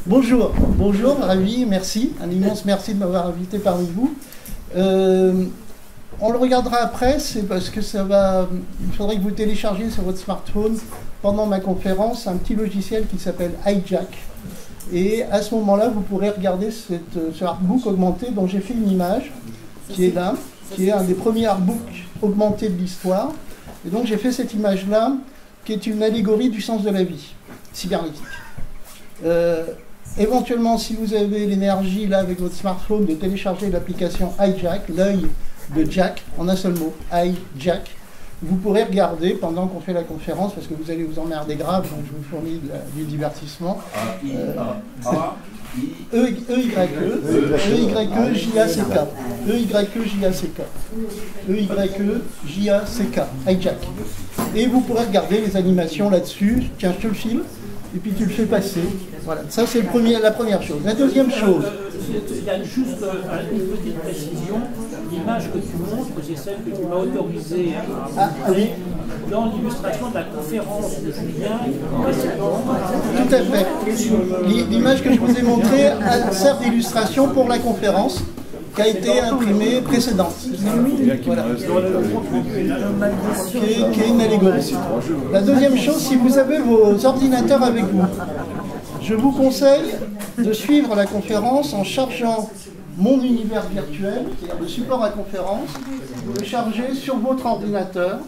Bonjour, bonjour, ravi, merci, un immense merci de m'avoir invité parmi vous. On le regardera après, c'est parce que il faudrait que vous téléchargiez sur votre smartphone pendant ma conférence un petit logiciel qui s'appelle iJack. Et à ce moment-là, vous pourrez regarder ce artbook augmenté dont j'ai fait une image, qui est là, qui est un des premiers artbooks augmentés de l'histoire. Et donc j'ai fait cette image-là, qui est une allégorie du sens de la vie, cybernétique. Éventuellement, si vous avez l'énergie, là, avec votre smartphone, de télécharger l'application iJack, l'œil de Jack, en un seul mot, iJack, vous pourrez regarder pendant qu'on fait la conférence, parce que vous allez vous emmerder grave, donc je vous fournis du divertissement. E-Y-E-J-A-C-K. E-Y-E-J-A-C-K. E-Y-E-J-A-C-K. iJack. Et vous pourrez regarder les animations là-dessus. Tiens, je te le file. Et puis tu le fais passer. Voilà, ça c'est la première chose. La deuxième chose. Il y a juste une petite précision. L'image que tu montres, c'est celle que tu m'as autorisée à montrer dans l'illustration de la conférence de Julien précédente. Tout à fait. L'image que je vous ai montrée sert d'illustration pour la conférence qui a été imprimée précédente. Voilà. Qui est une allégorie. La deuxième chose, si vous avez vos ordinateurs avec vous, je vous conseille de suivre la conférence en chargeant mon univers virtuel, c'est-à-dire le support à conférence, vous le chargez sur votre ordinateur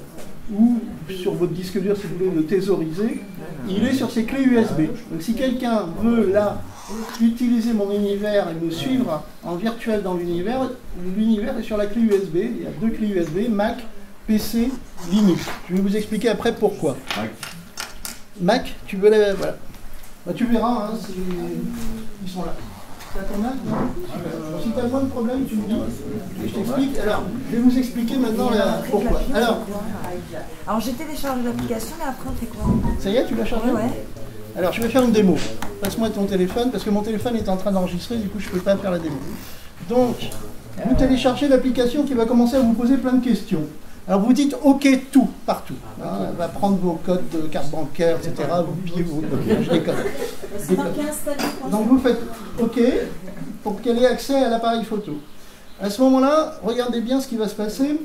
ou sur votre disque dur si vous voulez le thésauriser. Il est sur ses clés USB. Donc si quelqu'un veut là utiliser mon univers et me suivre en virtuel dans l'univers est sur la clé USB. Il y a deux clés USB, Mac, PC, Linux. Je vais vous expliquer après pourquoi. Mac, tu veux la... Voilà. Bah, tu verras, hein, ils sont là. T'as ton Mac, non si tu as moins de problèmes, tu me dis. Et je t'explique. Alors, je vais vous expliquer maintenant pourquoi. Alors j'ai téléchargé l'application, mais après on fait quoi? Ça y est, tu l'as chargé? Ouais. Alors, je vais faire une démo. Passe-moi ton téléphone, parce que mon téléphone est en train d'enregistrer, du coup, je ne peux pas faire la démo. Donc, vous téléchargez l'application qui va commencer à vous poser plein de questions. Alors, vous dites OK tout, partout. Hein, elle va prendre vos codes de carte bancaire, etc. Vous pillez vos... Je déconne. Donc, vous faites OK pour qu'elle ait accès à l'appareil photo. À ce moment-là, regardez bien ce qui va se passer.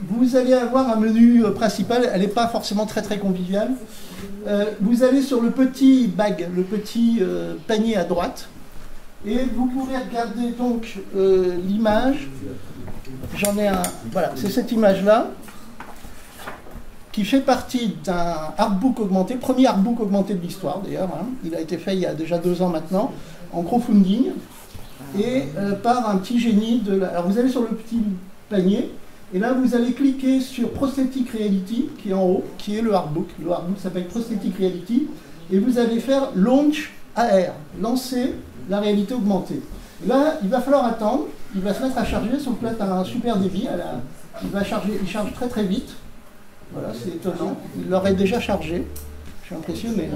Vous allez avoir un menu principal, elle n'est pas forcément très conviviale. Vous allez sur le petit bag, le petit panier à droite, et vous pourrez regarder donc l'image. J'en ai un, voilà, c'est cette image-là, qui fait partie d'un artbook augmenté, premier artbook augmenté de l'histoire d'ailleurs, hein. Il a été fait il y a déjà 2 ans maintenant, en crowdfunding, et par un petit génie de la... Alors vous allez sur le petit panier, et là, vous allez cliquer sur Prosthetic Reality, qui est en haut, qui est le artbook. Le artbook s'appelle Prosthetic Reality. Et vous allez faire Launch AR, lancer la réalité augmentée. Là, il va falloir attendre. Il va se mettre à charger. Son plat a un super débit. Il charge très vite. Voilà, c'est étonnant. Il l'aurait déjà chargé. Je suis impressionné.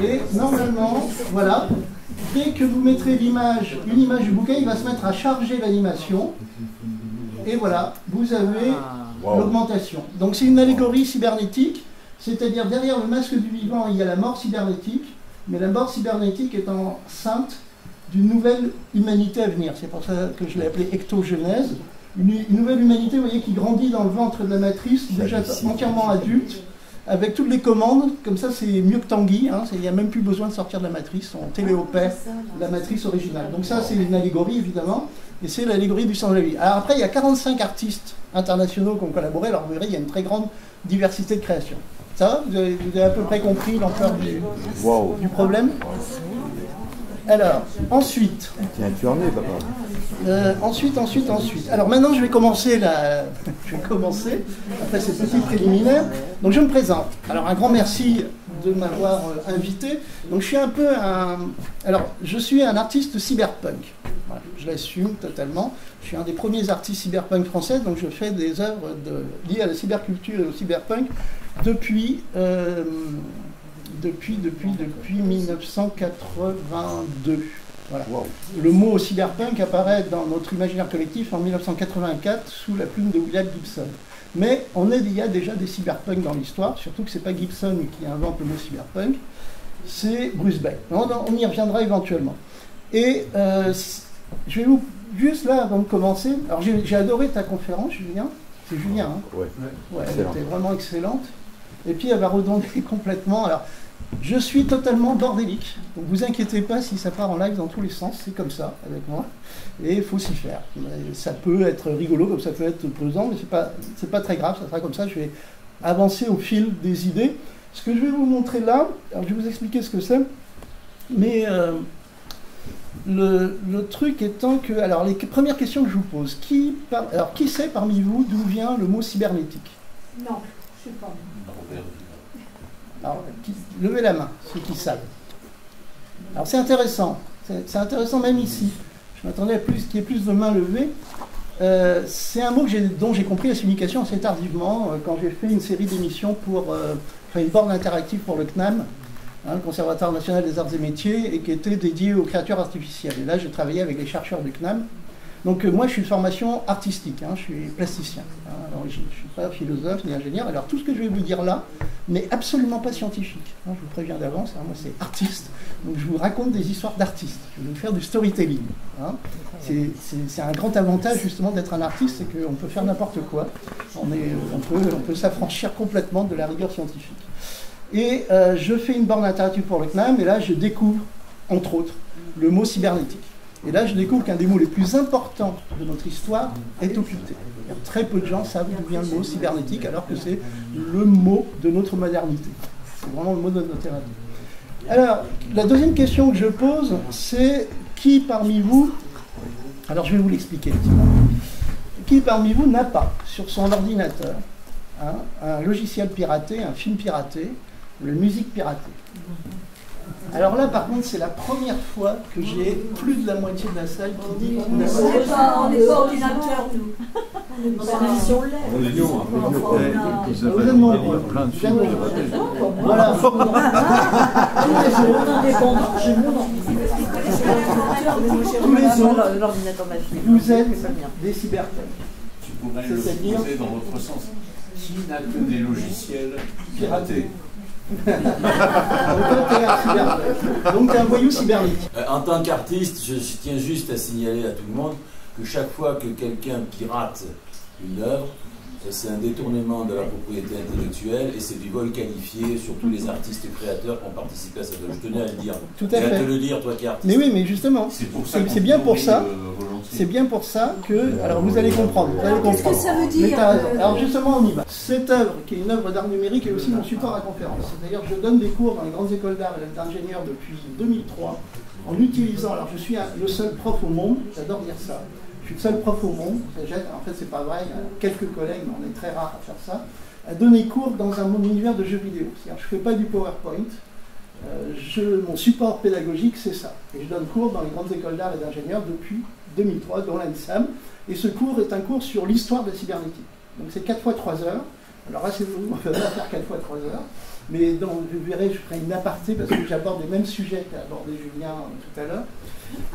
Et normalement, voilà. Dès que vous mettrez une image du bouquet, il va se mettre à charger l'animation. Et voilà, vous avez l'augmentation. Donc c'est une allégorie cybernétique, c'est-à-dire derrière le masque du vivant, il y a la mort cybernétique, mais la mort cybernétique est enceinte d'une nouvelle humanité à venir. C'est pour ça que je l'ai appelée ectogenèse. Une nouvelle humanité, vous voyez, qui grandit dans le ventre de la matrice, déjà entièrement adulte, avec toutes les commandes, comme ça c'est mieux que Tanguy, hein, il n'y a même plus besoin de sortir de la matrice, on téléopère la matrice originale. Donc ça c'est une allégorie évidemment, et c'est l'allégorie du sens de la vie. Alors après il y a 45 artistes internationaux qui ont collaboré, alors vous verrez il y a une très grande diversité de créations. Ça va, vous avez à peu près compris l'ampleur du problème. Alors, ensuite... Tiens, tu en es, papa. Ensuite. Alors maintenant, je vais commencer après ces petits préliminaires. Donc je me présente. Alors un grand merci de m'avoir invité. Donc je suis un artiste cyberpunk. Voilà, je l'assume totalement. Je suis un des premiers artistes cyberpunk français, donc je fais des œuvres liées à la cyberculture et au cyberpunk depuis 1982. Voilà. Wow. Le mot cyberpunk apparaît dans notre imaginaire collectif en 1984 sous la plume de William Gibson. Mais il y a déjà des cyberpunks dans l'histoire, surtout que ce n'est pas Gibson qui invente le mot cyberpunk, c'est Bruce Bay. On y reviendra éventuellement. Et je vais vous, juste là, avant de commencer, alors j'ai adoré ta conférence, Julien. C'est Julien, hein? Ouais. Ouais, elle était vraiment excellente. Et puis elle va redonder complètement. Alors, je suis totalement bordélique. Donc vous inquiétez pas si ça part en live dans tous les sens, c'est comme ça avec moi. Et il faut s'y faire. Ça peut être rigolo, comme ça peut être pesant, mais c'est pas très grave, ça sera comme ça. Je vais avancer au fil des idées. Ce que je vais vous montrer là, alors je vais vous expliquer ce que c'est, mais le truc étant que, alors les premières questions que je vous pose, qui sait parmi vous d'où vient le mot cybernétique? Non, je ne sais pas. Alors, levez la main, ceux qui savent. Alors c'est intéressant même ici. Je m'attendais à qu'il y ait plus de mains levées. C'est un mot dont j'ai compris la signification assez tardivement, quand j'ai fait une série d'émissions pour une borne interactive pour le CNAM, le Conservatoire national des arts et métiers, et qui était dédié aux créatures artificielles. Et là, j'ai travaillé avec les chercheurs du CNAM. Donc moi, je suis de formation artistique, je suis plasticien à l'origine. Je ne suis pas philosophe ni ingénieur. Alors tout ce que je vais vous dire là n'est absolument pas scientifique. Je vous préviens d'avance, moi c'est artiste. Donc je vous raconte des histoires d'artistes. Je vais vous faire du storytelling. C'est un grand avantage justement d'être un artiste, c'est qu'on peut faire n'importe quoi. On peut s'affranchir complètement de la rigueur scientifique. Et je fais une borne interactive pour le CNAM, et là je découvre, entre autres, le mot cybernétique. Et là, je découvre qu'un des mots les plus importants de notre histoire est occulté. Très peu de gens savent d'où vient le mot cybernétique, alors que c'est le mot de notre modernité. C'est vraiment le mot de notre modernité. Alors, la deuxième question que je pose, c'est qui parmi vous, alors je vais vous l'expliquer, qui parmi vous n'a pas sur son ordinateur un logiciel piraté, un film piraté, une musique piratée? Alors là, par contre, c'est la première fois que j'ai plus de la moitié de la salle qui dit qu'il n'a pas. On n'est pas ordinateur, nous. On est Vous êtes nombreux. Voilà. Tous les autres, vous êtes des cyberpunks. Tu pourrais le poser dans votre sens. Qui n'a que des logiciels piratés? Donc tu es un voyou cybernétique. En tant qu'artiste, je tiens juste à signaler à tout le monde que chaque fois que quelqu'un pirate une œuvre, c'est un détournement de la propriété intellectuelle et c'est du vol qualifié sur tous les artistes créateurs qui ont participé à cette œuvre. Je tenais à le dire. Tout à fait. Et à te le dire, toi qui es artiste. Mais oui, mais justement, c'est bien pour ça. C'est bien pour ça que, alors vous allez comprendre, Qu'est-ce que ça veut dire? Alors justement, on y va. Cette œuvre, qui est une œuvre d'art numérique, est aussi mon support à conférence. D'ailleurs, je donne des cours dans les grandes écoles d'art et d'ingénieurs depuis 2003, en utilisant, alors je suis le seul prof au monde, j'adore dire ça, je suis le seul prof au monde, en fait c'est pas vrai, il y a quelques collègues, mais on est très rares à faire ça, à donner cours dans un univers de jeux vidéo. C'est-à-dire je ne fais pas du PowerPoint, mon support pédagogique c'est ça. Et je donne cours dans les grandes écoles d'art et d'ingénieurs depuis 2003, dont l'ANSAM, et ce cours est un cours sur l'histoire de la cybernétique. Donc c'est 4 fois 3 heures, alors là on peut pas faire 4 fois 3 heures, mais donc, vous verrez, je ferai une aparté parce que j'aborde les mêmes sujets qu'a abordé Julien tout à l'heure.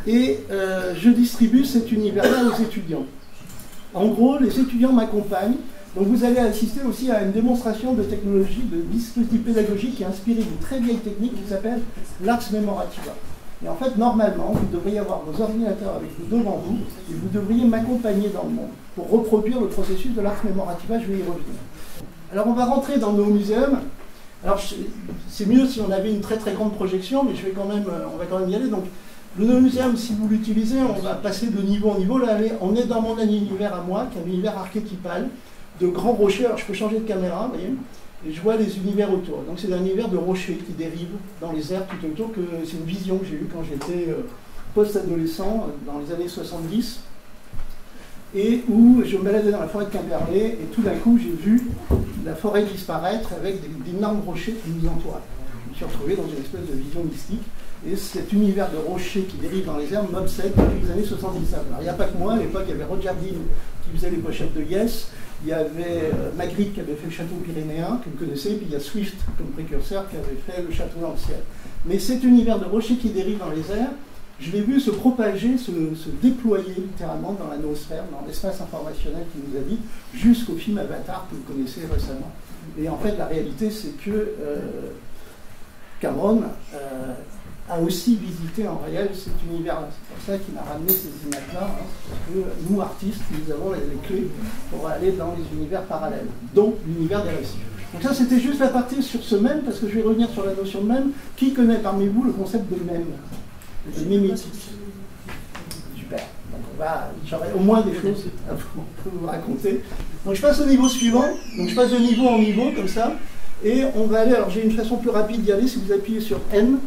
Et je distribue cet univers-là aux étudiants. En gros, les étudiants m'accompagnent. Donc vous allez assister aussi à une démonstration de technologie, de dispositif pédagogique qui est inspiré d'une très vieille technique qui s'appelle l'Ars Memorativa. Et en fait, normalement, vous devriez avoir vos ordinateurs avec vous devant vous et vous devriez m'accompagner dans le monde pour reproduire le processus de l'Ars Memorativa. Je vais y revenir. Alors on va rentrer dans nos muséums. Alors c'est mieux si on avait une très très grande projection, mais on va quand même y aller. Donc le muséum, si vous l'utilisez, on va passer de niveau en niveau. Là, on est dans mon univers à moi, qui est un univers archétypal, de grands rochers. Alors je peux changer de caméra, vous voyez, et je vois les univers autour. Donc c'est un univers de rochers qui dérivent dans les airs tout autour. C'est une vision que j'ai eue quand j'étais post-adolescent, dans les années 70, et où je me baladais dans la forêt de Quimperlé, et tout d'un coup j'ai vu la forêt disparaître avec d'énormes rochers qui nous entouraient. Je me suis retrouvé dans une espèce de vision mystique, et cet univers de rochers qui dérive dans les airs m'obsède depuis les années 70. Alors il n'y a pas que moi, à l'époque il y avait Roger Dean qui faisait les pochettes de Yes, il y avait Magritte qui avait fait le château pyrénéen, que vous connaissez, et puis il y a Swift comme précurseur qui avait fait le château dans le ciel. Mais cet univers de rochers qui dérive dans les airs je l'ai vu se propager, se déployer littéralement dans la noosphère, dans l'espace informationnel qui nous habite, jusqu'au film Avatar que vous connaissez récemment. Et en fait, la réalité, c'est que Cameron a aussi visité en réel cet univers-là. C'est pour ça qu'il a ramené ces images-là, hein, parce que nous, artistes, nous avons les clés pour aller dans les univers parallèles, dont l'univers des récifs. Donc ça, c'était juste la partie sur ce mème, parce que je vais revenir sur la notion de mème. Qui connaît parmi vous le concept de mème, de mémétique? Super. Donc j'aurai au moins des choses à vous raconter. Donc je passe au niveau suivant. Donc je passe de niveau en niveau, comme ça. Et on va aller, alors j'ai une façon plus rapide d'y aller. Si vous appuyez sur N,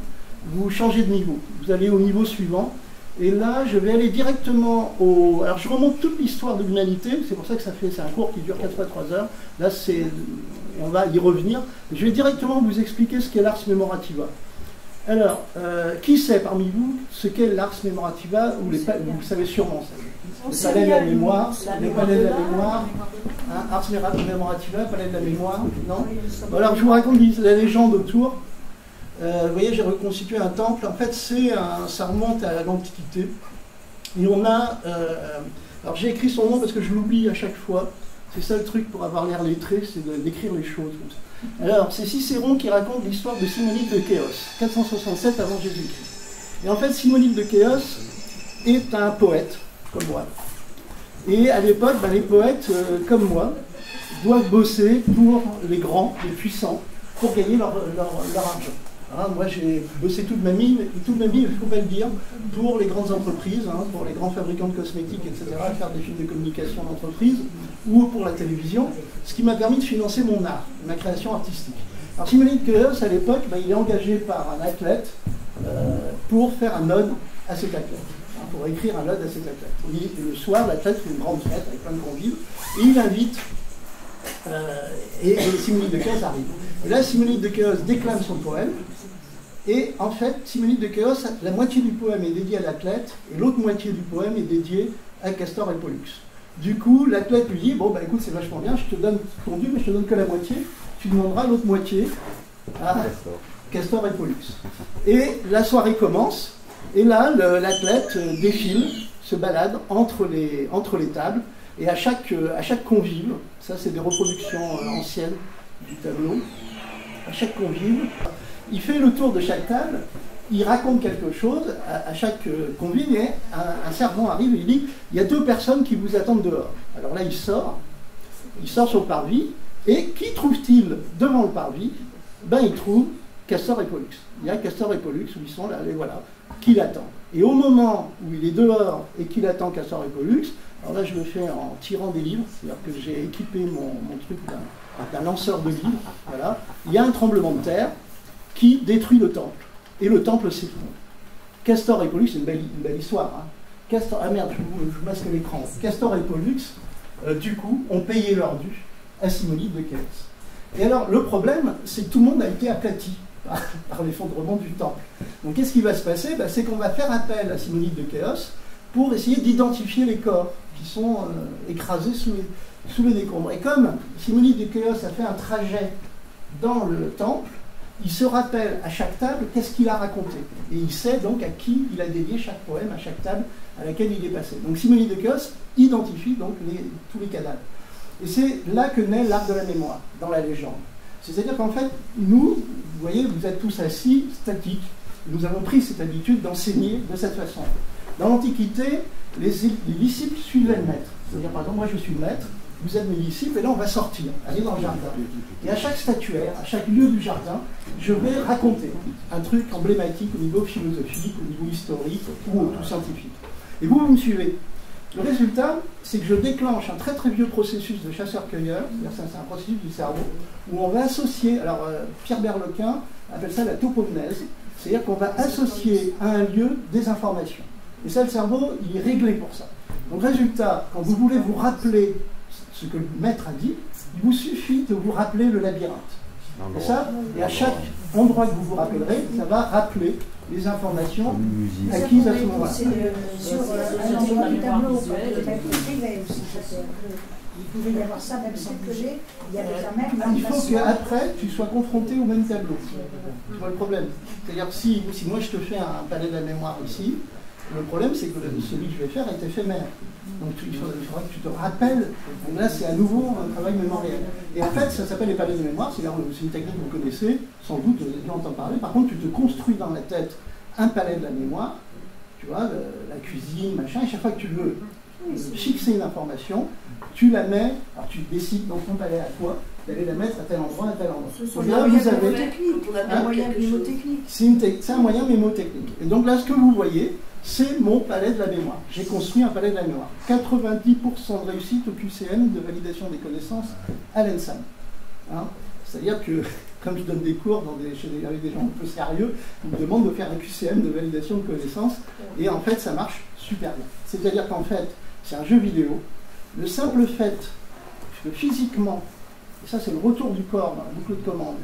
vous changez de niveau. Vous allez au niveau suivant. Et là, je vais aller directement au... Alors je remonte toute l'histoire de l'humanité. C'est pour ça que c'est un cours qui dure 4 fois 3 heures. Là, on va y revenir. Je vais directement vous expliquer ce qu'est l'ars memorativa. Alors, qui sait parmi vous ce qu'est l'ars memorativa, ou vous savez sûrement ça. Le palais de la mémoire, les palais de la mémoire, hein, ars memorativa, palais de la mémoire, non? Alors, je vous raconte la légende autour. Vous voyez, j'ai reconstitué un temple. En fait, ça remonte à l'Antiquité. Et on a... alors, j'ai écrit son nom parce que je l'oublie à chaque fois. C'est ça le truc pour avoir l'air lettré, c'est d'écrire les choses comme ça. Alors, c'est Cicéron qui raconte l'histoire de Simonide de Chéos, 467 avant Jésus-Christ. Et en fait, Simonide de Chéos est un poète, comme moi. Et à l'époque, les poètes, comme moi, doivent bosser pour les grands, les puissants, pour gagner leur argent. Hein, moi, j'ai bossé toute ma vie, il ne faut pas le dire, pour les grandes entreprises, hein, pour les grands fabricants de cosmétiques, etc., à faire des films de communication d'entreprise, ou pour la télévision, ce qui m'a permis de financer mon art, ma création artistique. Alors, Simonide de Chéos, à l'époque, il est engagé par un athlète pour faire un ode à cet athlète, hein, pour écrire un ode à cet athlète. Et le soir, l'athlète fait une grande fête avec plein de convives, et il invite, et Simonide de Chéos arrive. Et là, Simonide de Chéos déclame son poème. Et en fait, Simonide de Chéos, la moitié du poème est dédiée à l'athlète et l'autre moitié du poème est dédiée à Castor et Pollux. Du coup, l'athlète lui dit, bon, écoute, c'est vachement bien, je te donne ton dû, mais je te donne que la moitié. Tu demanderas l'autre moitié à Castor et Pollux. Et la soirée commence, et là, l'athlète défile, se balade entre les tables, et à chaque convive, ça c'est des reproductions anciennes du tableau, à chaque convive, il fait le tour de chaque table, il raconte quelque chose à chaque convive, et un servant arrive et il dit « Il y a 2 personnes qui vous attendent dehors ». Alors là, il sort sur le parvis, et qui trouve-t-il devant le parvis? Il trouve Castor et Pollux. Il y a Castor et Pollux où ils sont là, et voilà, qui l'attend. Et au moment où il est dehors et qu'il attend Castor et Pollux, alors là je le fais en tirant des livres, c'est-à-dire que j'ai équipé mon truc d'un lanceur de livres, voilà. Il y a un tremblement de terre qui détruit le temple. Et le temple s'effondre. Castor et Pollux, c'est une belle histoire. Hein. Castor, ah merde, je vous masque l'écran. Castor et Pollux, du coup, ont payé leur dû à Simonide de Chéos. Et alors, le problème, c'est que tout le monde a été aplati par l'effondrement du temple. Donc, qu'est-ce qui va se passer? C'est qu'on va faire appel à Simonide de Chéos pour essayer d'identifier les corps qui sont écrasés sous les décombres. Et comme Simonide de Chéos a fait un trajet dans le temple, il se rappelle à chaque table qu'est-ce qu'il a raconté. Et il sait donc à qui il a dédié chaque poème, à chaque table à laquelle il est passé. Donc Simonide de Chéos identifie donc tous les cadavres. Et c'est là que naît l'art de la mémoire, dans la légende. C'est-à-dire qu'en fait, nous, vous voyez, vous êtes tous assis, statiques. Nous avons pris cette habitude d'enseigner de cette façon. Dans l'Antiquité, les disciples suivaient le maître. C'est-à-dire, par exemple, moi je suis le maître, vous êtes mes disciples, et là on va sortir, aller dans le jardin. Et à chaque statuaire, à chaque lieu du jardin, je vais raconter un truc emblématique au niveau philosophique, au niveau historique ou au tout scientifique. Et vous me suivez. Le résultat, c'est que je déclenche un très très vieux processus de chasseur-cueilleur, c'est-à-dire c'est un processus du cerveau, où on va associer, alors Pierre Berlequin appelle ça la topomnèse, c'est-à-dire qu'on va associer à un lieu des informations. Et ça, le cerveau, il est réglé pour ça. Donc résultat, quand vous voulez vous rappeler ce que le maître a dit, il vous suffit de vous rappeler le labyrinthe. Et ça, et à chaque endroit que vous vous rappellerez, ça va rappeler les informations acquises à ce moment-là. Sur un endroit du tableau, il pouvait y avoir ça même sans bouger, il y avait quand même... Il faut qu'après, tu sois confronté au même tableau. Tu vois le problème. C'est-à-dire que si moi je te fais un palais de la mémoire ici, Le problème, c'est que celui que je vais faire est éphémère. Donc il faudra que tu te rappelles. Donc là, c'est à nouveau un travail mémoriel. Et en fait, ça s'appelle les palais de mémoire. C'est une technique que vous connaissez, sans doute, vous avez déjà entendu parler. Par contre, tu te construis dans la tête un palais de la mémoire, tu vois, la cuisine, machin, et chaque fois que tu veux fixer une information, tu la mets, alors tu décides dans ton palais à toi, d'aller la mettre à tel endroit, à tel endroit. Ce sont Donc là, vous avez... un moyen mnémotechnique. C'est un moyen mnémotechnique. Et donc là, ce que vous voyez, c'est mon palais de la mémoire. J'ai construit un palais de la mémoire. 90% de réussite au QCM de validation des connaissances à l'ENSAM. Hein, c'est-à-dire que, comme je donne des cours avec des gens un peu sérieux, ils me demandent de faire un QCM de validation de connaissances, et en fait, ça marche super bien. C'est-à-dire qu'en fait, c'est un jeu vidéo. Le simple fait que physiquement, et ça c'est le retour du corps dans la boucle de commande,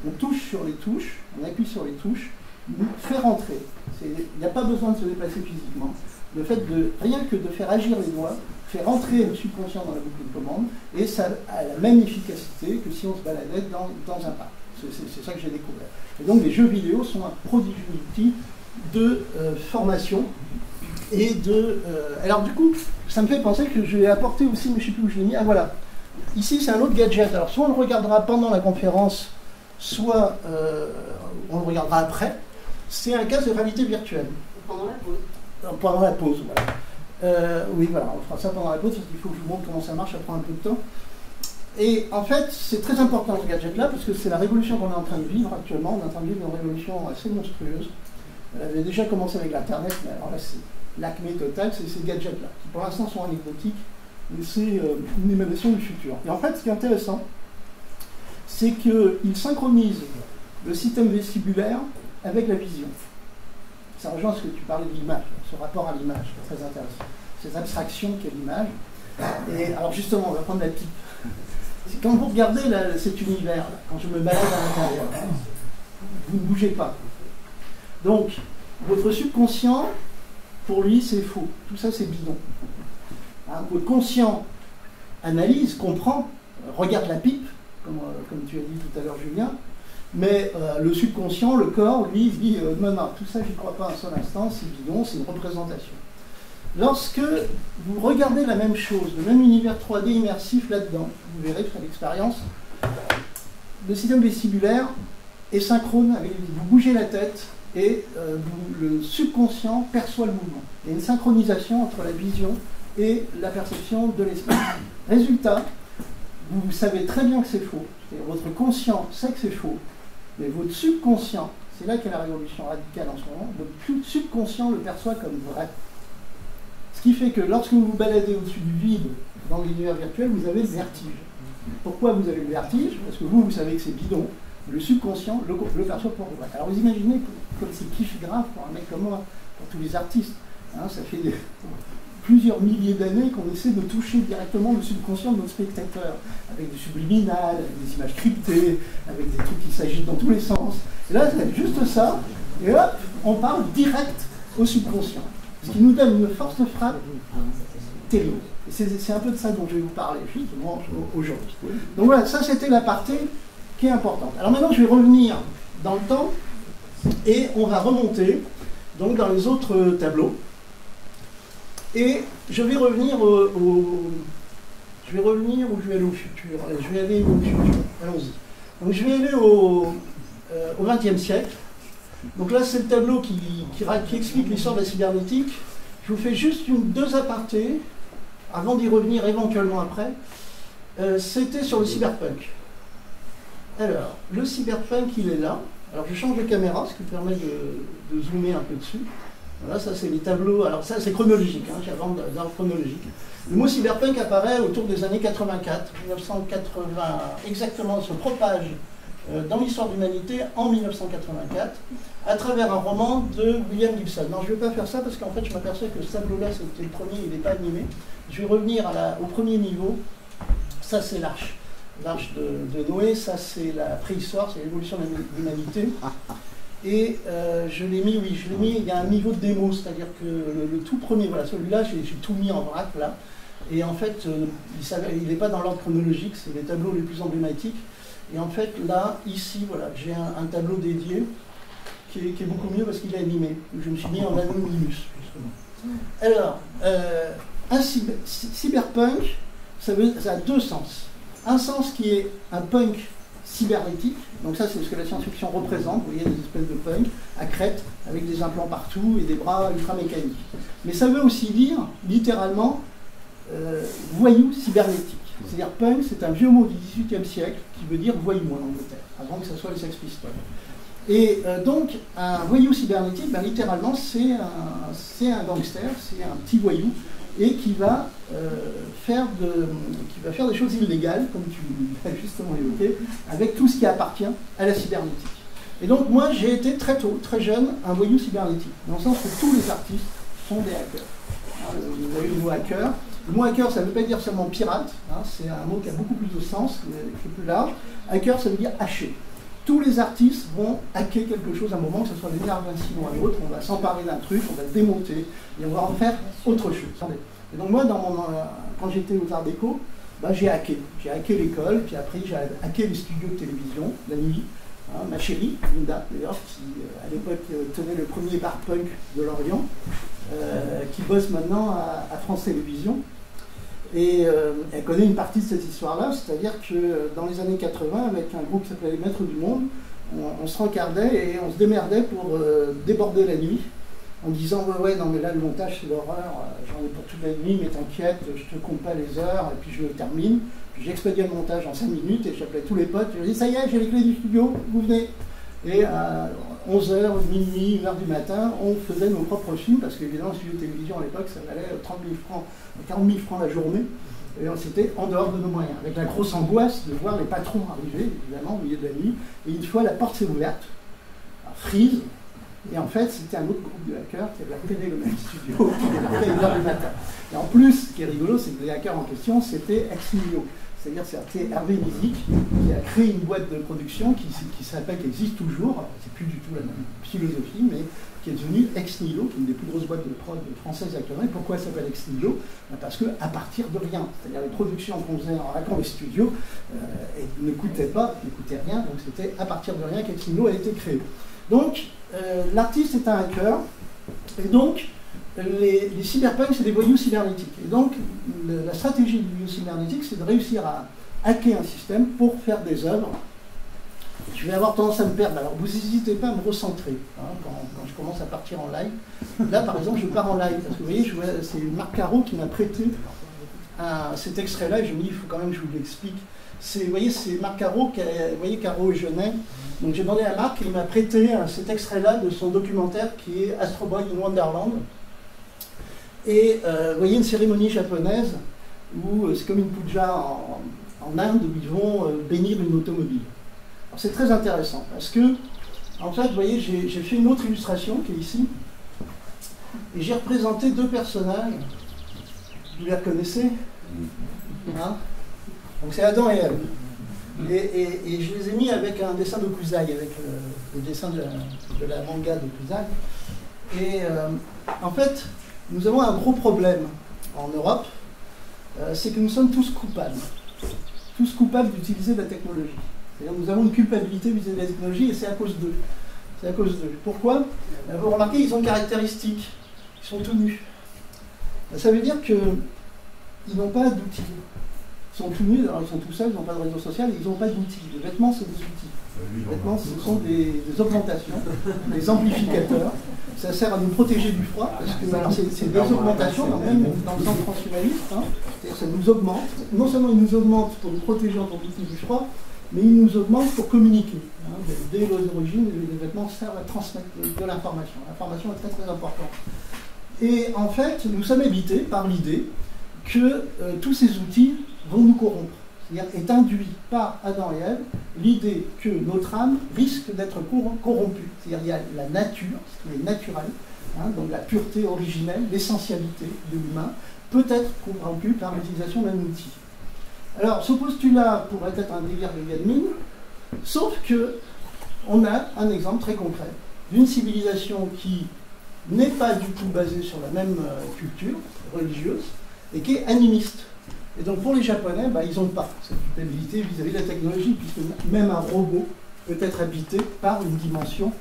on touche sur les touches, on appuie sur les touches, nous fait rentrer. Il n'y a pas besoin de se déplacer physiquement. Le fait de, rien que de faire agir les doigts, fait rentrer le subconscient dans la boucle de commande, et ça a la même efficacité que si on se baladait dans un parc. C'est ça que j'ai découvert. Et donc les jeux vidéo sont un prodigieux outil de formation et de... alors du coup, ça me fait penser que je vais apporter aussi, mais je ne sais plus où je l'ai mis. Ah voilà. Ici, c'est un autre gadget. Alors soit on le regardera pendant la conférence, soit on le regardera après. C'est un casque de réalité virtuelle. Pendant la pause. Pendant la pause, voilà. Oui, voilà, on fera ça pendant la pause parce qu'il faut que je vous montre comment ça marche, ça prend un peu de temps. Et en fait, c'est très important ce gadget-là parce que c'est la révolution qu'on est en train de vivre actuellement. On est en train de vivre une révolution assez monstrueuse. Elle avait déjà commencé avec l'Internet, mais alors là, c'est l'acmé total, c'est ces gadgets-là, qui pour l'instant sont anecdotiques, mais c'est une émanation du futur. Et en fait, ce qui est intéressant, c'est qu'ils synchronisent le système vestibulaire avec la vision. Ça rejoint ce que tu parlais de l'image, ce rapport à l'image, qui est très intéressant. Cette abstraction qu'est l'image. Et alors justement, on va prendre la pipe. Quand vous regardez cet univers, quand je me balade à l'intérieur, vous ne bougez pas. Donc, votre subconscient, pour lui, c'est faux. Tout ça, c'est bidon. Hein, votre conscient analyse, comprend, regarde la pipe, comme tu as dit tout à l'heure, Julien, mais le subconscient, le corps, lui, dit non, non, tout ça, j'y crois pas un seul instant, c'est bidon, c'est une représentation. Lorsque vous regardez la même chose, le même univers 3D immersif là-dedans, vous verrez, faire l'expérience, le système vestibulaire est synchrone avec vous bougez la tête et le subconscient perçoit le mouvement. Il y a une synchronisation entre la vision et la perception de l'espace. Résultat, vous savez très bien que c'est faux. Votre conscient sait que c'est faux, mais votre subconscient, c'est là qu'est la révolution radicale en ce moment, votre subconscient le perçoit comme vrai. Ce qui fait que lorsque vous vous baladez au-dessus du vide dans l'univers virtuel, vous avez le vertige. Pourquoi vous avez le vertige? Parce que vous savez que c'est bidon. Le subconscient le perçoit pour vous. Alors vous imaginez comme c'est kiff grave pour un mec comme moi, pour tous les artistes. Hein, ça fait plusieurs milliers d'années qu'on essaie de toucher directement le subconscient de notre spectateur, avec du subliminal, avec des images cryptées, avec des trucs qui s'agitent dans tous les sens. Et là, c'est juste ça, et hop, on parle direct au subconscient. Ce qui nous donne une force de frappe terrible. C'est un peu de ça dont je vais vous parler justement aujourd'hui. Donc voilà, ça c'était la partie qui est importante. Alors maintenant je vais revenir dans le temps et on va remonter donc dans les autres tableaux. Et je vais revenir je vais revenir où je vais aller au futur. Je vais aller au futur. Allons-y. Donc je vais aller au XXe siècle. Donc là, c'est le tableau qui explique l'histoire de la cybernétique. Je vous fais juste deux apartés, avant d'y revenir éventuellement après. C'était sur le cyberpunk. Alors, le cyberpunk, il est là. Alors, je change de caméra, ce qui permet de zoomer un peu dessus. Voilà, ça, c'est les tableaux. Alors, ça, c'est chronologique. Hein, j'avance dans le chronologique. Le mot cyberpunk apparaît autour des années 84, 1980, exactement, se propage dans l'histoire de l'humanité en 1984, à travers un roman de William Gibson. Non, je ne vais pas faire ça parce qu'en fait, je m'aperçois que ce tableau-là, c'était le premier, il n'est pas animé. Je vais revenir au premier niveau. Ça, c'est l'arche. L'arche de Noé, ça, c'est la préhistoire, c'est l'évolution de l'humanité. Et je l'ai mis, oui, il y a un niveau de démo, c'est-à-dire que le tout premier, voilà, celui-là, j'ai tout mis en vrac, là. Et en fait, il n'est pas dans l'ordre chronologique, c'est les tableaux les plus emblématiques. Et en fait, là, ici, voilà, j'ai un tableau dédié qui est beaucoup mieux parce qu'il est animé. Je me suis mis en Anonymous, justement. Alors, cyberpunk, ça a deux sens. Un sens qui est un punk cybernétique, donc ça c'est ce que la science-fiction représente, vous voyez des espèces de punk à crête avec des implants partout et des bras ultra-mécaniques. Mais ça veut aussi dire, littéralement, voyou cybernétique. C'est-à-dire punk, c'est un vieux mot du XVIIIe siècle qui veut dire voyou en Angleterre, avant que ce soit les Sex Pistols. Et donc, un voyou cybernétique, ben, littéralement, c'est un gangster, c'est un petit voyou, et qui va faire des choses illégales, comme tu l'as justement évoqué, avec tout ce qui appartient à la cybernétique. Et donc moi j'ai été très tôt, très jeune, un voyou cybernétique, dans le sens que tous les artistes sont des hackers. Vous avez le mot hacker. Le mot hacker, ça ne veut pas dire seulement pirate, c'est un mot qui a beaucoup plus de sens, qui est plus large. Hacker, ça veut dire hacher. Tous les artistes vont hacker quelque chose à un moment, que ce soit l'énergie d'un signe ou un autre, on va s'emparer d'un truc, on va le démonter, et on va en faire autre chose. Et donc moi, quand j'étais aux Arts Déco, ben, j'ai hacké. J'ai hacké l'école, puis après j'ai hacké les studios de télévision, la nuit. Ma chérie, Linda, d'ailleurs, qui à l'époque tenait le premier bar punk de Lorient, qui bosse maintenant à France Télévisions. Et elle connaît une partie de cette histoire-là, c'est-à-dire que dans les années 80, avec un groupe qui s'appelait Les Maîtres du Monde, on se rencardait et on se démerdait pour déborder la nuit, en disant ouais, non mais là le montage c'est l'horreur, j'en ai pour toute la nuit, mais t'inquiète, je te compte pas les heures, et puis je le termine. Puis j'expédiais le montage en 5 minutes et j'appelais tous les potes, je leur disais ça y est, j'ai les clés du studio, vous venez. Et à 11h, minuit, 1h du matin, on faisait nos propres films, parce qu'évidemment, le studio de télévision à l'époque, ça valait 30 000 francs, 40 000 francs la journée, et c'était en dehors de nos moyens, avec la grosse angoisse de voir les patrons arriver, évidemment, au milieu de la nuit, et une fois la porte s'est ouverte, freeze, et en fait, c'était un autre groupe de hackers qui avait appelé le même studio, qui débarquait à 1h du matin. Et en plus, ce qui est rigolo, c'est que les hackers en question, c'était Ex Nihilo. C'est-à-dire c'est Hervé Musique qui a créé une boîte de production qui existe toujours, c'est plus du tout la même philosophie, mais qui est devenue Ex Nihilo, qui est une des plus grosses boîtes de prod françaises actuellement. Et pourquoi elle s'appelle Ex Nihilo? Parce qu'à partir de rien, c'est-à-dire les productions qu'on faisait en raquant les studios ne coûtaient rien, donc c'était à partir de rien qu'Ex Nihilo a été créé. Donc l'artiste est un hacker, et donc les cyberpunks, c'est des voyous cybernétiques. Et donc, la stratégie du voyou cybernétique, c'est de réussir à hacker un système pour faire des œuvres. Je vais avoir tendance à me perdre. Alors, vous n'hésitez pas à me recentrer quand je commence à partir en live. Là, par exemple, je pars en live. Parce que vous voyez, c'est Marc Caro qui m'a prêté cet extrait-là. Et je me dis, il faut quand même que je vous l'explique. Vous voyez, c'est Marc Caro, vous voyez, Caro et Genet. Donc, j'ai demandé à Marc, et il m'a prêté cet extrait-là de son documentaire qui est Astro Boy in Wonderland. Et vous voyez une cérémonie japonaise où c'est comme une puja en Inde où ils vont bénir une automobile. Alors c'est très intéressant parce que, en fait, vous voyez, j'ai fait une autre illustration qui est ici et j'ai représenté deux personnages. Vous les reconnaissez, hein? Donc c'est Adam et Ève. Et je les ai mis avec un dessin de Kusai, avec le dessin de la manga de Kusai. Et en fait, nous avons un gros problème en Europe, c'est que nous sommes tous coupables d'utiliser la technologie. C'est-à-dire nous avons une culpabilité vis-à-vis de la technologie et c'est à cause d'eux. C'est à cause d'eux. Pourquoi? Vous remarquez, ils ont une caractéristique. Ils sont tout nus. Ça veut dire qu'ils n'ont pas d'outils. Ils sont tout nus, alors ils sont tout seuls, ils n'ont pas de réseau social, et ils n'ont pas d'outils. Les vêtements, c'est des outils. Les vêtements, ce sont des augmentations, des amplificateurs. Ça sert à nous protéger du froid, parce que c'est des augmentations, même dans le sens transhumaniste, hein, c'est-à-dire que ça nous augmente. Non seulement ils nous augmentent pour nous protéger en tant que du froid, mais ils nous augmentent pour communiquer. Hein. Dès l'origine, les vêtements servent à transmettre de l'information. L'information est très très importante. Et en fait, nous sommes habités par l'idée que tous ces outils vont nous corrompre. C'est-à-dire est induit par Adam et Ève l'idée que notre âme risque d'être corrompue. C'est-à-dire il y a la nature, ce qui est naturel, hein, donc la pureté originelle, l'essentialité de l'humain, peut être corrompue par l'utilisation d'un outil. Alors ce postulat pourrait être un délire de Gadmin, sauf que on a un exemple très concret d'une civilisation qui n'est pas du tout basée sur la même culture religieuse et qui est animiste. Et donc pour les Japonais, ils n'ont pas cette culpabilité vis-à-vis de la technologie, puisque même un robot peut être habité par une dimension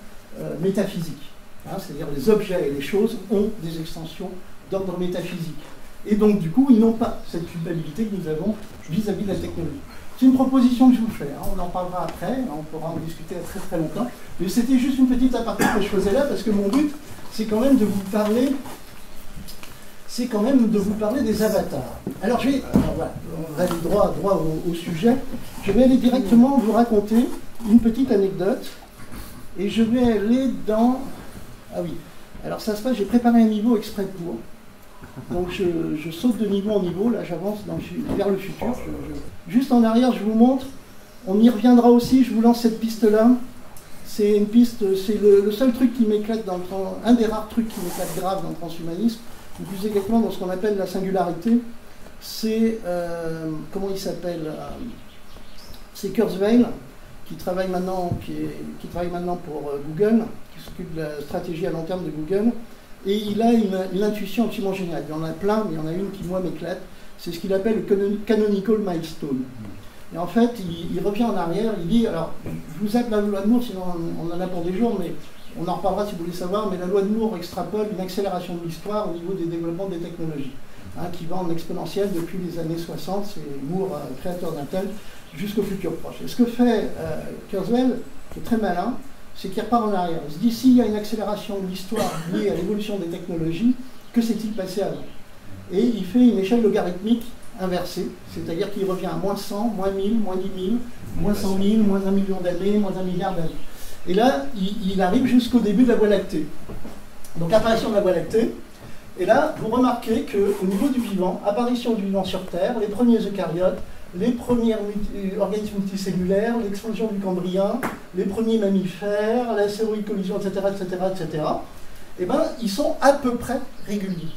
métaphysique. Hein, c'est-à-dire les objets et les choses ont des extensions d'ordre métaphysique. Et donc, du coup, ils n'ont pas cette culpabilité que nous avons vis-à-vis de la technologie. C'est une proposition que je vous fais, hein, on en parlera après, on pourra en discuter très très longtemps. Mais c'était juste une petite aparté que je faisais là, parce que mon but, c'est quand même de vous parler des avatars. Alors, voilà, on va aller droit au sujet. Je vais aller directement vous raconter une petite anecdote. Et je vais aller dans... Ah oui, alors ça se passe, j'ai préparé un niveau exprès pour. Donc je saute de niveau en niveau, là j'avance vers le futur. Juste en arrière, je vous montre, on y reviendra aussi, je vous lance cette piste-là. C'est une piste, c'est le seul truc qui m'éclate un des rares trucs qui m'éclate grave dans le transhumanisme, ou plus exactement dans ce qu'on appelle la singularité. C'est, comment il s'appelle, c'est Kurzweil, qui travaille maintenant pour Google, qui s'occupe de la stratégie à long terme de Google. Et il a une intuition absolument géniale. Il y en a plein, mais il y en a une qui, moi, m'éclate. C'est ce qu'il appelle le canonical milestone. Et en fait, il revient en arrière, il dit, alors, je vous zappe la loi de Moore, sinon on en a pour des jours, mais on en reparlera si vous voulez savoir, mais la loi de Moore extrapole une accélération de l'histoire au niveau des développements des technologies, hein, qui va en exponentielle depuis les années 60, c'est Moore, créateur d'Intel, jusqu'au futur proche. Et ce que fait Kurzweil, qui est très malin, c'est qu'il repart en arrière. Il se dit, s'il y a une accélération de l'histoire liée à l'évolution des technologies, que s'est-il passé avant? Et il fait une échelle logarithmique inversée, c'est-à-dire qu'il revient à moins 100, moins 1000, moins 10 000, moins 100 000, moins 1 million d'années, moins 1 milliard d'années. Et là, il arrive jusqu'au début de la Voie lactée. Donc, apparition de la Voie lactée. Et là, vous remarquez qu'au niveau du vivant, apparition du vivant sur Terre, les premiers eucaryotes, les premiers organismes multicellulaires, l'explosion du Cambrien, les premiers mammifères, la collision, etc., eh ben, ils sont à peu près réguliers.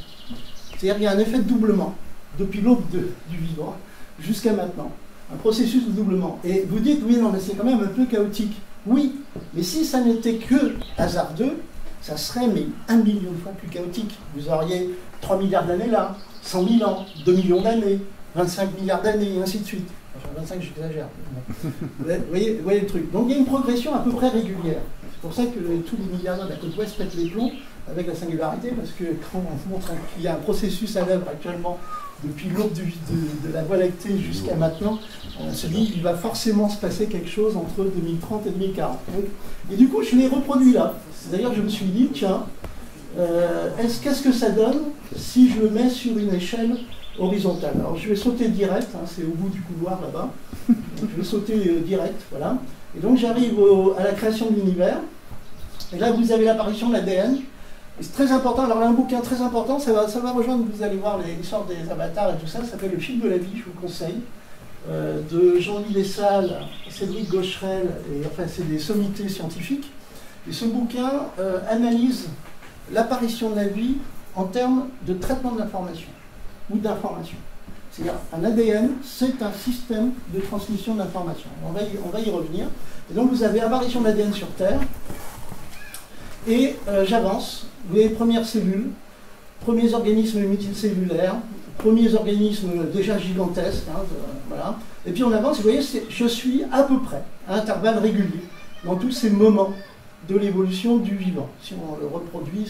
C'est-à-dire qu'il y a un effet de doublement, depuis l'aube du vivant jusqu'à maintenant. Un processus de doublement. Et vous dites, oui, non, mais c'est quand même un peu chaotique. Oui, mais si ça n'était que hasardeux, ça serait mais 1 million de fois plus chaotique. Vous auriez 3 milliards d'années là, 100 000 ans, 2 millions d'années, 25 milliards d'années, et ainsi de suite. Enfin, 25, j'exagère. Vous voyez le truc. Donc il y a une progression à peu près régulière. C'est pour ça que tous les milliardaires de la côte ouest pètent les plombs avec la singularité, parce que quand on vous montre qu'il y a un processus à l'œuvre actuellement, depuis l'aube de la Voie lactée jusqu'à maintenant, on se dit qu'il va forcément se passer quelque chose entre 2030 et 2040. Et du coup, je l'ai reproduit là. D'ailleurs, je me suis dit, tiens, qu'est-ce que ça donne si je le mets sur une échelle horizontale? Alors, je vais sauter direct, hein, c'est au bout du couloir là-bas. Je vais sauter direct, voilà. Et donc, j'arrive à la création de l'univers. Et là, vous avez l'apparition de l'ADN. Et c'est très important. Alors, là, un bouquin très important, ça va rejoindre, vous allez voir l'histoire des avatars et tout ça. Ça s'appelle Le fil de la vie, je vous conseille. De Jean-Louis Dessalles, Cédric Gaucherel, et enfin, c'est des sommités scientifiques. Et ce bouquin analyse l'apparition de la vie en termes de traitement de l'information ou d'information. C'est-à-dire, un ADN, c'est un système de transmission d'information. On va y revenir. Et donc, vous avez apparition de l'ADN sur Terre. Et j'avance. Vous avez les premières cellules, premiers organismes multicellulaires, premiers organismes déjà gigantesques. Hein, voilà. Et puis on avance, vous voyez, je suis à peu près à intervalles réguliers dans tous ces moments de l'évolution du vivant, si on le reproduit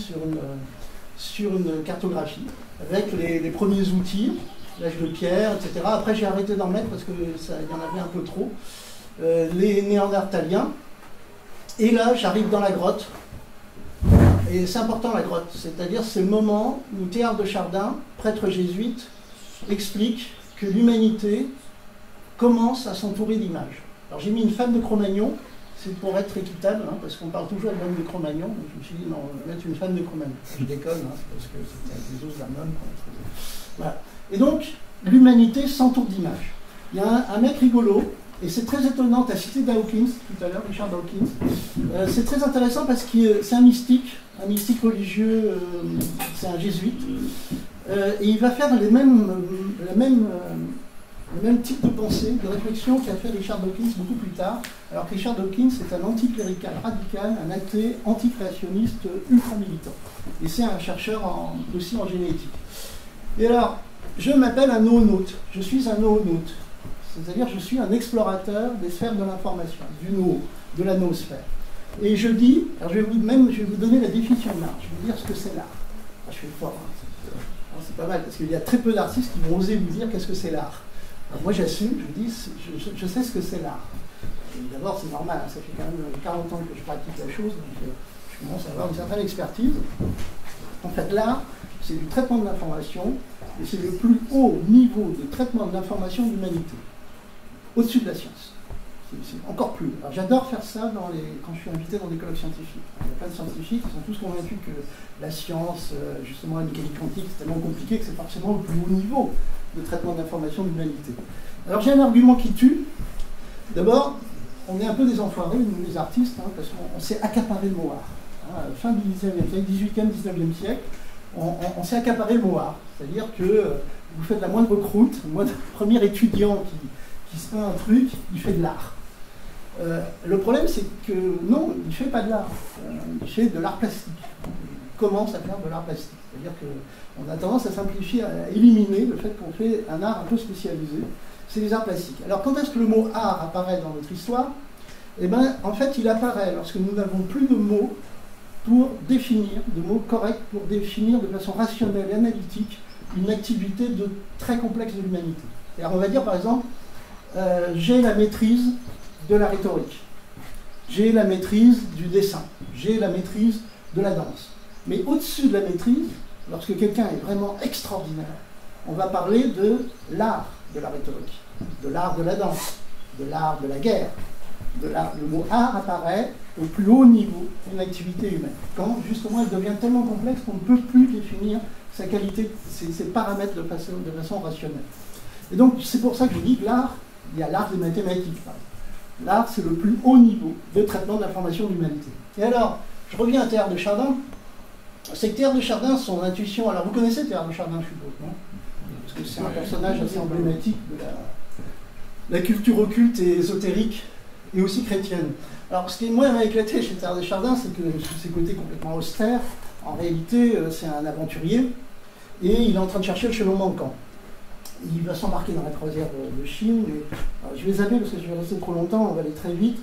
sur une cartographie, avec les premiers outils, l'âge de pierre, etc. Après, j'ai arrêté d'en mettre parce qu'il y en avait un peu trop. Les néandertaliens. Et là, j'arrive dans la grotte. Et c'est important, la grotte. C'est-à-dire, c'est le moment où Théard de Chardin, prêtre jésuite, explique que l'humanité commence à s'entourer d'images. Alors, j'ai mis une femme de Cro-Magnon. C'est pour être équitable, hein, parce qu'on parle toujours de l'homme de Cro-Magnon. Donc je me suis dit, non, on va mettre une femme de Cro-Magnon. Je déconne, hein, parce que c'était avec des os d'un homme qu'on faisait. Voilà. Et donc, l'humanité s'entoure d'images. Il y a un mec rigolo, et c'est très étonnant, tu as cité Dawkins tout à l'heure, Richard Dawkins. C'est très intéressant parce que c'est un mystique religieux, c'est un jésuite, et il va faire le même type de pensée, de réflexion qu'a fait Richard Dawkins beaucoup plus tard. Alors que Richard Dawkins est un anticlérical radical, un athée anticréationniste ultra-militant. Et c'est un chercheur aussi en génétique. Et alors, je m'appelle un noonaute. Je suis un noonaute. C'est-à-dire je suis un explorateur des sphères de l'information, du NOO, de la noosphère. Et je dis, alors je vais vous donner la définition de l'art, je vais vous dire ce que c'est l'art. Je fais fort, hein. C'est pas mal, parce qu'il y a très peu d'artistes qui vont oser vous dire qu'est-ce que c'est l'art. Moi j'assume, je dis, je sais ce que c'est l'art. D'abord c'est normal, hein, ça fait quand même 40 ans que je pratique la chose, donc je commence à avoir une certaine expertise. En fait l'art, c'est du traitement de l'information, et c'est le plus haut niveau de traitement de l'information de l'humanité, au-dessus de la science. C'est encore plus. Alors j'adore faire ça quand je suis invité dans des colloques scientifiques. Il y a plein de scientifiques qui sont tous convaincus que la science, justement la mécanique quantique, c'est tellement compliqué que c'est forcément le plus haut niveau de traitement d'information de l'humanité. Alors j'ai un argument qui tue. D'abord, on est un peu des enfoirés, nous les artistes, hein, parce qu'on s'est accaparé le mot art. Hein, fin du 19e siècle, 18e, 19e siècle, on s'est accaparé le mot art. C'est-à-dire que vous faites la moindre croûte, le premier étudiant qui se fait un truc, il fait de l'art. Le problème, c'est que non, il ne fait pas de l'art, il fait de l'art plastique. Il commence à faire de l'art plastique. C'est-à-dire qu'on a tendance à simplifier, à éliminer le fait qu'on fait un art un peu spécialisé. C'est les arts plastiques. Alors, quand est-ce que le mot art apparaît dans notre histoire? Eh bien, en fait, il apparaît lorsque nous n'avons plus de mots pour définir, de mots corrects pour définir de façon rationnelle et analytique une activité très complexe de l'humanité. On va dire, par exemple, j'ai la maîtrise de la rhétorique, j'ai la maîtrise du dessin, j'ai la maîtrise de la danse. Mais au-dessus de la maîtrise, lorsque quelqu'un est vraiment extraordinaire, on va parler de l'art de la rhétorique, de l'art de la danse, de l'art de la guerre. Le mot art apparaît au plus haut niveau d'une activité humaine, quand justement elle devient tellement complexe qu'on ne peut plus définir sa qualité, ses paramètres de façon rationnelle. Et donc c'est pour ça que je dis que l'art, il y a l'art des mathématiques. L'art, c'est le plus haut niveau de traitement de l'information de l'humanité. Et alors, je reviens à Teilhard de Chardin. C'est que Teilhard de Chardin, son intuition... Alors, vous connaissez Teilhard de Chardin, je suppose, non? Parce que c'est un personnage assez emblématique de la culture occulte et ésotérique, et aussi chrétienne. Alors, ce qui, moi, m'a éclaté chez Teilhard de Chardin, c'est que, sous ses côtés complètement austères, en réalité, c'est un aventurier, et il est en train de chercher le chaînon manquant. Il va s'embarquer dans la croisière de Chine. Je vais zapper parce que je vais rester trop longtemps, on va aller très vite.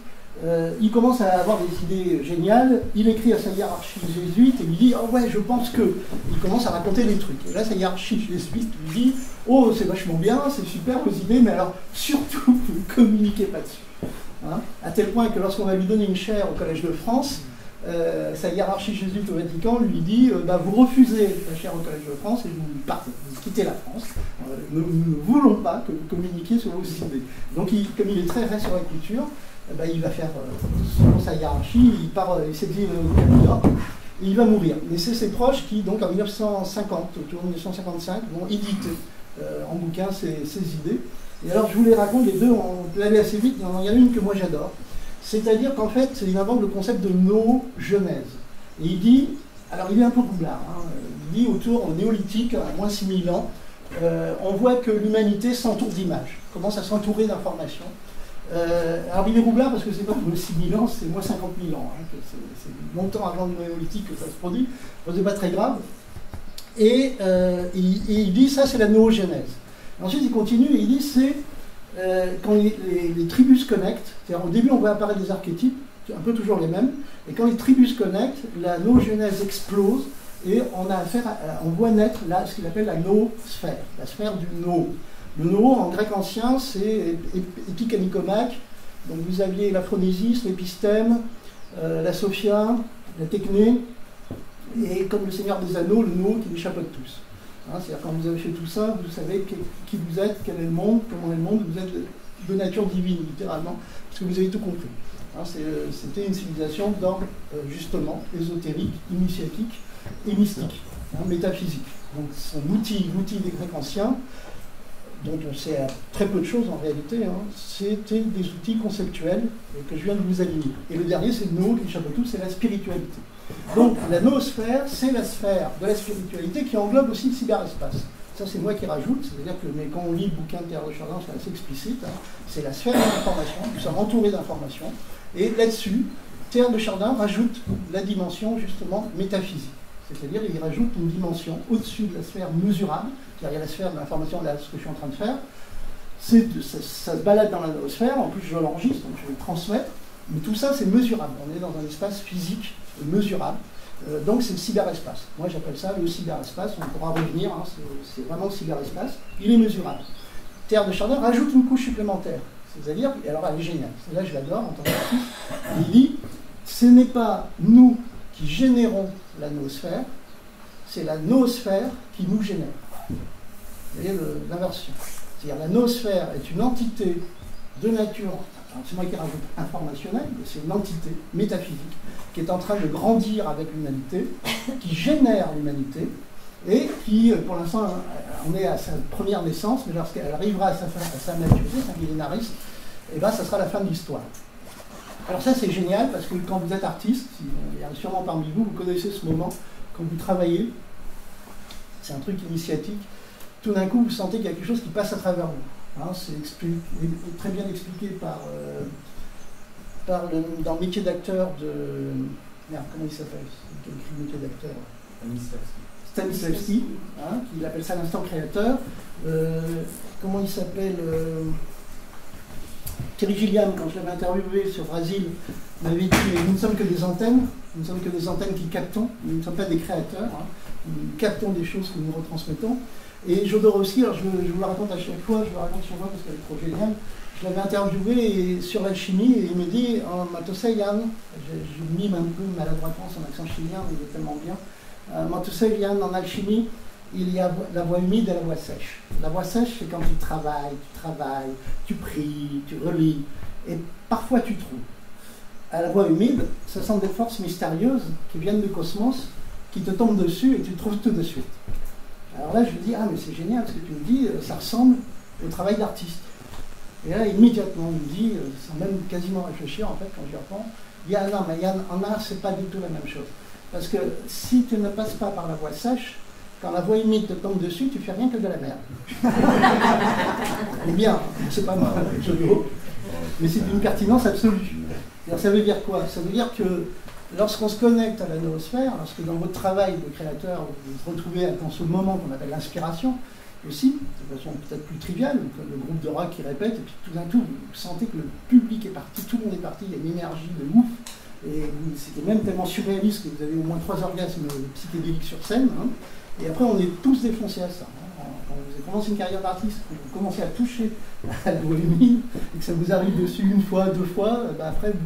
Il commence à avoir des idées géniales. Il écrit à sa hiérarchie jésuite et lui dit « Oh ouais, je pense que... » Il commence à raconter des trucs. Et là, sa hiérarchie jésuite lui dit « Oh, c'est vachement bien, c'est super vos idées, mais alors surtout, vous ne communiquez pas dessus. » Hein, à tel point que lorsqu'on va lui donner une chaire au Collège de France, sa hiérarchie jésuite au Vatican lui dit vous refusez la chaire au Collège de France et vous partez, vous quittez la France. Nous ne voulons pas que vous communiquiez sur vos idées. Donc, comme il est très vrai sur la culture, il va faire, selon sa hiérarchie, il s'exile au New York et il va mourir. Et c'est ses proches qui, donc en 1950, autour de 1955, vont éditer en bouquin ses idées. Et alors, je vous les raconte les deux, on peut aller assez vite, il y en a une que moi j'adore. C'est-à-dire qu'en fait, il invente le concept de noogenèse. Et il dit, alors il est un peu roublard, hein, il dit autour, au néolithique, à moins 6000 ans, on voit que l'humanité s'entoure d'images, commence à s'entourer d'informations. Alors il est roublard parce que c'est pas moins 6000 ans, c'est moins 50 000 ans, hein, c'est longtemps avant le néolithique que ça se produit, c'est pas très grave. Et il dit, ça c'est la noogenèse. Ensuite il continue et il dit, c'est... quand les tribus se connectent, c'est-à-dire au début on voit apparaître des archétypes, un peu toujours les mêmes, et quand les tribus se connectent, la noogenèse explose, et on voit naître là, ce qu'il appelle la noosphère, la sphère du no. Le no, en grec ancien, c'est épikanicomach, donc vous aviez l'aphronésis, l'épistème, la sophia, la techné, et comme le Seigneur des Anneaux, le no qui les chapeaute tous. Hein, c'est-à-dire quand vous avez fait tout ça, vous savez qui vous êtes, quel est le monde, comment est le monde, vous êtes de nature divine, littéralement, parce que vous avez tout compris. Hein, c'était une civilisation d'ordre, justement, ésotérique, initiatique et mystique, hein, métaphysique. Donc son l'outil des Grecs anciens, dont on sait très peu de choses en réalité, hein, c'était des outils conceptuels que je viens de vous aligner. Et le dernier, c'est le no, qui chapeaute tout, c'est la spiritualité. Donc la noosphère, c'est la sphère de la spiritualité qui englobe aussi le cyberespace. Ça, c'est moi qui rajoute, c'est-à-dire que mais quand on lit le bouquin de Teilhard de Chardin, c'est assez explicite, hein, c'est la sphère de l'information, nous sommes entourés d'informations, et là-dessus, Teilhard de Chardin rajoute la dimension, justement, métaphysique. C'est-à-dire qu'il rajoute une dimension au-dessus de la sphère mesurable, c'est-à-dire il y a la sphère de l'information, là, ce que je suis en train de faire, ça se balade dans la noosphère, en plus je l'enregistre, donc je vais le transmettre, Mais tout ça, c'est mesurable. On est dans un espace physique mesurable. Donc c'est le cyberespace. Moi j'appelle ça le cyberespace, on pourra revenir, hein, c'est vraiment le cyberespace. Il est mesurable. Terre de Chardin rajoute une couche supplémentaire. C'est-à-dire, et alors elle est géniale, celle-là je l'adore en tant qu'artiste, il dit, ce n'est pas nous qui générons la noosphère, c'est la noosphère qui nous génère. Vous voyez l'inversion. C'est-à-dire la noosphère est une entité de nature, c'est moi qui rajoute informationnelle, mais c'est une entité métaphysique qui est en train de grandir avec l'humanité, qui génère l'humanité, et qui, pour l'instant, on est à sa première naissance, mais lorsqu'elle arrivera à sa maturité, sa millénarisme, et bien ça sera la fin de l'histoire. Alors ça c'est génial, parce que quand vous êtes artiste, il y a sûrement parmi vous, vous connaissez ce moment, quand vous travaillez, c'est un truc initiatique, tout d'un coup vous sentez qu'il y a quelque chose qui passe à travers vous. Hein, c'est très bien expliqué dans le métier d'acteur de... Merde, comment il s'appelle? Quel métier d'acteur? Stanislavski, hein, qui appelle ça l'instant créateur. Comment il s'appelle Thierry Gilliam, quand je l'avais interviewé sur Brésil, m'avait dit nous ne sommes que des antennes, qui captons, nous ne sommes pas des créateurs, hein, nous captons des choses que nous retransmettons. Et Jodorowsky, alors je vous le raconte à chaque fois, je le raconte sur moi parce qu'elle est trop géniale, je l'avais interviewé sur l'alchimie et il me dit Matoseian, je mime un peu maladroitement son accent chilien, mais il est tellement bien. Matoseian, en alchimie, il y a la voie humide et la voie sèche. La voie sèche, c'est quand tu travailles, tu pries, tu relis, et parfois tu trouves. À la voie humide, ce sont des forces mystérieuses qui viennent du cosmos, qui te tombent dessus et tu trouves tout de suite. Alors là, je lui dis, ah mais c'est génial, ce que tu me dis, ça ressemble au travail d'artiste. Et là, immédiatement, il me dit, sans même quasiment réfléchir, en fait, quand j'y reprends, il dit, ah non, mais Yann, en art, c'est pas du tout la même chose. Parce que si tu ne passes pas par la voie sèche, quand la voie humide te tombe dessus, tu fais rien que de la merde. Eh bien, c'est pas moi, je le dis, mais c'est d'une pertinence absolue. Alors, ça veut dire quoi? Ça veut dire que lorsqu'on se connecte à la noosphère, lorsque dans votre travail de créateur, vous vous retrouvez dans ce moment qu'on appelle l'inspiration, aussi, de façon peut-être plus triviale, le groupe de rock qui répète, et puis tout d'un coup, vous sentez que le public est parti, tout le monde est parti, il y a une énergie de ouf, et c'était même tellement surréaliste que vous avez au moins 3 orgasmes psychédéliques sur scène, hein, et après on est tous défoncés à ça. Hein. Quand vous avez commencé une carrière d'artiste, que vous commencez à toucher à la voie humide, et que ça vous arrive dessus une fois, 2 fois, ben après vous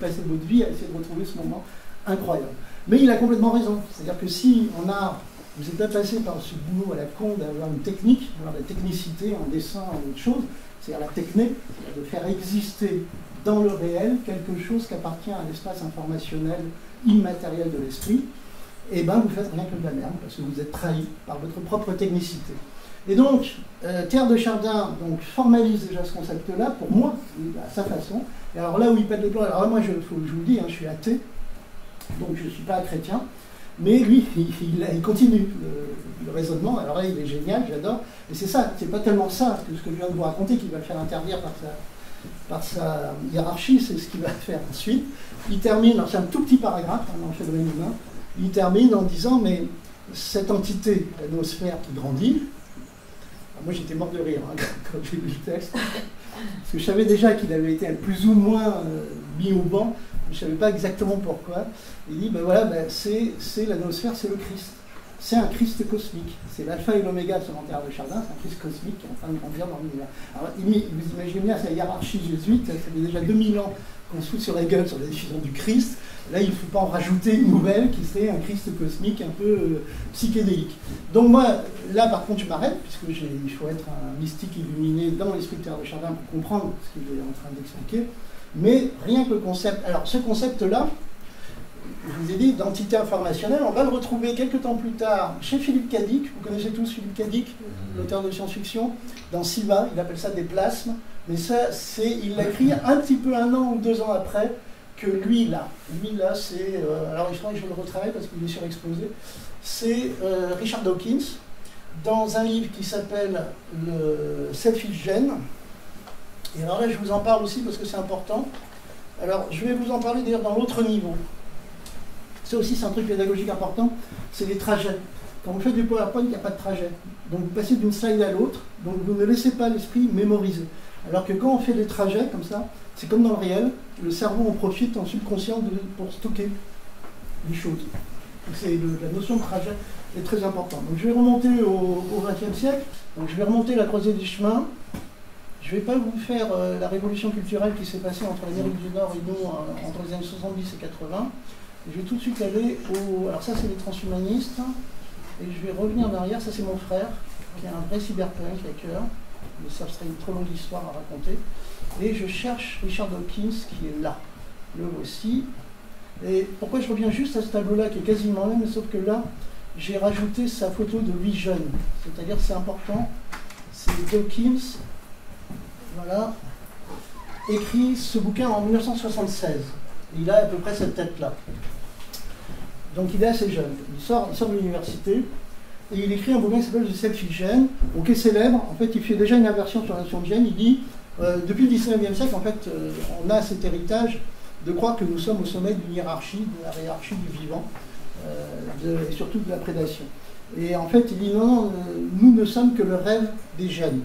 passez votre vie à essayer de retrouver ce moment incroyable. Mais il a complètement raison, c'est-à-dire que si on a... Vous n'êtes pas passé par ce boulot à la con d'avoir une technique, d'avoir de la technicité en dessin, en autre chose, c'est-à-dire la technique, de faire exister dans le réel quelque chose qui appartient à l'espace informationnel immatériel de l'esprit, et bien vous faites rien que de la merde, parce que vous êtes trahi par votre propre technicité. Et donc, Terre de Chardin donc, formalise déjà ce concept-là, pour moi, à sa façon. Et alors là où il pète les plans, alors là, moi je vous le dis, hein, je suis athée, donc je ne suis pas chrétien, mais lui, il continue le raisonnement. Alors là, il est génial, j'adore. Et c'est ça, c'est pas tellement ça que ce que je viens de vous raconter qui va le faire interdire par sa hiérarchie, c'est ce qu'il va faire ensuite. Il termine, alors c'est un tout petit paragraphe, hein, dans Chevalier Moulin, il termine en disant, mais cette entité, la noosphère qui grandit, moi j'étais mort de rire hein, quand j'ai lu le texte, parce que je savais déjà qu'il avait été plus ou moins mis au banc, je ne savais pas exactement pourquoi. Il dit, ben voilà, ben c'est la noosphère, c'est le Christ. C'est un Christ cosmique. C'est l'alpha et l'oméga de ce Terre de Chardin, c'est un Christ cosmique qui est en train de grandir dans l'univers. Alors, vous imaginez bien, c'est la hiérarchie jésuite, ça fait déjà 2000 ans qu'on se fout sur la gueule sur la diffusion du Christ. Là, il ne faut pas en rajouter une nouvelle qui serait un Christ cosmique un peu psychédélique. Donc moi, là par contre, je m'arrête, puisque il faut être un mystique illuminé dans l'esprit de Terre de Chardin pour comprendre ce qu'il est en train d'expliquer. Mais rien que le concept... Alors, ce concept-là, je vous ai dit, d'entité informationnelle, on va le retrouver quelques temps plus tard chez Philippe Cadic. Vous connaissez tous Philippe Cadic, l'auteur de science-fiction. Dans Siva, il appelle ça des plasmes. Mais ça, il l'a écrit un petit peu 1 an ou 2 ans après que lui, là. Lui, là, c'est... alors, je crois que je le retravaille parce qu'il est surexposé. C'est Richard Dawkins, dans un livre qui s'appelle le Selfish Gene. Et alors là, je vous en parle aussi parce que c'est important. Alors, je vais vous en parler d'ailleurs dans l'autre niveau. Ça aussi, c'est un truc pédagogique important, c'est les trajets. Quand vous faites du PowerPoint, il n'y a pas de trajet. Donc, vous passez d'une slide à l'autre, donc vous ne laissez pas l'esprit mémoriser. Alors que quand on fait des trajets comme ça, c'est comme dans le réel, le cerveau en profite en subconscient pour stocker les choses. La notion de trajet est très importante. Donc je vais remonter au XXe siècle, donc je vais remonter la croisée des chemins. Je ne vais pas vous faire la révolution culturelle qui s'est passée entre l'Amérique du Nord et nous entre les années 70 et 80. Je vais tout de suite aller au... Alors ça c'est les transhumanistes, et je vais revenir en arrière, ça c'est mon frère, qui est un vrai cyberpunk hacker, mais ça serait une trop longue histoire à raconter. Et je cherche Richard Dawkins qui est là, le voici. Et pourquoi je reviens juste à ce tableau-là qui est quasiment là, mais sauf que là, j'ai rajouté sa photo de lui jeune. C'est-à-dire que c'est important, c'est Dawkins, voilà, écrit ce bouquin en 1976. Il a à peu près cette tête-là. Donc il est assez jeune. Il sort de l'université et il écrit un bouquin qui s'appelle The Selfish Gene, qui est célèbre. En fait, il fait déjà une inversion sur la notion de gène. Il dit, depuis le 19e siècle, en fait, on a cet héritage de croire que nous sommes au sommet d'une hiérarchie, de la hiérarchie du vivant, et surtout de la prédation. Et en fait, il dit non, nous ne sommes que le rêve des gènes.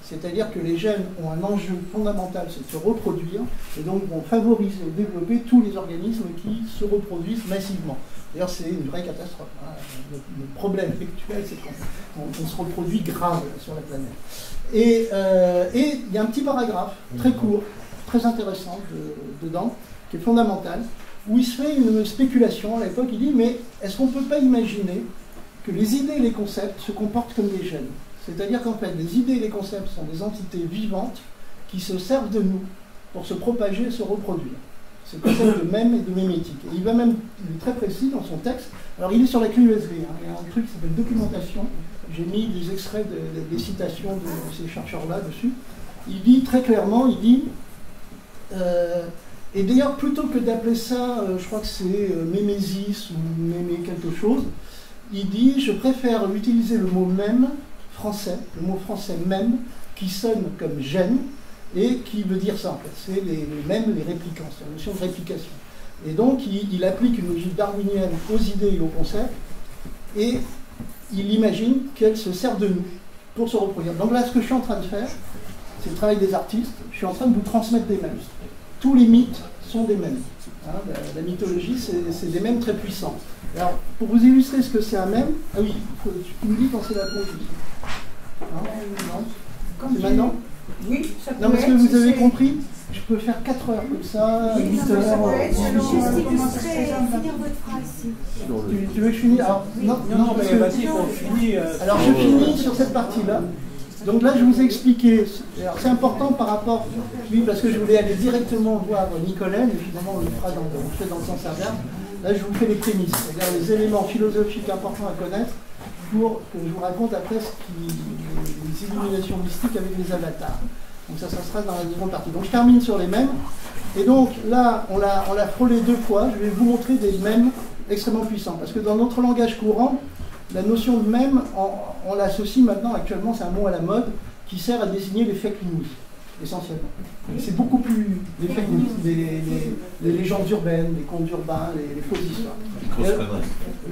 C'est-à-dire que les gènes ont un enjeu fondamental, c'est de se reproduire, et donc vont favoriser et développer tous les organismes qui se reproduisent massivement. D'ailleurs, c'est une vraie catastrophe. Hein. Le problème actuel, c'est qu'on se reproduit grave sur la planète. Et il y a un petit paragraphe, très court, très intéressant dedans, qui est fondamental, où il se fait une spéculation. À l'époque, il dit, mais est-ce qu'on ne peut pas imaginer que les idées et les concepts se comportent comme des gènes? C'est-à-dire qu'en fait, les idées et les concepts sont des entités vivantes qui se servent de nous pour se propager et se reproduire. C'est le concept de mème et de mémétique. Et il est très précis dans son texte. Alors il est sur la clé USB, hein. Il y a un truc qui s'appelle documentation. J'ai mis des extraits des citations de ces chercheurs-là dessus. Il dit très clairement, il dit, et d'ailleurs plutôt que d'appeler ça, je crois que c'est mémésis ou mémé quelque chose, il dit, je préfère utiliser le mot mème français, le mot français même, qui sonne comme gène, et qui veut dire ça en fait, c'est les mèmes, les réplicants, c'est la notion de réplication. Et donc il applique une logique darwinienne aux idées et aux concepts, et il imagine qu'elles se servent de nous pour se reproduire. Donc là, ce que je suis en train de faire, c'est le travail des artistes, je suis en train de vous transmettre des mèmes. Tous les mythes sont des mèmes. Hein, la mythologie, c'est des mèmes très puissants. Alors, pour vous illustrer ce que c'est un mème, ah oui, tu me dis quand c'est la pause. Non. C'est maintenant? Oui, ça peut Non, parce que vous avez compris, je peux faire 4 heures comme ça, 8 heures. Juste illustrer, finir votre phrase. Tu veux que je finisse? Alors, non, mais vas-y, on finit. Alors, je finis sur cette partie-là. Donc là, je vous ai expliqué. Alors, c'est important par rapport, oui, parce que je voulais aller directement voir Nicolène, évidemment, on le fera dans le sens inverse. Là, je vous fais les prémices, c'est-à-dire les éléments philosophiques importants à connaître pour que je vous raconte après les illuminations mystiques avec les avatars. Donc ça sera dans la seconde partie. Donc je termine sur les mèmes. Et donc là, on l'a frôlé 2 fois. Je vais vous montrer des mèmes extrêmement puissants. Parce que dans notre langage courant, la notion de mème, on l'associe maintenant, actuellement, c'est un mot à la mode, qui sert à désigner les fake news, essentiellement. C'est beaucoup plus les fake news, les légendes urbaines, les contes urbains, les fausses histoires.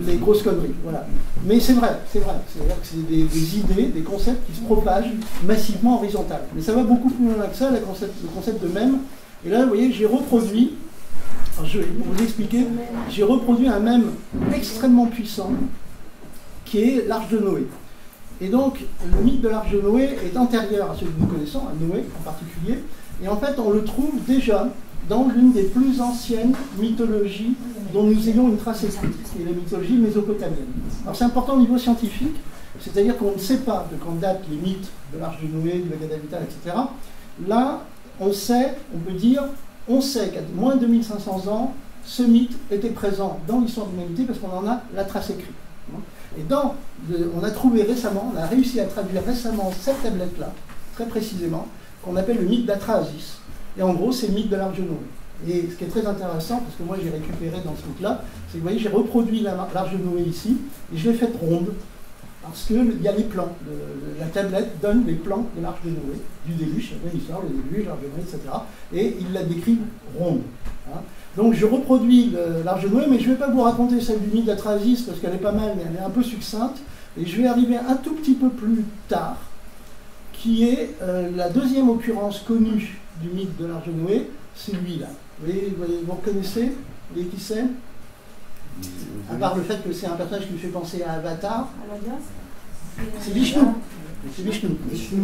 Les grosses conneries, voilà. Mais c'est vrai, c'est-à-dire que c'est des idées, des concepts qui se propagent massivement horizontal. Mais ça va beaucoup plus loin que ça, le concept de mème. Et là, vous voyez, j'ai reproduit, pour vous expliquer, j'ai reproduit un mème extrêmement puissant, qui est l'Arche de Noé. Et donc, le mythe de l'Arche de Noé est antérieur à celui que nous connaissons, à Noé en particulier. Et en fait, on le trouve déjà dans l'une des plus anciennes mythologies dont nous ayons une trace écrite, qui est la mythologie mésopotamienne. Alors c'est important au niveau scientifique, c'est-à-dire qu'on ne sait pas de quand datent les mythes de l'Arche de Noé, du Bhagavad Gita, etc. Là, on sait qu'à moins de 2500 ans, ce mythe était présent dans l'histoire de l'humanité parce qu'on en a la trace écrite. Et on a trouvé récemment, on a réussi à traduire récemment cette tablette-là, très précisément, qu'on appelle le mythe d'Atrahasis. Et en gros, c'est le mythe de l'Arche de Noé. Et ce qui est très intéressant, parce que moi j'ai récupéré dans ce mythe-là, c'est que vous voyez, j'ai reproduit l'Arche de Noé ici, et je l'ai faite ronde, parce qu'il y a les plans. La tablette donne les plans de l'Arche de Noé, du déluge, il y a une histoire, le déluge, l'Arche de Noé, etc. Et il la décrit ronde. Hein. Donc je reproduis l'Arche de Noé, mais je ne vais pas vous raconter celle du mythe d'Atrahasis, parce qu'elle est pas mal, mais elle est un peu succincte, et je vais arriver un tout petit peu plus tard, qui est la deuxième occurrence connue du mythe de l'Arche de Noé, c'est lui là. Vous reconnaissez? Vous voyez qui c'est? À part le fait que c'est un personnage qui me fait penser à Avatar. C'est Vishnu. C'est Vishnu.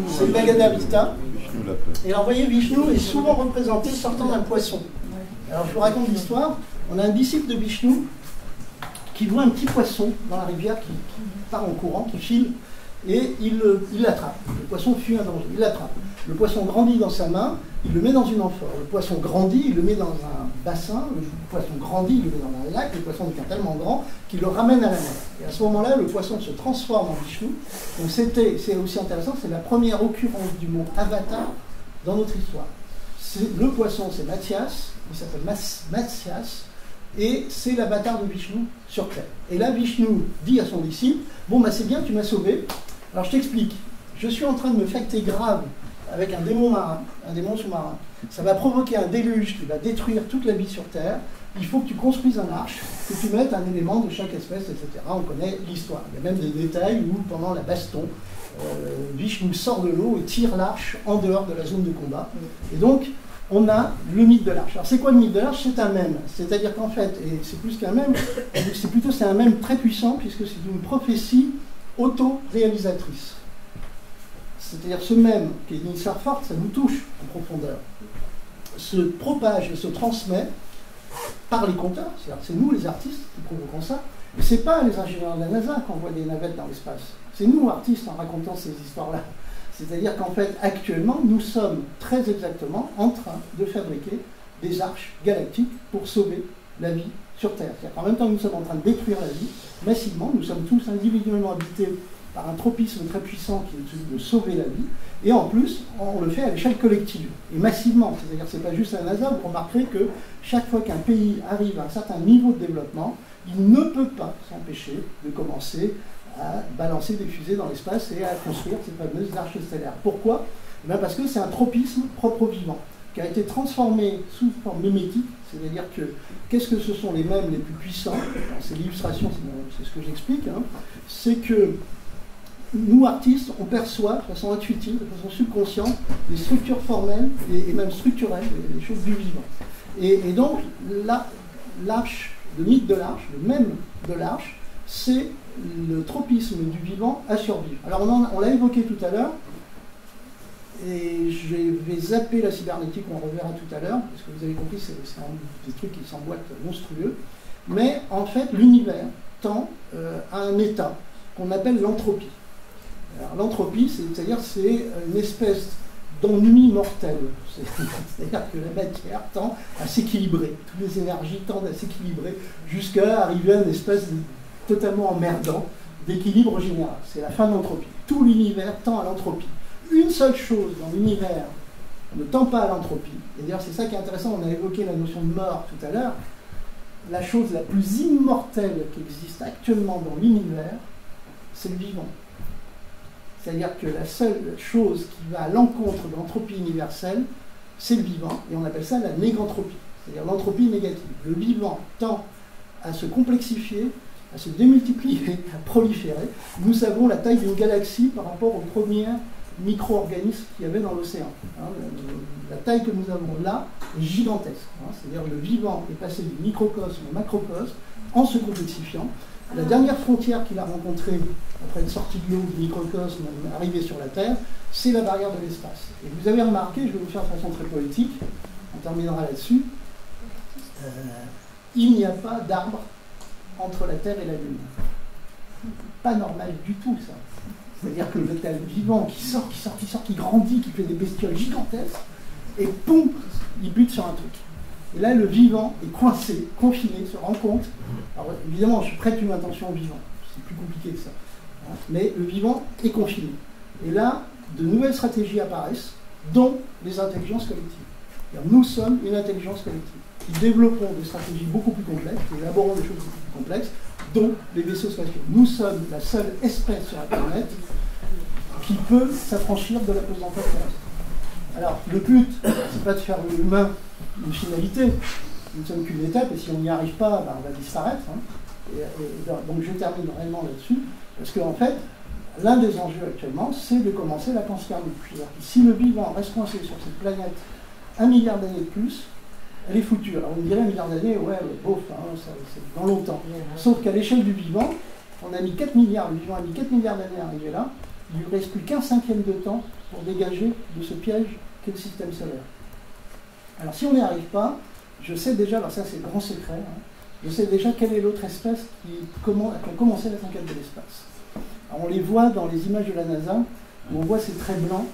C'est le Bhagavad-gītā. Et alors, vous voyez, Vishnu est souvent représenté sortant d'un poisson. Alors, je vous raconte l'histoire. On a un disciple de Vishnu qui voit un petit poisson dans la rivière qui part en courant, qui file, et il l'attrape. Le poisson fuit un danger, il l'attrape. Le poisson grandit dans sa main, il le met dans une amphore. Le poisson grandit, il le met dans un bassin. Le poisson grandit, il le met dans un lac. Le poisson devient tellement grand qu'il le ramène à la mer. Et à ce moment-là, le poisson se transforme en Vishnu. Donc c'est aussi intéressant, c'est la première occurrence du mot avatar dans notre histoire. Le poisson, c'est Mathias, il s'appelle Mathias, et c'est l'avatar de Vishnu sur Terre. Et là, Vishnu dit à son disciple, bon, bah c'est bien, tu m'as sauvé. Alors je t'explique, je suis en train de me facter grave avec un démon marin, un démon sous-marin. Ça va provoquer un déluge qui va détruire toute la vie sur Terre. Il faut que tu construises un arche, que tu mettes un élément de chaque espèce, etc. On connaît l'histoire. Il y a même des détails où, pendant la baston, Vishnu sort de l'eau et tire l'arche en dehors de la zone de combat. Et donc, on a le mythe de l'arche. Alors, c'est quoi le mythe de l'arche? C'est un mème. C'est-à-dire qu'en fait, et c'est plus qu'un mème, c'est un mème très puissant, puisque c'est une prophétie auto-réalisatrice. C'est-à-dire ce mème, qui est une histoire forte, ça nous touche en profondeur, se propage et se transmet par les conteurs, c'est-à-dire c'est nous les artistes qui provoquons ça, mais ce n'est pas les ingénieurs de la NASA qui envoient des navettes dans l'espace, c'est nous artistes en racontant ces histoires-là. C'est-à-dire qu'en fait, actuellement, nous sommes très exactement en train de fabriquer des arches galactiques pour sauver la vie sur Terre. C'est-à-dire qu'en même temps que nous sommes en train de détruire la vie, massivement, nous sommes tous individuellement habités par un tropisme très puissant qui est celui de sauver la vie, et en plus, on le fait à l'échelle collective, et massivement. C'est-à-dire que ce n'est pas juste la NASA, vous remarquerez que chaque fois qu'un pays arrive à un certain niveau de développement, il ne peut pas s'empêcher de commencer à balancer des fusées dans l'espace et à construire ces fameuses arches stellaires. Pourquoi? Parce que c'est un tropisme propre au vivant, qui a été transformé sous forme mimétique, c'est-à-dire que qu'est-ce que ce sont les mèmes les plus puissants? C'est l'illustration, c'est ce que j'explique, hein. C'est que nous, artistes, on perçoit de façon intuitive, de façon subconsciente, des structures formelles et même structurelles, les choses du vivant. Et donc, l'arche, le mythe de l'arche, le mème de l'arche, c'est le tropisme du vivant à survivre. Alors, on l'a évoqué tout à l'heure, et je vais zapper la cybernétique, on reverra tout à l'heure, parce que vous avez compris, c'est des trucs qui s'emboîtent monstrueux. Mais en fait, l'univers tend à un état qu'on appelle l'entropie. Alors, l'entropie, c'est-à-dire c'est une espèce d'ennui mortel. C'est-à-dire que la matière tend à s'équilibrer. Toutes les énergies tendent à s'équilibrer jusqu'à arriver à une espèce de totalement emmerdant d'équilibre général. C'est la fin de l'entropie. Tout l'univers tend à l'entropie. Une seule chose dans l'univers ne tend pas à l'entropie. Et d'ailleurs, c'est ça qui est intéressant. On a évoqué la notion de mort tout à l'heure. La chose la plus immortelle qui existe actuellement dans l'univers, c'est le vivant. C'est-à-dire que la seule chose qui va à l'encontre de l'entropie universelle, c'est le vivant, et on appelle ça la négantropie, c'est-à-dire l'entropie négative. Le vivant tend à se complexifier, à se démultiplier, à proliférer. Nous savons la taille d'une galaxie par rapport aux premiers micro-organismes qu'il y avait dans l'océan. La taille que nous avons là est gigantesque. C'est-à-dire que le vivant est passé du microcosme au macrocosme en se complexifiant. La dernière frontière qu'il a rencontrée après une sortie de l'eau du microcosme arrivé sur la Terre, c'est la barrière de l'espace. Et vous avez remarqué, je vais vous faire de façon très poétique, on terminera là-dessus, il n'y a pas d'arbre entre la Terre et la Lune. Pas normal du tout, ça. C'est-à-dire que le vivant qui sort, qui grandit, qui fait des bestioles gigantesques, et poum, il bute sur un truc. Et là, le vivant est coincé, confiné, se rend compte. Alors évidemment, je prête une attention au vivant. C'est plus compliqué que ça. Mais le vivant est confiné. Et là, de nouvelles stratégies apparaissent, dont les intelligences collectives. Alors, nous sommes une intelligence collective qui développons des stratégies beaucoup plus complexes, qui élaborons des choses beaucoup plus complexes, dont les vaisseaux spatiaux. Nous sommes la seule espèce sur la planète qui peut s'affranchir de la pesanteur terrestre. Alors, le but, c'est pas de faire de l'humain une finalité, nous ne sommes qu'une étape, et si on n'y arrive pas, ben on va disparaître. Hein. Donc je termine réellement là-dessus, parce qu'en fait, l'un des enjeux actuellement, c'est de commencer la panspermie. C'est-à-dire que si le vivant reste coincé sur cette planète 1 milliard d'années de plus, elle est foutue. Alors on me dirait 1 milliard d'années, ouais, bof, hein, c'est dans longtemps. Sauf qu'à l'échelle du vivant, on a mis 4 milliards, le vivant a mis 4 milliards d'années à arriver là, il ne lui reste plus qu'un cinquième de temps pour dégager de ce piège qu'est le système solaire. Alors si on n'y arrive pas, je sais déjà, alors ça c'est le grand secret, hein, je sais déjà quelle est l'autre espèce qui a commencé la conquête de l'espace. Alors on les voit dans les images de la NASA, où on voit ces traits blancs,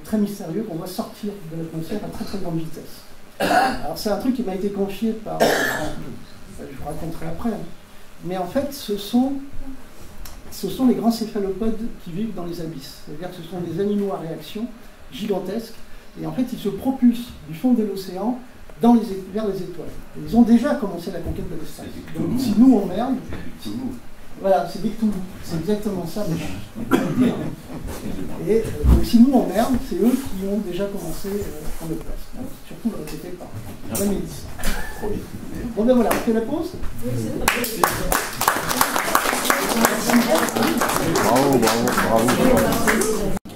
très mystérieux, qu'on voit sortir de l'atmosphère à très très grande vitesse. Alors c'est un truc qui m'a été confié par... je vous raconterai après. Hein. Mais en fait, ce sont les grands céphalopodes qui vivent dans les abysses. C'est-à-dire que ce sont des animaux à réaction gigantesques. Et en fait, ils se propulsent du fond de l'océan vers les étoiles. Et ils ont déjà commencé la conquête de l'espace. Donc si nous on merde... Voilà, c'est des Cthulhu. C'est exactement ça. Et donc si nous on merde, c'est eux qui ont déjà commencé à prendre place. Donc, surtout le répété par la médecine. Bon ben voilà, on fait la pause. Bravo.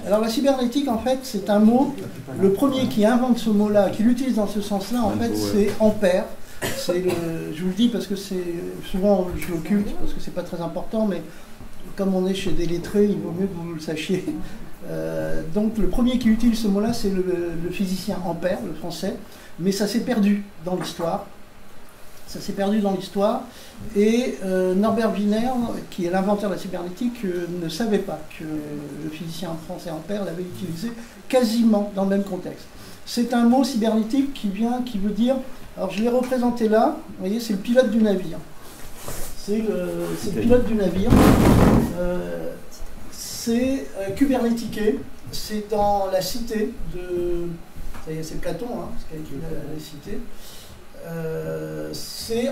Alors la cybernétique, en fait, c'est un mot, le premier qui invente ce mot-là, qui l'utilise dans ce sens-là, en fait, c'est Ampère. Je vous le dis parce que c'est souvent je l'occulte, parce que c'est pas très important, mais comme on est chez des lettrés, il vaut mieux que vous le sachiez. Donc le premier qui utilise ce mot-là, c'est le physicien Ampère, le français, mais ça s'est perdu dans l'histoire. Ça s'est perdu dans l'histoire, et Norbert Wiener, qui est l'inventeur de la cybernétique, ne savait pas que le physicien français Ampère l'avait utilisé quasiment dans le même contexte. C'est un mot cybernétique qui veut dire, alors je l'ai représenté là, vous voyez, c'est le pilote du navire. C'est le pilote du navire. C'est kubernétiqué, c'est dans la cité de... Ça y est, c'est Platon, hein, ce qu'a écrit la cité.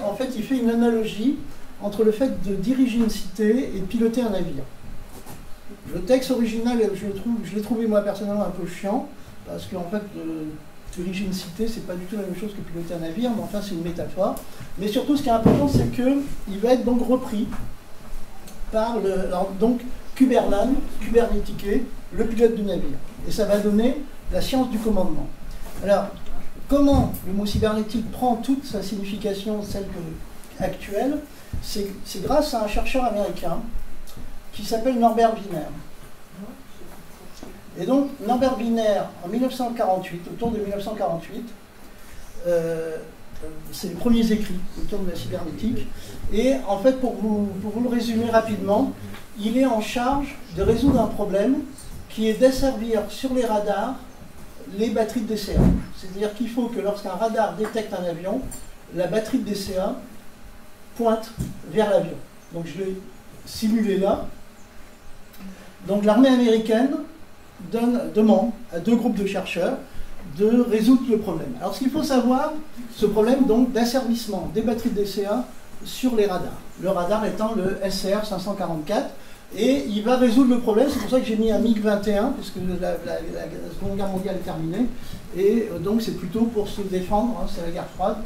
En fait, il fait une analogie entre le fait de diriger une cité et de piloter un navire. Le texte original, je l'ai trouvé moi personnellement un peu chiant, parce qu'en fait, diriger une cité, c'est pas du tout la même chose que piloter un navire, mais enfin c'est une métaphore. Mais surtout, ce qui est important, c'est qu'il va être donc repris par donc Kubernan, kubernétiqué, le pilote du navire. Et ça va donner la science du commandement. Alors, comment le mot cybernétique prend toute sa signification, celle actuelle, c'est grâce à un chercheur américain qui s'appelle Norbert Wiener. Et donc, Norbert Wiener, en 1948, autour de 1948, c'est les premiers écrits autour de la cybernétique. Et en fait, pour vous le résumer rapidement, il est en charge de résoudre un problème qui est d'asservir sur les radars les batteries de DCA. C'est-à-dire qu'il faut que lorsqu'un radar détecte un avion, la batterie de DCA pointe vers l'avion. Donc je l'ai simulé là. Donc l'armée américaine demande à deux groupes de chercheurs de résoudre le problème. Alors ce qu'il faut savoir, ce problème donc d'asservissement des batteries de DCA sur les radars. Le radar étant le SCR 544. Et il va résoudre le problème, c'est pour ça que j'ai mis un MiG-21, puisque la Seconde Guerre mondiale est terminée, et donc c'est plutôt pour se défendre, hein, c'est la guerre froide,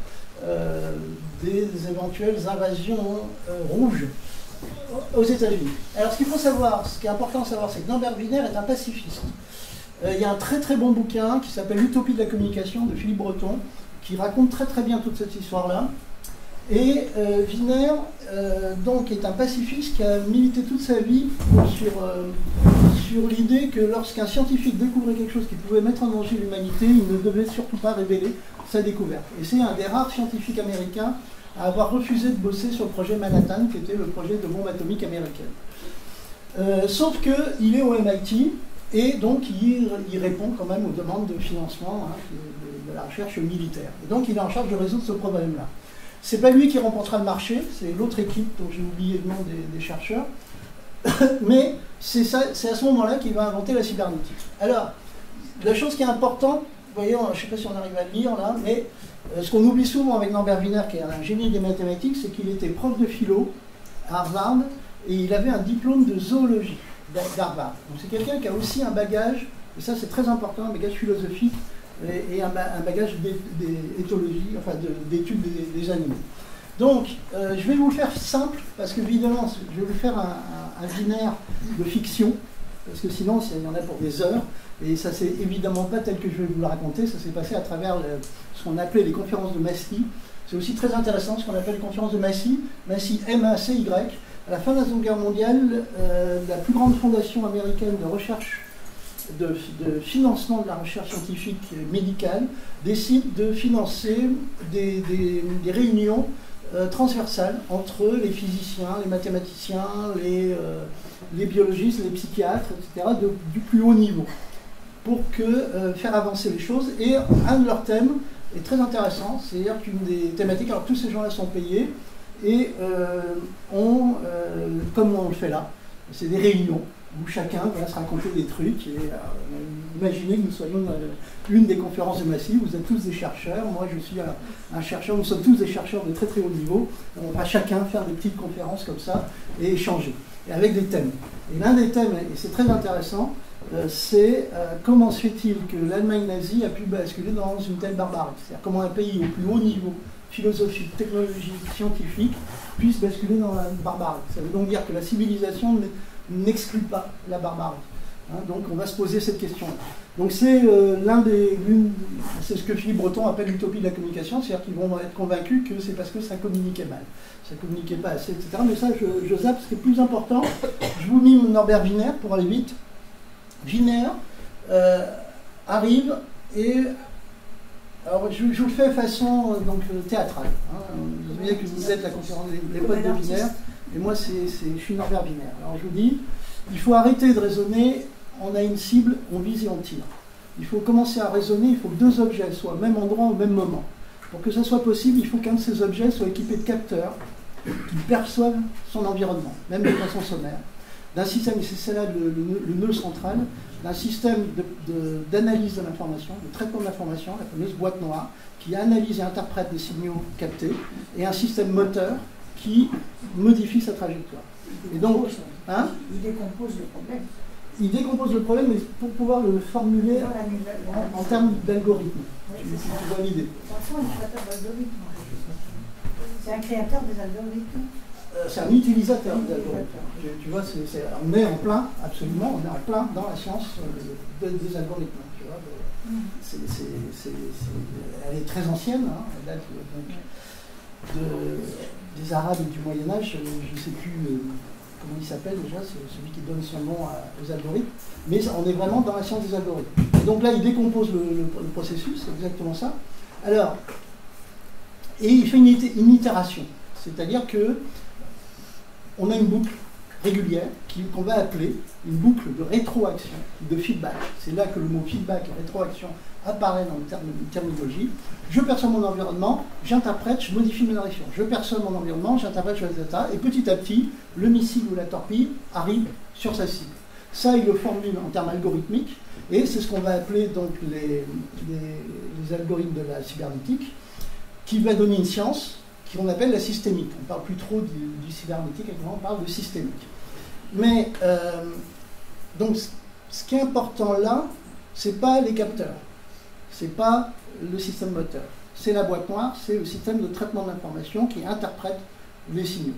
des éventuelles invasions rouges aux États-Unis. Alors ce qu'il faut savoir, ce qui est important de savoir, c'est que Norbert Wiener est un pacifiste. Il y a un très très bon bouquin qui s'appelle L'Utopie de la communication de Philippe Breton, qui raconte très très bien toute cette histoire-là. Et Wiener, donc, est un pacifiste qui a milité toute sa vie sur l'idée que lorsqu'un scientifique découvrait quelque chose qui pouvait mettre en danger l'humanité, il ne devait surtout pas révéler sa découverte. Et c'est un des rares scientifiques américains à avoir refusé de bosser sur le projet Manhattan, qui était le projet de bombe atomique américaine. Sauf qu'il est au MIT, et donc il répond quand même aux demandes de financement, hein, de la recherche militaire. Et donc il est en charge de résoudre ce problème-là. C'est pas lui qui remportera le marché, c'est l'autre équipe dont j'ai oublié le nom des chercheurs, mais c'est à ce moment-là qu'il va inventer la cybernétique. Alors, la chose qui est importante, vous voyez, je ne sais pas si on arrive à le lire là, mais ce qu'on oublie souvent avec Norbert Wiener, qui est un génie des mathématiques, c'est qu'il était prof de philo à Harvard, et il avait un diplôme de zoologie d'Harvard. Donc c'est quelqu'un qui a aussi un bagage, et ça c'est très important, un bagage philosophique, et un bagage d'éthologie, enfin d'études des animaux. Donc, je vais vous le faire simple, parce que évidemment, je vais vous faire un binaire de fiction, parce que sinon, il y en a pour des heures, et ça c'est évidemment pas tel que je vais vous le raconter, ça s'est passé à travers ce qu'on appelait les conférences de Massy. C'est aussi très intéressant, ce qu'on appelle les conférences de Massy, Massy M-A-C-Y. À la fin de la Seconde Guerre mondiale, la plus grande fondation américaine de recherche, de financement de la recherche scientifique et médicale, décide de financer des réunions transversales entre les physiciens, les mathématiciens, les biologistes, les psychiatres, etc., du plus haut niveau, pour faire avancer les choses. Et un de leurs thèmes est très intéressant, c'est-à-dire qu'une des thématiques, alors tous ces gens-là sont payés, et comme on le fait là, c'est des réunions où chacun va se raconter des trucs. Et imaginez que nous soyons une des conférences de Massy, vous êtes tous des chercheurs, moi je suis un chercheur, nous sommes tous des chercheurs de très très haut niveau, on va chacun faire des petites conférences comme ça et échanger, et avec des thèmes. Et l'un des thèmes, et c'est très intéressant, c'est comment se fait-il que l'Allemagne nazie a pu basculer dans une telle barbarie. C'est-à-dire comment un pays au plus haut niveau philosophique, technologique, scientifique puisse basculer dans la barbarie. Ça veut donc dire que la civilisation n'exclut pas la barbarie. Hein, donc on va se poser cette question-là. Donc c'est c'est ce que Philippe Breton appelle l'utopie de la communication, c'est-à-dire qu'ils vont être convaincus que c'est parce que ça communiquait mal, ça communiquait pas assez, etc. Mais ça, je zappe, ce qui est plus important. Je vous mis Norbert Wiener pour aller vite. Wiener arrive et... Alors, je vous le fais façon théâtrale. Hein. Vous voyez que vous êtes la conférence des potes de Wiener, et moi, je suis Norbert Wiener. Alors, je vous dis, il faut arrêter de raisonner, on a une cible, on vise et on tire. Il faut commencer à raisonner, il faut que deux objets soient au même endroit, au même moment. Pour que ça soit possible, il faut qu'un de ces objets soit équipé de capteurs qui perçoivent son environnement, même de façon sonore. D'un système, et c'est là le nœud central, d'un système d'analyse de l'information, de traitement de l'information, la fameuse boîte noire, qui analyse et interprète les signaux captés, et un système moteur qui modifie sa trajectoire. Et donc, hein, il décompose le problème. Il décompose le problème, mais pour pouvoir le formuler en termes d'algorithme. Tu vois l'idée. C'est un créateur des algorithmes. C'est un utilisateur d'algorithmes. Tu vois, on est en plein, absolument, on est en plein dans la science des algorithmes. Tu vois, elle est très ancienne, hein, elle date des Arabes et du Moyen-Âge, je ne sais plus comment il s'appelle déjà, c'est celui qui donne son nom aux algorithmes, mais on est vraiment dans la science des algorithmes. Et donc là, il décompose le processus, c'est exactement ça. Alors, et il fait une itération, c'est-à-dire que on a une boucle régulière qu'on va appeler une boucle de rétroaction, de feedback. C'est là que le mot feedback et rétroaction apparaît dans le terminologie. Je perçois mon environnement, j'interprète, je modifie mes narrations. Je perçois mon environnement, j'interprète, je data, et petit à petit, le missile ou la torpille arrive sur sa cible. Ça, il le formule en termes algorithmiques, et c'est ce qu'on va appeler donc les algorithmes de la cybernétique, qui va donner une science qu'on appelle la systémique. On ne parle plus trop du cybernétique, on parle de systémique. Mais, donc, ce qui est important là, c'est pas les capteurs, c'est pas le système moteur, c'est la boîte noire, c'est le système de traitement de l'information qui interprète les signaux.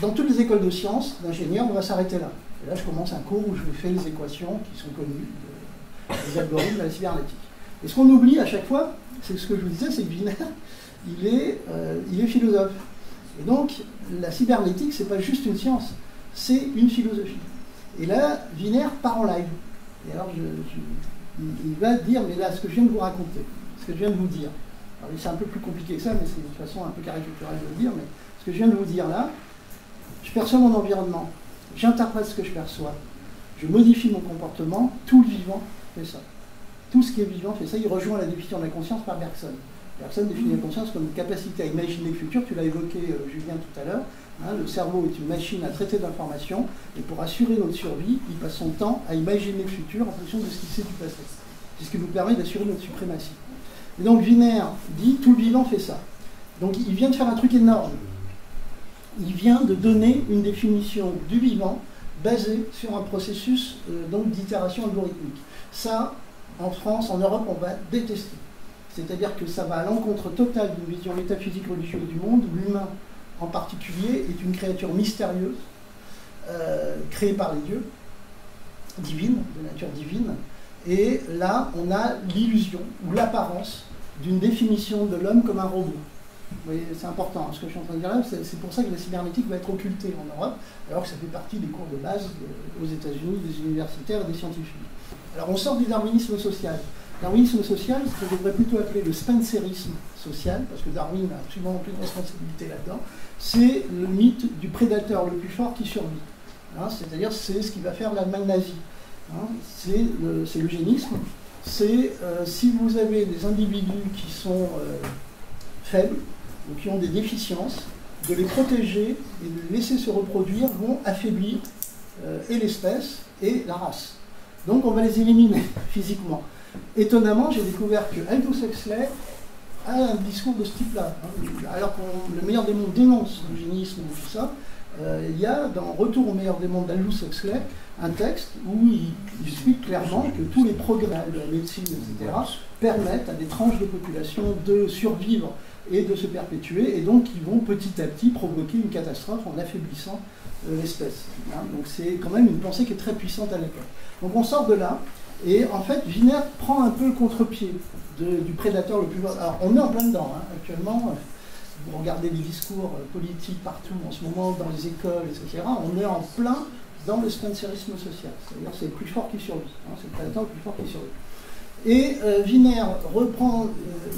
Dans toutes les écoles de sciences, d'ingénieurs, on va s'arrêter là. Et là, je commence un cours où je fais les équations qui sont connues des algorithmes de la cybernétique. Et ce qu'on oublie à chaque fois, c'est ce que je vous disais, c'est que Wiener, il est philosophe. Et donc, la cybernétique, c'est pas juste une science, c'est une philosophie. Et là, Wiener part en live. Et alors, il va dire, mais là, ce que je viens de vous raconter, ce que je viens de vous dire, alors c'est un peu plus compliqué que ça, mais c'est de façon un peu caricaturale de le dire, mais ce que je viens de vous dire là, je perçois mon environnement, j'interprète ce que je perçois, je modifie mon comportement, tout le vivant fait ça. Tout ce qui est vivant fait ça. Il rejoint la définition de la conscience par Bergson. Bergson définit la conscience comme une capacité à imaginer le futur. Tu l'as évoqué, Julien, tout à l'heure. Hein, le cerveau est une machine à traiter d'informations, et pour assurer notre survie, il passe son temps à imaginer le futur en fonction de ce qu'il sait du passé. C'est ce qui nous permet d'assurer notre suprématie. Et donc Wiener dit tout le vivant fait ça. Donc il vient de faire un truc énorme. Il vient de donner une définition du vivant basée sur un processus d'itération algorithmique. Ça, en France, en Europe, on va détester. C'est-à-dire que ça va à l'encontre totale d'une vision métaphysique religieuse du monde, où l'humain en particulier est une créature mystérieuse, créée par les dieux, divine, de nature divine, et là on a l'illusion ou l'apparence d'une définition de l'homme comme un robot. Vous voyez, c'est important, ce que je suis en train de dire là, c'est pour ça que la cybernétique va être occultée en Europe, alors que ça fait partie des cours de base aux États-Unis, des universitaires et des scientifiques. Alors on sort du darwinisme social. Darwinisme social, ce que je devrais plutôt appeler le spencerisme social, parce que Darwin a absolument aucune responsabilité là-dedans, c'est le mythe du prédateur le plus fort qui survit. Hein, c'est-à-dire c'est ce qui va faire l'Allemagne nazie. Hein, c'est l'eugénisme. C'est si vous avez des individus qui sont faibles ou qui ont des déficiences, de les protéger et de les laisser se reproduire vont affaiblir et l'espèce et la race. Donc on va les éliminer physiquement. Étonnamment, j'ai découvert que Aldous Huxley a un discours de ce type-là. Hein. Alors que le meilleur des mondes dénonce l'eugénisme et tout ça, il y a dans Retour au meilleur des mondes d'Aldous Huxley un texte où il explique clairement que tous les progrès de la médecine, etc., permettent à des tranches de population de survivre et de se perpétuer, et donc ils vont petit à petit provoquer une catastrophe en affaiblissant l'espèce. Hein. Donc c'est quand même une pensée qui est très puissante à l'époque. Donc on sort de là, et en fait Wiener prend un peu le contre-pied du prédateur le plus... Alors on est en plein dedans, hein, actuellement. Vous regardez les discours politiques partout en ce moment, dans les écoles, etc. On est en plein dans le spencerisme social. C'est-à-dire c'est le plus fort qui survit. Hein, c'est le prédateur le plus fort qui survit. Et Wiener reprend,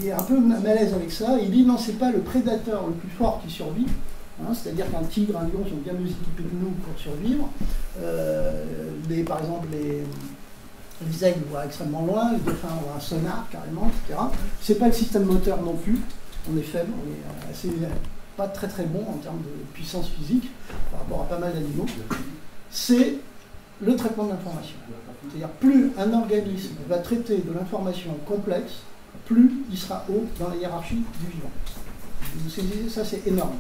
il est un peu mal à l'aise avec ça, il dit non, c'est pas le prédateur le plus fort qui survit, hein, c'est-à-dire qu'un tigre, un lion sont bien mieux équipés que nous pour survivre. Par exemple, les aigles voient extrêmement loin, les dauphins ont un sonar carrément, etc. C'est pas le système moteur non plus, on est faible, on est assez, pas très très bon en termes de puissance physique par rapport à pas mal d'animaux. C'est le traitement de l'information. C'est-à-dire, plus un organisme va traiter de l'information complexe, plus il sera haut dans la hiérarchie du vivant. Vous saisissez, ça c'est énorme.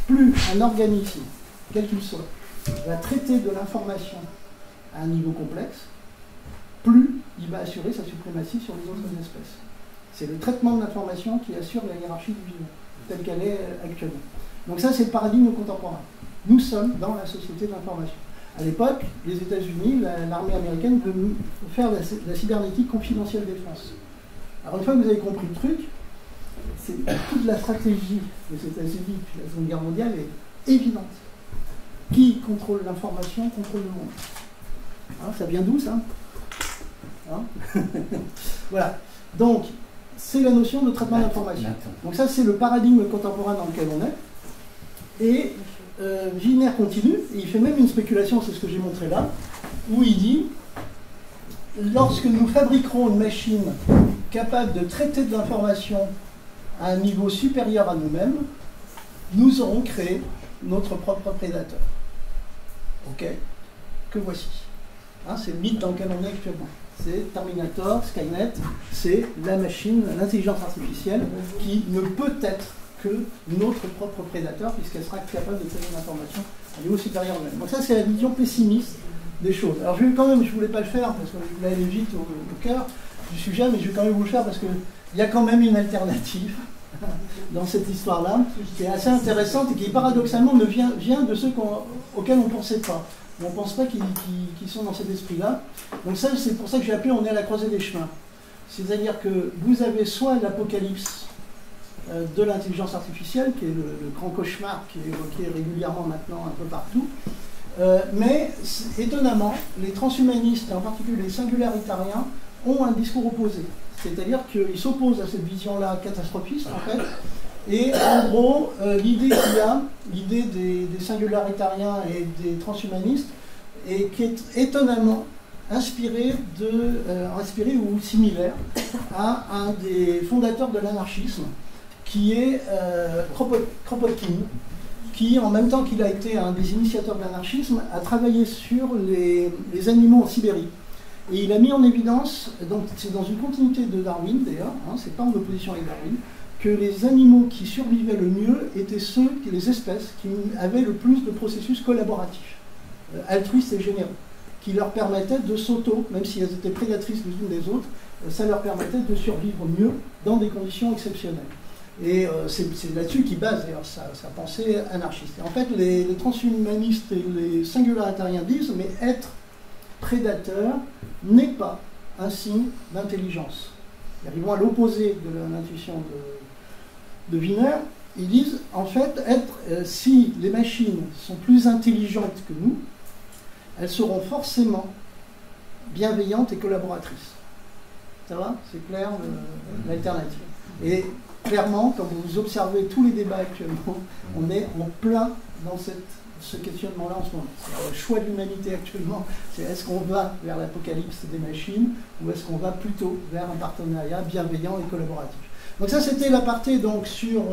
Plus un organisme, quel qu'il soit, va traiter de l'information à un niveau complexe, plus il va assurer sa suprématie sur les autres espèces. C'est le traitement de l'information qui assure la hiérarchie du vivant, telle qu'elle est actuellement. Donc ça, c'est le paradigme contemporain. Nous sommes dans la société de l'information. À l'époque, les États-Unis, l'armée américaine veut faire la cybernétique confidentielle défense. Alors une fois que vous avez compris le truc, toute la stratégie des États-Unis depuis la Seconde Guerre mondiale est évidente. Qui contrôle l'information contrôle le monde. Hein, ça vient d'où ça, hein? Voilà. Donc, c'est la notion de traitement d'information. Donc ça, c'est le paradigme contemporain dans lequel on est. Et Wiener continue, et il fait même une spéculation, c'est ce que j'ai montré là, où il dit, lorsque nous fabriquerons une machine capable de traiter de l'information à un niveau supérieur à nous-mêmes, nous aurons créé notre propre prédateur. Ok? Que voici. Hein, c'est le mythe dans lequel on est actuellement. C'est Terminator, Skynet, c'est la machine, l'intelligence artificielle qui ne peut être que notre propre prédateur, puisqu'elle sera capable de traiter l'information à un niveau supérieur à nous-mêmes. Donc ça, c'est la vision pessimiste des choses. Alors je ne voulais pas le faire, parce que je voulais aller vite au cœur du sujet, mais je vais quand même vous le faire, parce qu'il y a quand même une alternative dans cette histoire-là, qui est assez intéressante et qui, paradoxalement, vient de ceux auxquels on ne pensait pas. On ne pense pas qu'ils sont dans cet esprit-là. Donc ça, c'est pour ça que j'ai appelé « On est à la croisée des chemins ». C'est-à-dire que vous avez soit l'apocalypse de l'intelligence artificielle, qui est le grand cauchemar qui est évoqué régulièrement maintenant un peu partout, mais étonnamment, les transhumanistes, en particulier les singularitariens, ont un discours opposé. C'est-à-dire qu'ils s'opposent à cette vision-là catastrophiste, en fait, et en gros, l'idée qu'il y a, l'idée des singularitariens et des transhumanistes, et qui est étonnamment inspirée ou similaire à un des fondateurs de l'anarchisme, qui est Kropotkin, qui, en même temps qu'il a été un des initiateurs de l'anarchisme, a travaillé sur les animaux en Sibérie. Et il a mis en évidence, donc c'est dans une continuité de Darwin d'ailleurs, hein, c'est pas en opposition avec Darwin, que les animaux qui survivaient le mieux étaient les espèces qui avaient le plus de processus collaboratifs, altruistes et généreux, qui leur permettaient de même si elles étaient prédatrices les unes des autres, ça leur permettait de survivre mieux dans des conditions exceptionnelles. Et c'est là-dessus qu'ils basent d'ailleurs sa pensée anarchiste. Et en fait, les transhumanistes et les singularitariens disent, mais être prédateur n'est pas un signe d'intelligence. Ils vont à l'opposé de l'intuition de Wiener. Ils disent, en fait, si les machines sont plus intelligentes que nous, elles seront forcément bienveillantes et collaboratrices. Ça va? C'est clair, l'alternative. Et clairement, quand vous observez tous les débats actuellement, on est en plein dans ce questionnement-là en ce moment. Le choix de l'humanité actuellement, c'est est-ce qu'on va vers l'apocalypse des machines ou est-ce qu'on va plutôt vers un partenariat bienveillant et collaboratif. Donc ça, c'était l'aparté donc sur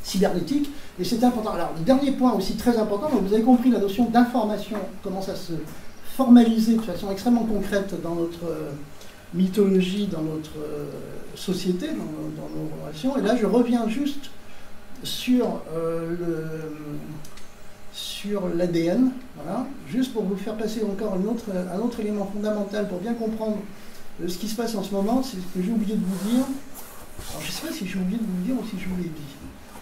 cybernétique, et c'est important. Alors, le dernier point aussi très important, donc vous avez compris la notion d'information commence à se formaliser de façon extrêmement concrète dans notre mythologie, dans notre société, dans nos relations. Et là, je reviens juste sur l'ADN, voilà, juste pour vous faire passer encore un autre élément fondamental pour bien comprendre ce qui se passe en ce moment. C'est ce que j'ai oublié de vous dire. Alors, je ne sais pas si j'ai oublié de vous le dire ou si je vous l'ai dit.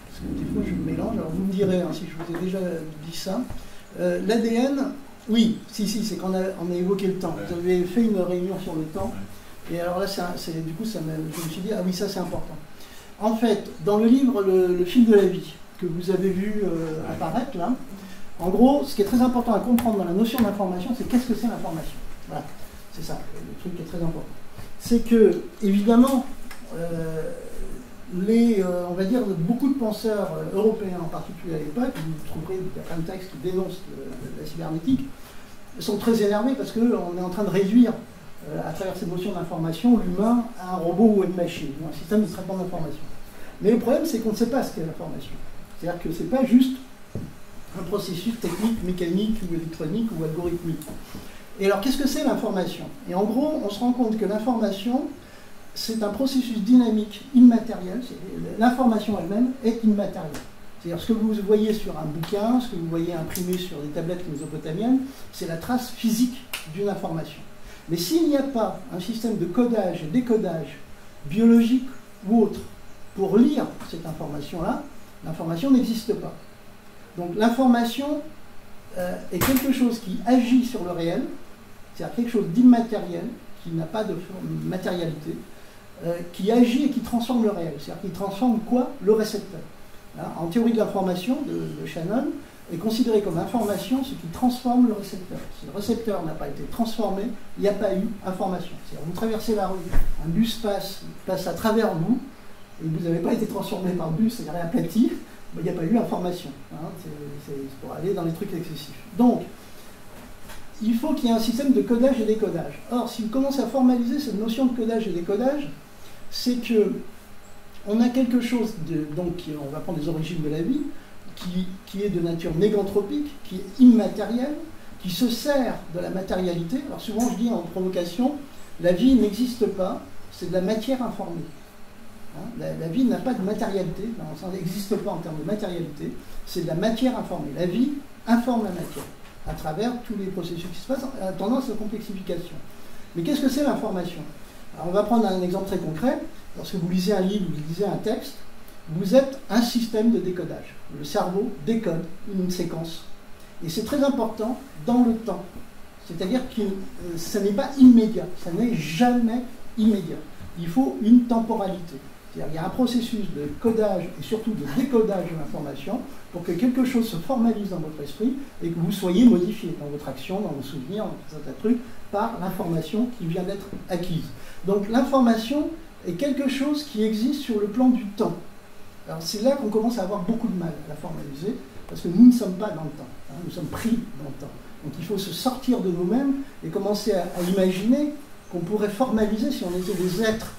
Parce que des fois, je me mélange. Alors, vous me direz si je vous ai déjà dit ça. L'ADN, oui, c'est qu'on a évoqué le temps. Vous avez fait une réunion sur le temps. Et alors là, du coup, je me suis dit, ah oui, ça c'est important. En fait, dans le livre Le fil de la vie, que vous avez vu apparaître là, en gros, ce qui est très important à comprendre dans la notion d'information, c'est qu'est-ce que c'est l'information. Voilà, c'est ça, le truc qui est très important. C'est que, évidemment, on va dire, beaucoup de penseurs européens, en particulier à l'époque, vous trouverez, il y a plein de textes qui dénoncent la cybernétique, sont très énervés parce qu'on est en train de réduire à travers ces notions d'information, l'humain à un robot ou à une machine, ou un système de traitement d'information. Mais le problème, c'est qu'on ne sait pas ce qu'est l'information. C'est-à-dire que ce n'est pas juste un processus technique, mécanique, ou électronique, ou algorithmique. Et alors, qu'est-ce que c'est l'information? Et en gros, on se rend compte que l'information, c'est un processus dynamique immatériel. L'information elle-même est immatérielle. C'est-à-dire, ce que vous voyez sur un bouquin, ce que vous voyez imprimé sur des tablettes mésopotamiennes, c'est la trace physique d'une information. Mais s'il n'y a pas un système de codage et décodage biologique ou autre pour lire cette information-là, l'information n'existe pas. Donc l'information est quelque chose qui agit sur le réel, c'est-à-dire quelque chose d'immatériel, qui n'a pas de matérialité, qui agit et qui transforme le réel. C'est-à-dire qui transforme quoi? Le récepteur. Hein, en théorie de l'information de Shannon, est considéré comme information ce qui transforme le récepteur. Si le récepteur n'a pas été transformé, il n'y a pas eu information. C'est-à-dire vous traversez la rue, un bus passe à travers vous, et vous n'avez pas été transformé par le bus, c'est-à-dire aplati, il n'y a pas eu information. Hein, c'est pour aller dans les trucs excessifs. Donc, il faut qu'il y ait un système de codage et décodage. Or, si on commence à formaliser cette notion de codage et décodage, c'est que on a quelque chose donc on va prendre les origines de la vie, qui est de nature négantropique, qui est immatérielle, qui se sert de la matérialité. Alors souvent je dis en provocation, la vie n'existe pas, c'est de la matière informée. Hein, la vie n'a pas de matérialité, ça n'existe pas en termes de matérialité, c'est de la matière informée. La vie informe la matière, à travers tous les processus qui se passent, à tendance à complexification. Mais qu'est-ce que c'est l'information? Alors on va prendre un exemple très concret. Lorsque vous lisez un livre, vous lisez un texte, vous êtes un système de décodage. Le cerveau décode une séquence. Et c'est très important dans le temps. C'est-à-dire que ça n'est pas immédiat. Ça n'est jamais immédiat. Il faut une temporalité. C'est-à-dire qu'il y a un processus de codage et surtout de décodage de l'information pour que quelque chose se formalise dans votre esprit et que vous soyez modifié dans votre action, dans vos souvenirs, dans tout un tas de trucs, par l'information qui vient d'être acquise. Donc l'information est quelque chose qui existe sur le plan du temps. Alors c'est là qu'on commence à avoir beaucoup de mal à la formaliser, parce que nous ne sommes pas dans le temps, hein, nous sommes pris dans le temps. Donc il faut se sortir de nous-mêmes et commencer à imaginer qu'on pourrait formaliser, si on était des êtres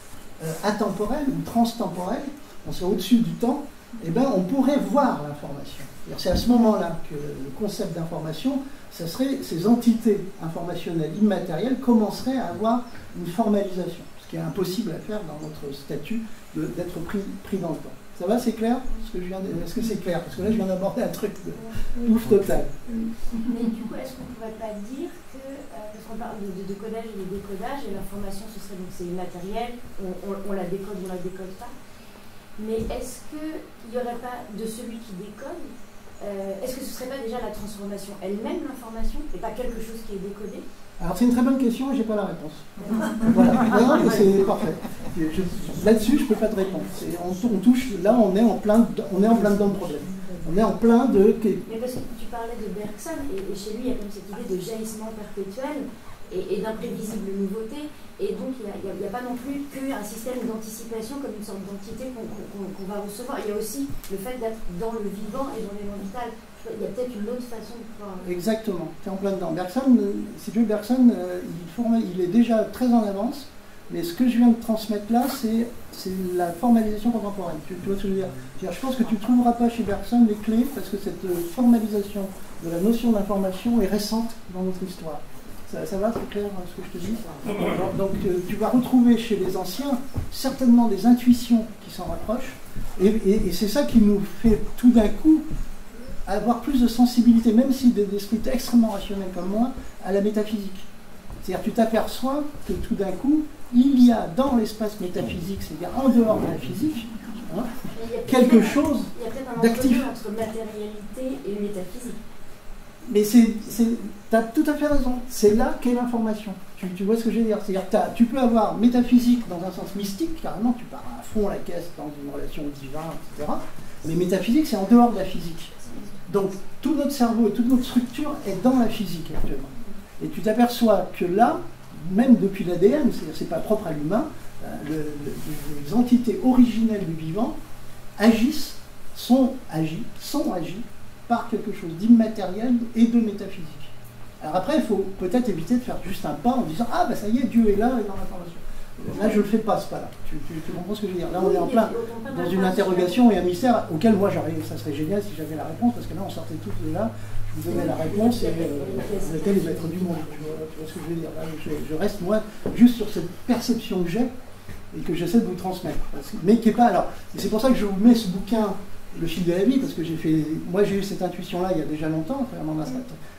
atemporels ou transtemporels, on serait au-dessus du temps, et bien on pourrait voir l'information. C'est à ce moment-là que le concept d'information, ça serait ces entités informationnelles immatérielles commenceraient à avoir une formalisation, ce qui est impossible à faire dans notre statut d'être pris dans le temps. Ça va, c'est clair? Est-ce que c'est clair? Parce que là, je viens d'aborder un truc de ouf total. Mais du coup, est-ce qu'on ne pourrait pas dire que, parce qu'on parle de codage et de décodage, et l'information, ce serait donc c'est immatériel, on la décode ou on la décode pas. Mais est-ce qu'il n'y aurait pas de celui qui décode, est-ce que ce ne serait pas déjà la transformation elle-même, l'information, et pas quelque chose qui est décodé? Alors c'est une très bonne question et je n'ai pas la réponse. Voilà, non, mais c'est parfait. Là-dessus, je ne peux pas te répondre. On touche, là on est en plein dedans de problème. On est en plein de... Mais parce que tu parlais de Bergson, et chez lui il y a comme cette idée de jaillissement perpétuel et d'imprévisible nouveauté, et donc il n'y a pas non plus qu'un système d'anticipation comme une sorte d'entité qu'on va recevoir. Il y a aussi le fait d'être dans le vivant et dans l'élément vital. Il y a peut-être une autre façon de pouvoir... Exactement, tu es en plein dedans. Bergson, si tu veux, Bergson, il est déjà très en avance, mais ce que je viens de transmettre là, c'est la formalisation contemporaine. Tu vois ce que je veux dire? Je pense que tu ne trouveras pas chez Bergson les clés, parce que cette formalisation de la notion d'information est récente dans notre histoire. Ça va, c'est clair ce que je te dis? Donc tu vas retrouver chez les anciens certainement des intuitions qui s'en rapprochent, et c'est ça qui nous fait tout d'un coup avoir plus de sensibilité, même si des esprits extrêmement rationnels comme moi, à la métaphysique. C'est-à-dire tu t'aperçois que tout d'un coup, il y a dans l'espace métaphysique, c'est-à-dire en dehors de la physique, quelque chose d'actif. Il y a peut-être un entre matérialité et métaphysique. Mais tu as tout à fait raison, c'est là qu'est l'information. Tu vois ce que je veux dire? C'est-à-dire que tu peux avoir métaphysique dans un sens mystique, carrément, tu pars à fond la caisse dans une relation divine, etc. Mais métaphysique, c'est en dehors de la physique. Donc tout notre cerveau et toute notre structure est dans la physique actuellement. Et tu t'aperçois que là, même depuis l'ADN, c'est-à-dire c'est pas propre à l'humain, les entités originelles du vivant agissent, sont agies par quelque chose d'immatériel et de métaphysique. Alors après, il faut peut-être éviter de faire juste un pas en disant « Ah, ben ça y est, Dieu est là et dans l'information ». Là, je ne le fais pas, ce pas-là. Tu comprends ce que je veux dire? Là, on est en plein dans une interrogation et un mystère auquel moi, ça serait génial si j'avais la réponse, parce que là, on sortait tous de là, je vous donnais la réponse et vous étiez les maîtres du monde. Tu vois ce que je veux dire? Là, je reste, moi, juste sur cette perception que j'ai et que j'essaie de vous transmettre. Mais qui n'est pas... Alors, c'est pour ça que je vous mets ce bouquin, Le fil de la vie, parce que moi, j'ai eu cette intuition-là il y a déjà longtemps,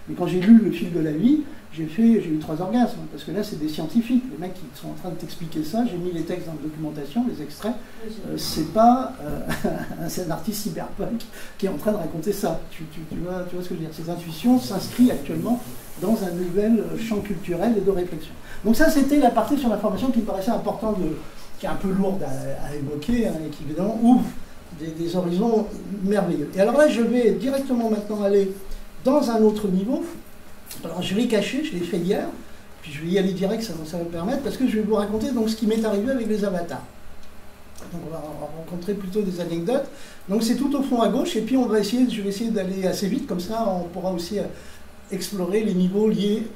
mais quand j'ai lu Le fil de la vie, j'ai eu 3 orgasmes, parce que là, c'est des scientifiques, les mecs qui sont en train de t'expliquer ça, j'ai mis les textes dans la documentation, les extraits, c'est pas un artiste cyberpunk qui est en train de raconter ça, tu vois ce que je veux dire? Ces intuitions s'inscrivent actuellement dans un nouvel champ culturel et de réflexion. Donc ça, c'était la partie sur l'information qui me paraissait importante, qui est un peu lourde à évoquer, et qui évidemment ouvre des horizons merveilleux. Et alors là, je vais directement maintenant aller dans un autre niveau. Alors je l'ai caché, je l'ai fait hier, puis je vais y aller direct, ça va me permettre, parce que je vais vous raconter donc ce qui m'est arrivé avec les avatars. Donc on va rencontrer plutôt des anecdotes. Donc c'est tout au fond à gauche, et puis je vais essayer d'aller assez vite, comme ça on pourra aussi explorer les niveaux liés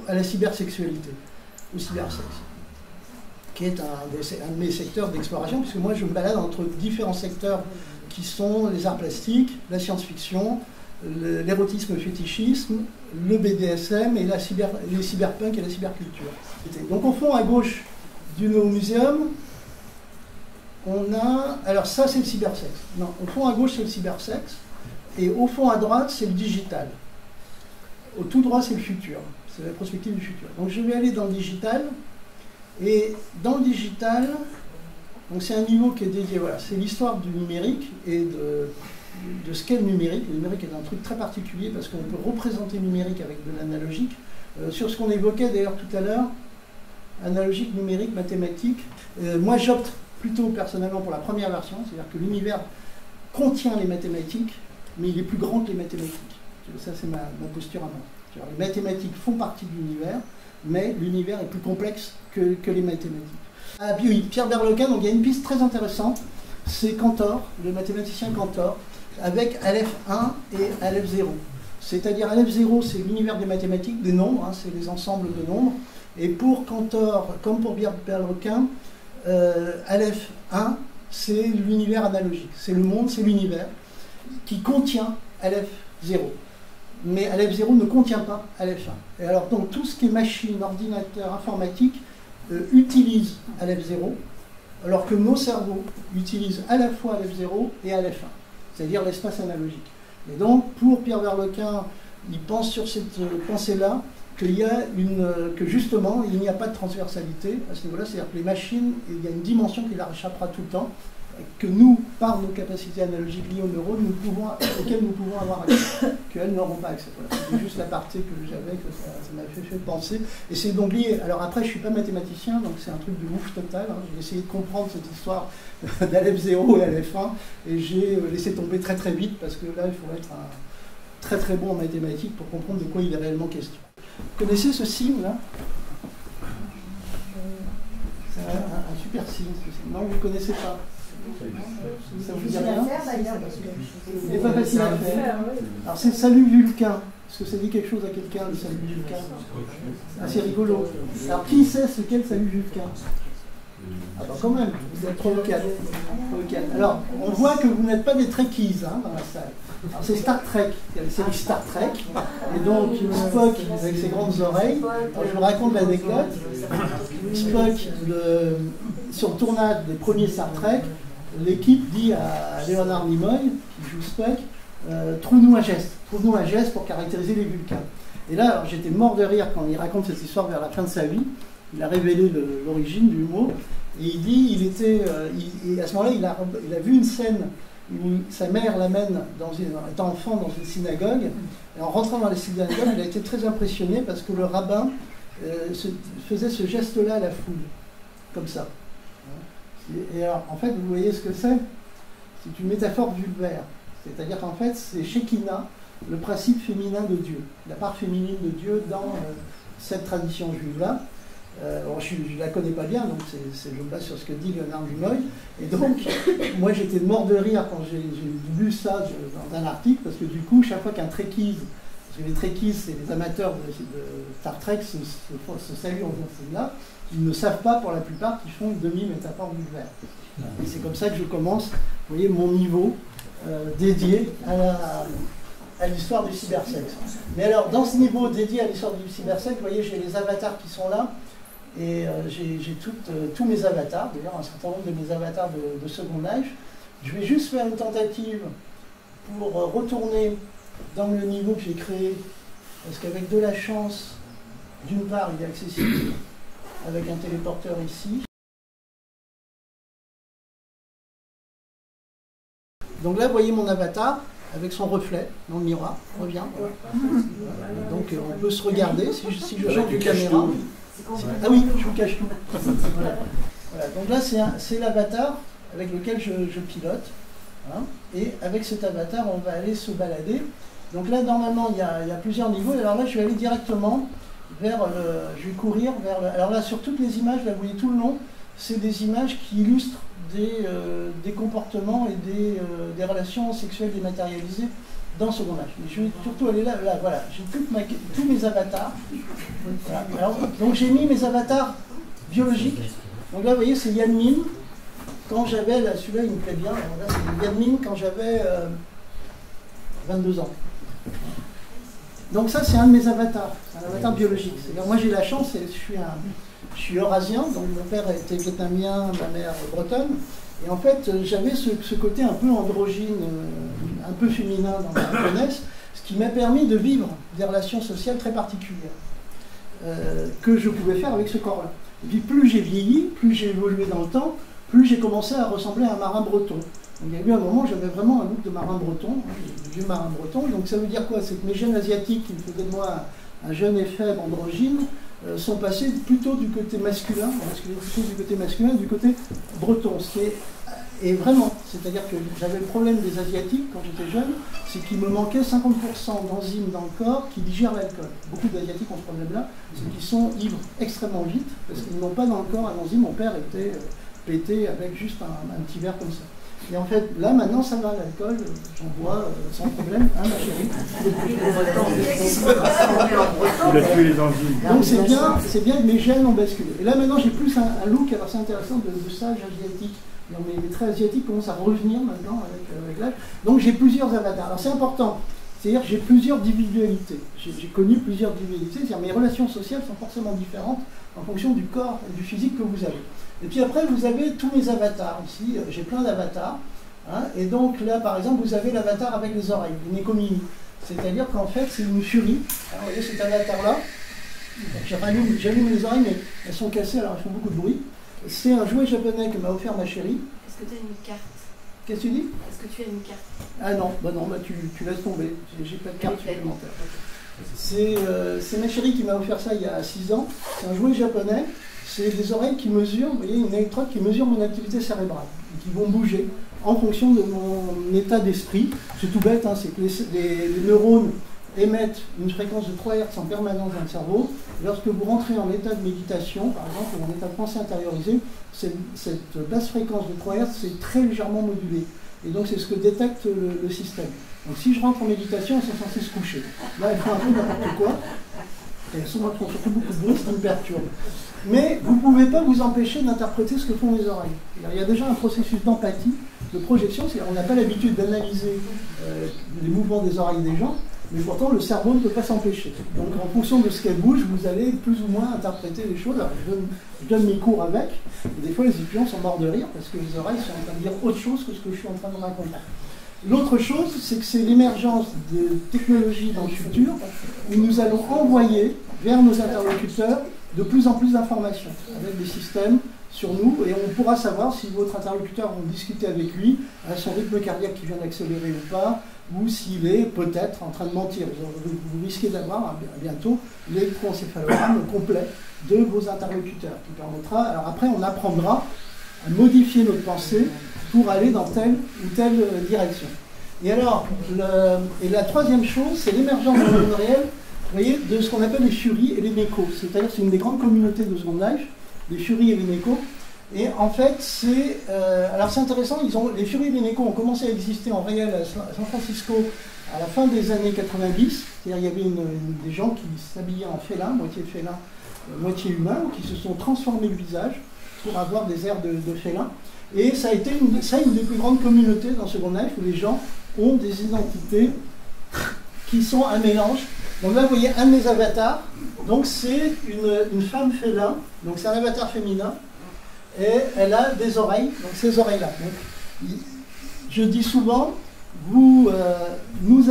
à la cybersexualité, au cybersexe, qui est un de mes secteurs d'exploration, puisque moi je me balade entre différents secteurs qui sont les arts plastiques, la science-fiction, l'érotisme fétichisme, le BDSM et les cyberpunk et la cyberculture. Donc au fond à gauche du No Museum, on a... Alors ça c'est le cybersexe. Non, au fond à gauche c'est le cybersexe, et au fond à droite c'est le digital. Au tout droit c'est le futur, c'est la prospective du futur. Donc je vais aller dans le digital, et dans le digital, c'est un niveau qui est dédié, voilà, c'est l'histoire du numérique et de ce qu'est le numérique. Le numérique est un truc très particulier parce qu'on peut représenter le numérique avec de l'analogique. Sur ce qu'on évoquait d'ailleurs tout à l'heure, analogique, numérique, mathématique, moi j'opte plutôt personnellement pour la première version, c'est-à-dire que l'univers contient les mathématiques, mais il est plus grand que les mathématiques. Ça c'est ma posture à moi. Les mathématiques font partie de l'univers, mais l'univers est plus complexe que les mathématiques. Ah puis oui, Pierre Berlequin, donc il y a une piste très intéressante, c'est Cantor, le mathématicien Cantor, avec Aleph 1 et Aleph 0. C'est-à-dire Aleph 0, c'est l'univers des mathématiques, des nombres, c'est les ensembles de nombres. Et pour Cantor, comme pour Pierre Berlequin, Aleph 1, c'est l'univers analogique. C'est le monde, c'est l'univers qui contient Aleph 0. Mais Aleph 0 ne contient pas Aleph 1. Et alors donc tout ce qui est machine, ordinateur, informatique, utilise Aleph 0 alors que nos cerveaux utilisent à la fois l'F0 et à l'F1, c'est-à-dire l'espace analogique. Et donc, pour Pierre Verlequin, il pense sur cette pensée-là que justement, il n'y a pas de transversalité à ce niveau-là, c'est-à-dire que les machines, il y a une dimension qui leur échappera tout le temps, que nous, par nos capacités analogiques liées aux neurones, auxquelles nous pouvons avoir accès, qu'elles n'auront pas accès. Voilà. C'était juste la partie que j'avais, que ça m'a fait penser. Et c'est donc lié. Alors après, je ne suis pas mathématicien, donc c'est un truc de ouf total. Hein. J'ai essayé de comprendre cette histoire d'Aleph0 et Aleph1, et j'ai laissé tomber très très vite, parce que là, il faut être très très bon en mathématiques pour comprendre de quoi il est réellement question. Vous connaissez ce signe là? C'est un super signe. Non, vous ne connaissez pas. Ça vous dit rien? C'est pas facile à faire. Alors c'est salut Vulcain. Est-ce que ça dit quelque chose à quelqu'un, le salut Vulcain? C'est rigolo. Alors qui sait ce qu'est le salut Vulcain? Ah bah quand même, vous êtes 3 ou 4. Alors, on voit que vous n'êtes pas des trekkies hein, dans la salle. Alors c'est Star Trek, il y a la série Star Trek, et donc Spock avec ses grandes oreilles. Alors, je vous raconte l'anecdote. Spock, sur le tournage des premiers Star Trek, l'équipe dit à Leonard Nimoy, qui joue Spock, trouve-nous un geste pour caractériser les Vulcains. Et là, j'étais mort de rire quand il raconte cette histoire vers la fin de sa vie. Il a révélé l'origine du mot, et il dit, à ce moment-là, il a vu une scène où sa mère l'amène, étant enfant, dans une synagogue, et en rentrant dans la synagogue, il a été très impressionné parce que le rabbin faisait ce geste-là à la foule, comme ça. Et alors, en fait, vous voyez ce que c'est? C'est une métaphore vulvaire. C'est-à-dire qu'en fait, c'est Shekinah, le principe féminin de Dieu, la part féminine de Dieu dans cette tradition juive-là. Je ne la connais pas bien, donc je me base sur ce que dit Leonard Nimoy. Et donc, moi j'étais mort de rire quand j'ai lu ça dans un article, parce que du coup, chaque fois qu'un Trekkie, parce que les Trekkies, c'est les amateurs de Star Trek, se saluent en faisant celle-là, ils ne savent pas pour la plupart qu'ils font une demi-métaphore vulvaire. Et c'est comme ça que je commence, vous voyez, mon niveau dédié à l'histoire du cybersexe. Mais alors, dans ce niveau dédié à l'histoire du cybersexe, vous voyez, j'ai les avatars qui sont là, et j'ai tous mes avatars, d'ailleurs un certain nombre de mes avatars de second âge. Je vais juste faire une tentative pour retourner dans le niveau que j'ai créé, parce qu'avec de la chance, d'une part, il est accessible avec un téléporteur ici. Donc là, vous voyez mon avatar avec son reflet dans le miroir. Reviens. Voilà. Donc on peut se regarder si je change de caméra. Ah oui, je vous cache tout. Voilà. Donc là, c'est l'avatar avec lequel je pilote. Hein. Et avec cet avatar, on va aller se balader. Donc là, normalement, il y a plusieurs niveaux. Alors là, je vais aller directement vers je vais courir vers alors là, sur toutes les images, là, vous voyez tout le long, c'est des images qui illustrent des comportements et des relations sexuelles dématérialisées dans Second Âge. Mais je vais surtout aller là, voilà, j'ai tous mes avatars. Voilà. Alors, donc j'ai mis mes avatars biologiques. Donc là, vous voyez, c'est Yanmin. Quand j'avais, celui-là, il me plaît bien. Alors là, c'est Yanmin quand j'avais 22 ans. Donc ça, c'est un de mes avatars. C'est un avatar biologique. C'est-à-dire, moi, j'ai la chance, je suis eurasien, donc mon père était vietnamien, ma mère bretonne. Et en fait, j'avais ce côté un peu androgyne, un peu féminin dans ma jeunesse, ce qui m'a permis de vivre des relations sociales très particulières que je pouvais faire avec ce corps-là. Et puis plus j'ai vieilli, plus j'ai évolué dans le temps, plus j'ai commencé à ressembler à un marin breton. Donc, il y a eu un moment où j'avais vraiment un look de marin breton, de vieux marin breton. Donc ça veut dire quoi? C'est que mes gènes asiatiques qui me faisaient de moi un jeune et faible androgyne sont passés plutôt du côté masculin, plutôt du côté masculin, du côté breton. Et vraiment, c'est-à-dire que j'avais le problème des Asiatiques quand j'étais jeune, c'est qu'il me manquait 50% d'enzymes dans le corps qui digèrent l'alcool. Beaucoup d'Asiatiques ont ce problème-là, c'est qu'ils sont ivres extrêmement vite, parce qu'ils n'ont pas dans le corps un enzyme. Mon père était pété avec juste un petit verre comme ça. Et en fait, là, maintenant, ça va, l'alcool, j'en bois sans problème, hein, ma chérie. Il a tué les enzymes. Donc c'est bien que mes gènes ont basculé. Et là, maintenant, j'ai plus un look, alors c'est intéressant, de sage asiatique. Mes traits asiatiques commencent à revenir maintenant avec l'âge. Donc j'ai plusieurs avatars. Alors c'est important, C'est-à-dire que j'ai plusieurs individualités. J'ai connu plusieurs individualités, c'est-à-dire mes relations sociales sont forcément différentes en fonction du corps et du physique que vous avez. Et puis après, vous avez tous mes avatars. Ici, j'ai plein d'avatars. Hein, et donc là, par exemple, vous avez l'avatar avec les oreilles, une écomini. C'est-à-dire qu'en fait, c'est une furie. Alors, vous voyez cet avatar-là. J'allume les oreilles, mais elles sont cassées, alors elles font beaucoup de bruit. C'est un jouet japonais que m'a offert ma chérie. Est-ce que tu as une carte? Qu'est-ce que tu dis? Est-ce que tu as une carte? Ah non, tu laisses tomber. J'ai pas de carte supplémentaire. C'est ma chérie qui m'a offert ça il y a 6 ans. C'est un jouet japonais. C'est des oreilles qui mesurent, vous voyez, une électrode qui mesure mon activité cérébrale, et qui vont bouger en fonction de mon état d'esprit. C'est tout bête, hein, c'est que les neurones émettent une fréquence de 3 Hz en permanence dans le cerveau. Et lorsque vous rentrez en état de méditation, par exemple, ou en état de pensée intériorisée, cette basse fréquence de 3 Hz, c'est très légèrement modulé. Et donc c'est ce que détecte le système. Donc si je rentre en méditation, elles sont censées se coucher. Là, elles font un peu n'importe quoi. Elles font surtout beaucoup de bruit, ce qui me perturbe. Mais vous ne pouvez pas vous empêcher d'interpréter ce que font les oreilles. Il y a déjà un processus d'empathie, de projection. On n'a pas l'habitude d'analyser les mouvements des oreilles des gens, mais pourtant le cerveau ne peut pas s'empêcher. Donc en fonction de ce qu'elle bouge, vous allez plus ou moins interpréter les choses. Alors, je donne mes cours avec, et des fois les étudiants sont morts de rire parce que les oreilles sont en train de dire autre chose que ce que je suis en train de raconter. L'autre chose, c'est que c'est l'émergence de technologies dans le futur où nous allons envoyer vers nos interlocuteurs de plus en plus d'informations avec des systèmes sur nous, et on pourra savoir si votre interlocuteur va discuter avec lui à son rythme cardiaque qui vient d'accélérer ou pas, ou s'il est peut-être en train de mentir. Vous risquez d'avoir bientôt l'électroencéphalogramme complet de vos interlocuteurs qui permettra, alors après on apprendra à modifier notre pensée pour aller dans telle ou telle direction. Et alors, la troisième chose, c'est l'émergence dans le monde réel, vous voyez, de ce qu'on appelle les furies et les nécos. C'est-à-dire que c'est une des grandes communautés de Second Life, les furies et les nécos. Et en fait, alors c'est intéressant, les furies et les nécos ont commencé à exister en réel à San Francisco à la fin des années 90. C'est-à-dire qu'il y avait des gens qui s'habillaient en félin, moitié moitié humain, qui se sont transformés le visage pour avoir des airs de félin. Et ça a été une des plus grandes communautés dans Second Life où les gens ont des identités qui sont un mélange. Donc là, vous voyez un de mes avatars. Donc c'est une femme félin. Donc c'est un avatar féminin. Et elle a des oreilles. Donc ces oreilles-là. Donc, je dis souvent, nous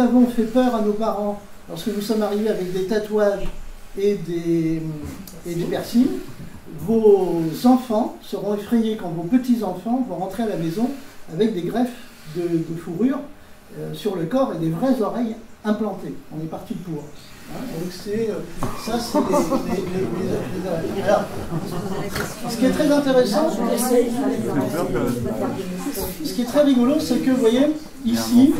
avons fait peur à nos parents lorsque nous sommes arrivés avec des tatouages et des piercings. Vos enfants seront effrayés quand vos petits-enfants vont rentrer à la maison avec des greffes de fourrure sur le corps et des vraies oreilles implantées. On est parti pour. Hein, donc ça, c'est les alors, ce qui est très intéressant, ce qui est très rigolo, c'est que, vous voyez, ici,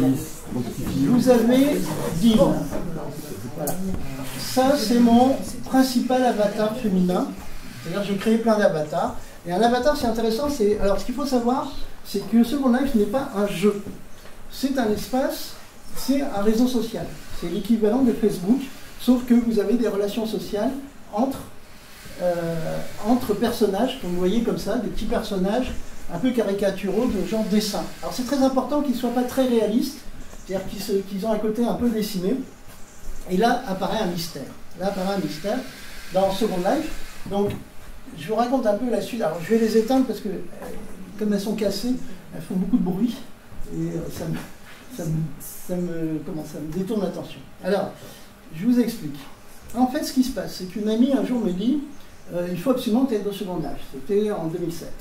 vous avez Dean. Voilà. Ça, c'est mon principal avatar féminin. C'est-à-dire j'ai créé plein d'avatars. Et un avatar, c'est intéressant. Alors, ce qu'il faut savoir, c'est que Second Life n'est pas un jeu. C'est un espace, c'est un réseau social. C'est l'équivalent de Facebook, sauf que vous avez des relations sociales entre personnages, comme vous voyez comme ça, des petits personnages un peu caricaturaux de genre dessin. Alors, c'est très important qu'ils ne soient pas très réalistes, c'est-à-dire qu'ils ont un côté un peu dessiné. Et là apparaît un mystère. Dans Second Life. Donc, je vous raconte un peu la suite. Alors, je vais les éteindre parce que, comme elles sont cassées, elles font beaucoup de bruit. Et ça me détourne l'attention. Alors, je vous explique. En fait, ce qui se passe, c'est qu'une amie, un jour, me dit il faut absolument que tu aies dans Second Life. C'était en 2007.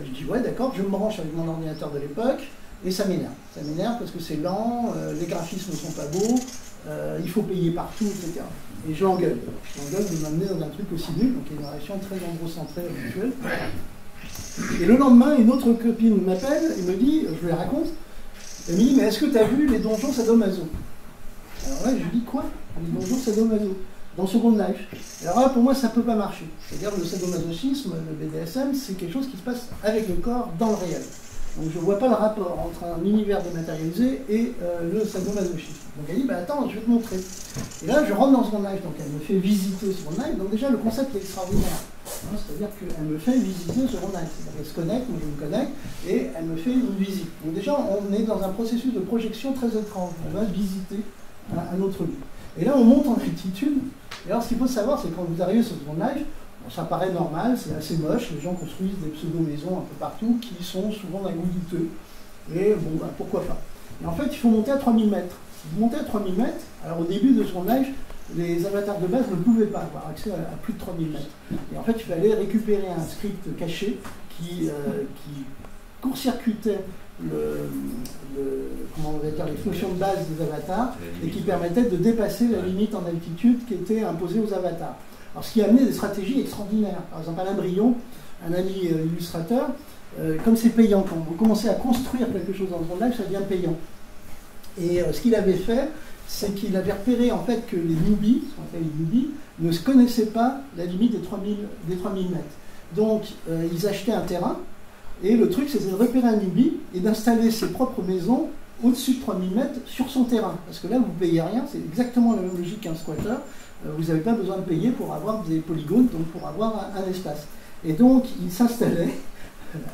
Je dis ouais, d'accord, je me branche avec mon ordinateur de l'époque, et ça m'énerve. Ça m'énerve parce que c'est lent, les graphismes ne sont pas beaux, il faut payer partout, etc. Et je l'engueule. De m'amener dans un truc aussi nul, donc il y a une réaction très androcentrée habituelle. Et le lendemain, une autre copine m'appelle et me dit, je lui raconte, elle me dit, mais est-ce que tu as vu les donjons sadomaso? Alors là, je lui dis, quoi? Les donjons sadomaso dans Second Life. Alors là, pour moi, ça ne peut pas marcher. C'est-à-dire le sadomasochisme, le BDSM, c'est quelque chose qui se passe avec le corps dans le réel. Donc je ne vois pas le rapport entre un univers dématérialisé et le sadomasochisme. Donc elle dit, bah attends, je vais te montrer. Et là, je rentre dans Second Life, donc elle me fait visiter Second Life. Donc déjà, le concept est extraordinaire. C'est-à-dire qu'elle me fait visiter ce second live. Elle se connecte, moi je me connecte, et elle me fait une visite. Donc déjà, on est dans un processus de projection très étrange. On va visiter un autre lieu. Et là, on monte en altitude. Et alors, ce qu'il faut savoir, c'est que quand vous arrivez sur ce second live, bon, ça paraît normal, c'est assez moche. Les gens construisent des pseudo-maisons un peu partout qui sont souvent d'un goût douteux. Et bon, bah, pourquoi pas. Et en fait, il faut monter à 3000 mètres. Si vous montez à 3000 mètres, alors au début de son live, les avatars de base ne pouvaient pas avoir accès à plus de 3000 mètres. Et en fait, il fallait récupérer un script caché qui court-circuitait comment on va dire, les fonctions de base des avatars et qui permettait de dépasser la limite en altitude qui était imposée aux avatars. Alors, ce qui a amené des stratégies extraordinaires. Par exemple, Alain Brion, un ami illustrateur, comme c'est payant, quand vous commencez à construire quelque chose dans le live, ça devient payant. Et ce qu'il avait fait, c'est qu'il avait repéré en fait que les newbies, ce qu'on appelle les newbies, ne se connaissaient pas la limite des 3000 mètres. Donc, ils achetaient un terrain, et le truc, c'était de repérer un newbie et d'installer ses propres maisons au-dessus de 3000 mètres sur son terrain. Parce que là, vous ne payez rien, c'est exactement la même logique qu'un squatter. Vous n'avez pas besoin de payer pour avoir des polygones, donc pour avoir un espace. Et donc, il s'installait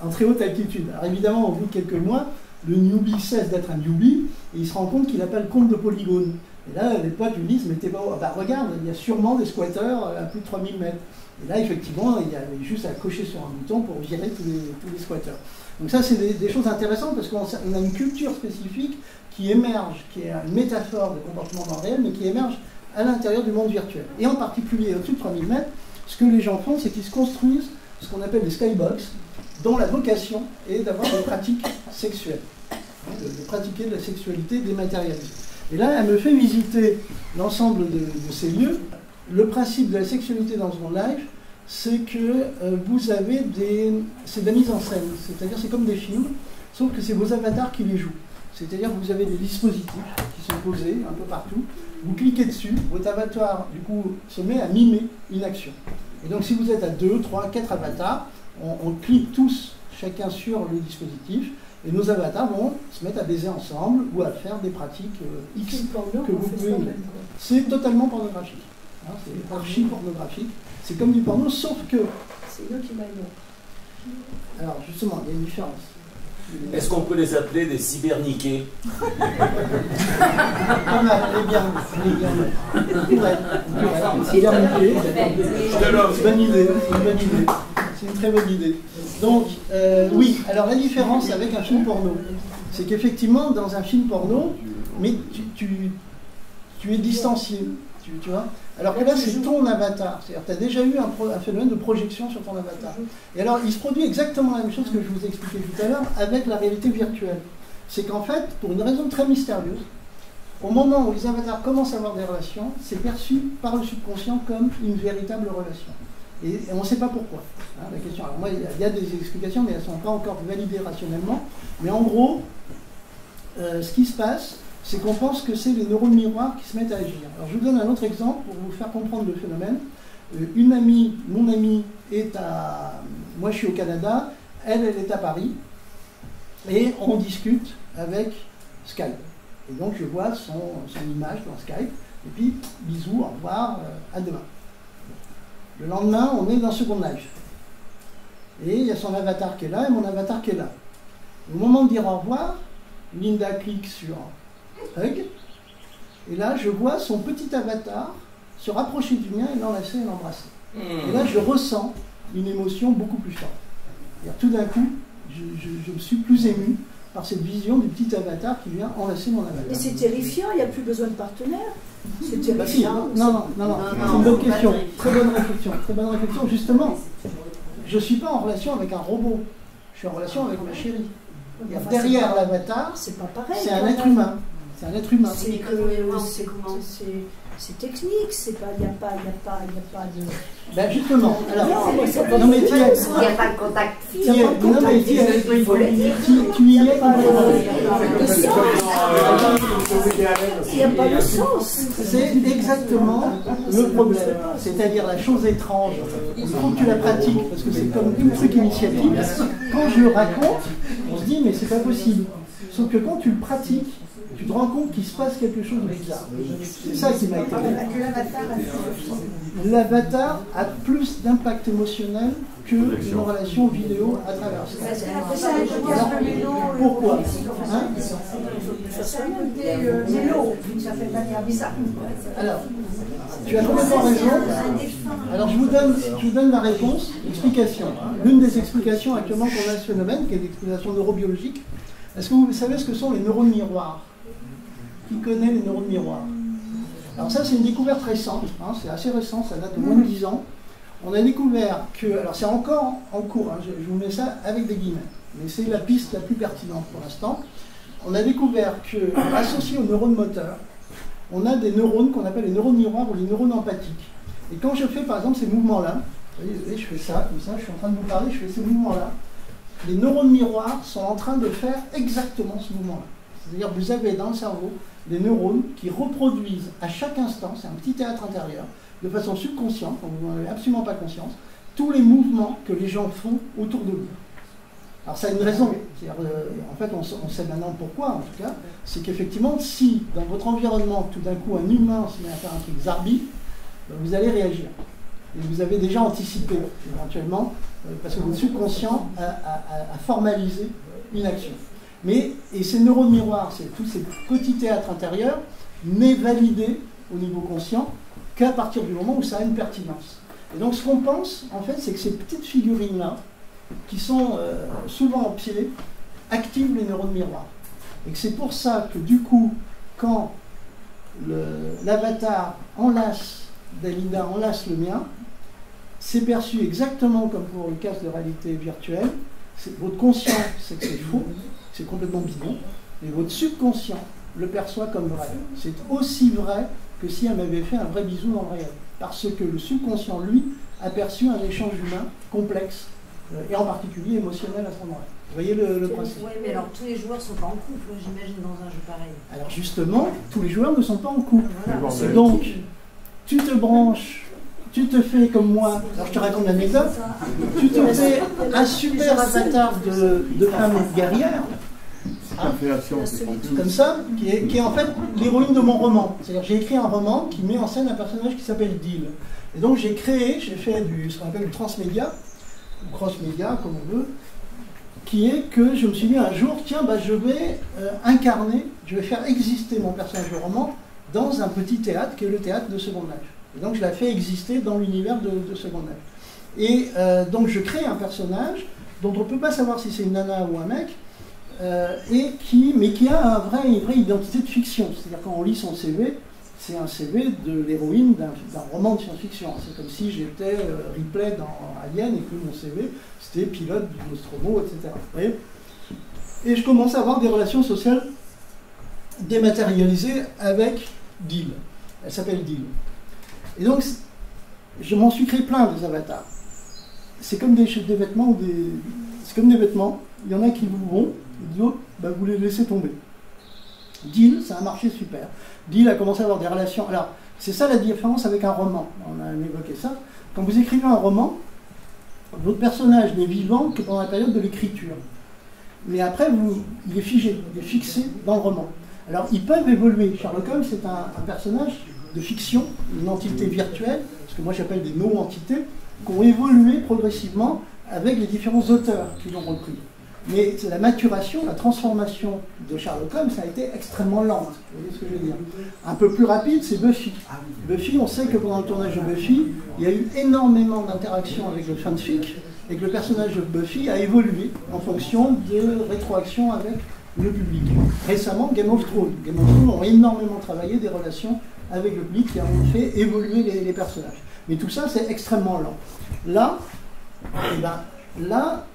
en très haute altitude. Alors évidemment, au bout de quelques mois, le newbie cesse d'être un newbie et il se rend compte qu'il n'a pas le compte de polygones. Et là, les potes lui disent, mais t'es pas... bah, regarde, il y a sûrement des squatteurs à plus de 3000 mètres. Et là, effectivement, il y avait juste à cocher sur un bouton pour virer tous les squatteurs. Donc ça, c'est des choses intéressantes parce qu'on a une culture spécifique qui émerge, qui est une métaphore de comportement dans le réel, mais qui émerge à l'intérieur du monde virtuel. Et en particulier, au-dessus de 3000 mètres, ce que les gens font, c'est qu'ils se construisent ce qu'on appelle des skybox, dont la vocation est d'avoir des pratiques sexuelles, de pratiquer de la sexualité dématérialisée. Et là, elle me fait visiter l'ensemble de ces lieux. Le principe de la sexualité dans ce monde live, c'est que vous avez c'est de la mise en scène, c'est-à-dire c'est comme des films, sauf que c'est vos avatars qui les jouent. C'est-à-dire que vous avez des dispositifs qui sont posés un peu partout, vous cliquez dessus, votre avatar du coup se met à mimer une action. Et donc si vous êtes à 2, 3, 4 avatars, on clique tous chacun sur le dispositif, et nos avatars vont se mettre à baiser ensemble ou à faire des pratiques X que vous pouvez mettre. C'est totalement pornographique. Hein, c'est archi-pornographique. C'est comme du porno, sauf que... C'est nous qui m'aimons. Alors justement, il y a une différence. Est-ce qu'on peut les appeler des cyberniqués? Pas mal, elle est bien. Cyberniqués. C'est une bonne idée. C'est une très bonne idée. Donc, oui, alors la différence avec un film porno, c'est qu'effectivement, dans un film porno, mais tu es distancié, tu vois. Alors que là, c'est ton avatar. C'est-à-dire que tu as déjà eu un phénomène de projection sur ton avatar. Et alors, il se produit exactement la même chose que je vous ai expliqué tout à l'heure avec la réalité virtuelle. C'est qu'en fait, pour une raison très mystérieuse, au moment où les avatars commencent à avoir des relations, c'est perçu par le subconscient comme une véritable relation. Et on ne sait pas pourquoi. Hein, la question. Alors moi, il y a des explications, mais elles ne sont pas encore validées rationnellement. Mais en gros, ce qui se passe, c'est qu'on pense que c'est les neurones miroirs qui se mettent à agir. Alors je vous donne un autre exemple pour vous faire comprendre le phénomène. Mon amie est à... Moi je suis au Canada, elle est à Paris, et on discute avec Skype. Et donc je vois son image dans Skype, et puis bisous, au revoir, à demain. Le lendemain, on est dans Second Life. Et il y a son avatar qui est là et mon avatar qui est là. Au moment de dire au revoir, Linda clique sur Hug. Et là, je vois son petit avatar se rapprocher du mien et l'enlacer et l'embrasser. Et là, je ressens une émotion beaucoup plus forte. Et tout d'un coup, je me suis plus ému par cette vision du petit avatar qui vient enlacer mon avatar. Et c'est terrifiant, il n'y a plus besoin de partenaire. C'est terrifiant. Non, c'est une bonne question. Très bonne réflexion. Justement, je ne suis pas en relation avec un robot. Je suis en relation avec ma chérie. Derrière l'avatar, c'est pas pareil. C'est un être humain. C'est un être humain. C'est technique, il n'y a pas de... Ben justement, alors... Non mais il n'y a pas de contact physique. Il faut le dire. Tu y es pas il n'y a pas de sens. C'est exactement le problème. C'est-à-dire la chose étrange. Il faut que tu la pratiques, parce que c'est comme un truc initiatique. Quand je le raconte, on se dit mais c'est pas possible. Sauf que quand tu le pratiques, tu te rends compte qu'il se passe quelque chose de bizarre. C'est ça qui m'a étonné. L'avatar a plus d'impact émotionnel que une relation vidéo à travers Skype. Pourquoi Alors, tu as complètement raison. Alors, je vous donne la réponse, l'explication. L'une des explications actuellement qu'on a à ce phénomène, qui est l'explication neurobiologique. Est-ce que vous savez ce que sont les neurones miroirs? Qui connaît les neurones miroirs? Alors ça, c'est une découverte récente, hein, c'est assez récent, ça date de moins de 10 ans. On a découvert que, alors c'est encore en cours, hein, je vous mets ça avec des guillemets, mais c'est la piste la plus pertinente pour l'instant. On a découvert que, associés aux neurones moteurs, on a des neurones qu'on appelle les neurones miroirs ou les neurones empathiques. Et quand je fais par exemple ces mouvements-là, vous voyez, je fais ça, comme ça, je suis en train de vous parler, je fais ces mouvements-là, les neurones miroirs sont en train de faire exactement ce mouvement-là. C'est-à-dire que vous avez dans le cerveau des neurones qui reproduisent à chaque instant, c'est un petit théâtre intérieur, de façon subconsciente, quand vous n'en avez absolument pas conscience, tous les mouvements que les gens font autour de vous. Alors ça a une raison, en fait on sait maintenant pourquoi en tout cas, c'est qu'effectivement si dans votre environnement tout d'un coup un humain se met à faire un truc zarbi, vous allez réagir. Et vous avez déjà anticipé éventuellement, parce que votre subconscient a formalisé une action. Mais, et ces neurones miroirs, c'est tous ces petits théâtres intérieurs, n'est validé au niveau conscient qu'à partir du moment où ça a une pertinence. Et donc ce qu'on pense, en fait, c'est que ces petites figurines-là, qui sont souvent en pied, activent les neurones miroirs. Et que c'est pour ça que du coup, quand l'avatar enlace Dalida, enlace le mien, c'est perçu exactement comme pour le casque de réalité virtuelle. Votre conscient sait que c'est faux, c'est complètement bidon, mais votre subconscient le perçoit comme vrai. C'est aussi vrai que si elle m'avait fait un vrai bisou dans le réel. Parce que le subconscient, lui, a perçu un échange humain complexe, et en particulier émotionnel à ce moment-là. Vous voyez le principe? Oui, mais alors tous les joueurs ne sont pas en couple, j'imagine, dans un jeu pareil. Alors justement, tous les joueurs ne sont pas en couple. Voilà. Donc, tu te branches, tu te fais comme moi, alors je te raconte l'anecdote, tu te fais un super avatar de femme guerrière, hein, comme ça, qui est en fait l'héroïne de mon roman. C'est-à-dire j'ai écrit un roman qui met en scène un personnage qui s'appelle Deal. Et donc j'ai fait ce qu'on appelle du transmédia, ou cross-média, comme on veut, qui est que je me suis dit un jour, tiens, je vais incarner, je vais faire exister mon personnage de roman dans un petit théâtre qui est le théâtre de Seconde Âge. Et donc je la fais exister dans l'univers de Seconde Âge. Et donc je crée un personnage dont on ne peut pas savoir si c'est une nana ou un mec, mais qui a une vraie identité de fiction. C'est-à-dire quand on lit son CV, c'est un CV de l'héroïne d'un roman de science-fiction. C'est comme si j'étais Ripley dans Alien et que mon CV c'était pilote du Nostromo, etc. Vous voyez ? Et je commence à avoir des relations sociales dématérialisées avec Deal. Elle s'appelle Deal. Et donc, je m'en suis créé plein des avatars. C'est comme des vêtements c'est comme des vêtements. Il y en a qui vous vont, et d'autres, vous les laissez tomber. Deal, ça a marché super. Deal a commencé à avoir des relations. Alors, c'est ça la différence avec un roman. On a évoqué ça. Quand vous écrivez un roman, votre personnage n'est vivant que pendant la période de l'écriture. Mais après, il est figé, il est fixé dans le roman. Alors, ils peuvent évoluer. Sherlock Holmes, c'est un personnage de fiction, une entité virtuelle, ce que moi j'appelle des no-entités, qui ont évolué progressivement avec les différents auteurs qui l'ont repris. Mais la maturation, la transformation de Sherlock Holmes, ça a été extrêmement lente. Vous voyez ce que je veux dire? Un peu plus rapide, c'est Buffy. Buffy, on sait que pendant le tournage de Buffy, il y a eu énormément d'interactions avec le fanfic, et que le personnage de Buffy a évolué en fonction de rétroactions avec le public. Récemment, Game of Thrones. Game of Thrones ont énormément travaillé des relations avec le public qui ont fait évoluer les personnages. Mais tout ça, c'est extrêmement lent. Là,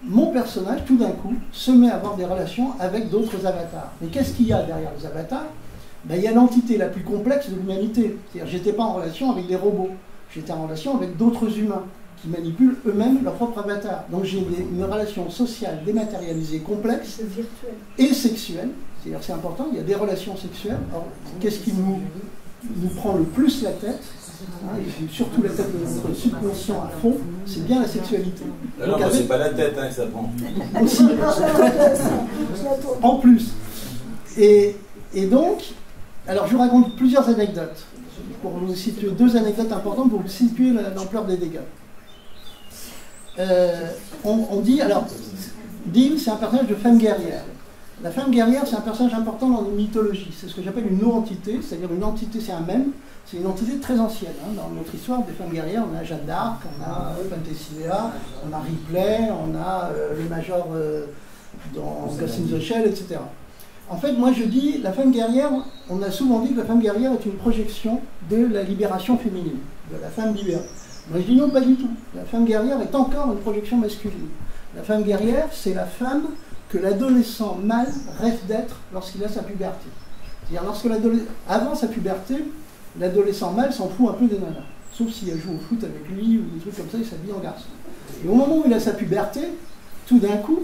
mon personnage, tout d'un coup, se met à avoir des relations avec d'autres avatars. Mais qu'est-ce qu'il y a derrière les avatars? Il y a l'entité la plus complexe de l'humanité. C'est-à-dire, je n'étais pas en relation avec des robots. J'étais en relation avec d'autres humains qui manipulent eux-mêmes leur propre avatar. Donc j'ai une relation sociale dématérialisée complexe et sexuelle. C'est-à-dire, c'est important, il y a des relations sexuelles. Alors, qu'est-ce qui nous prend le plus la tête, et surtout la tête de notre subconscient à fond, c'est bien la sexualité. Alors, donc, c'est pas la tête que ça prend. Aussi, en plus. Et Et donc, alors je vous raconte plusieurs anecdotes, pour vous situer 2 anecdotes importantes pour vous situer l'ampleur des dégâts. On dit, alors, Dim, c'est un personnage de femme guerrière. La femme guerrière, c'est un personnage important dans une mythologie. C'est ce que j'appelle une no-entité, c'est-à-dire une entité, c'est un mème, c'est une entité très ancienne. Hein. Dans notre histoire des femmes guerrières, on a Jeanne d'Arc, on a Penthesilea, on a Ripley, on a le Major dans Ghost in the Shell, etc. En fait, moi je dis, la femme guerrière, on a souvent dit que la femme guerrière est une projection de la libération féminine, de la femme libérée. Moi je dis non, pas du tout. La femme guerrière est encore une projection masculine. La femme guerrière, c'est la femme que l'adolescent mâle rêve d'être lorsqu'il a sa puberté. C'est-à-dire, avant sa puberté, l'adolescent mâle s'en fout un peu des nanas. Sauf si elle joue au foot avec lui ou des trucs comme ça, il s'habille en garçon. Et au moment où il a sa puberté, tout d'un coup,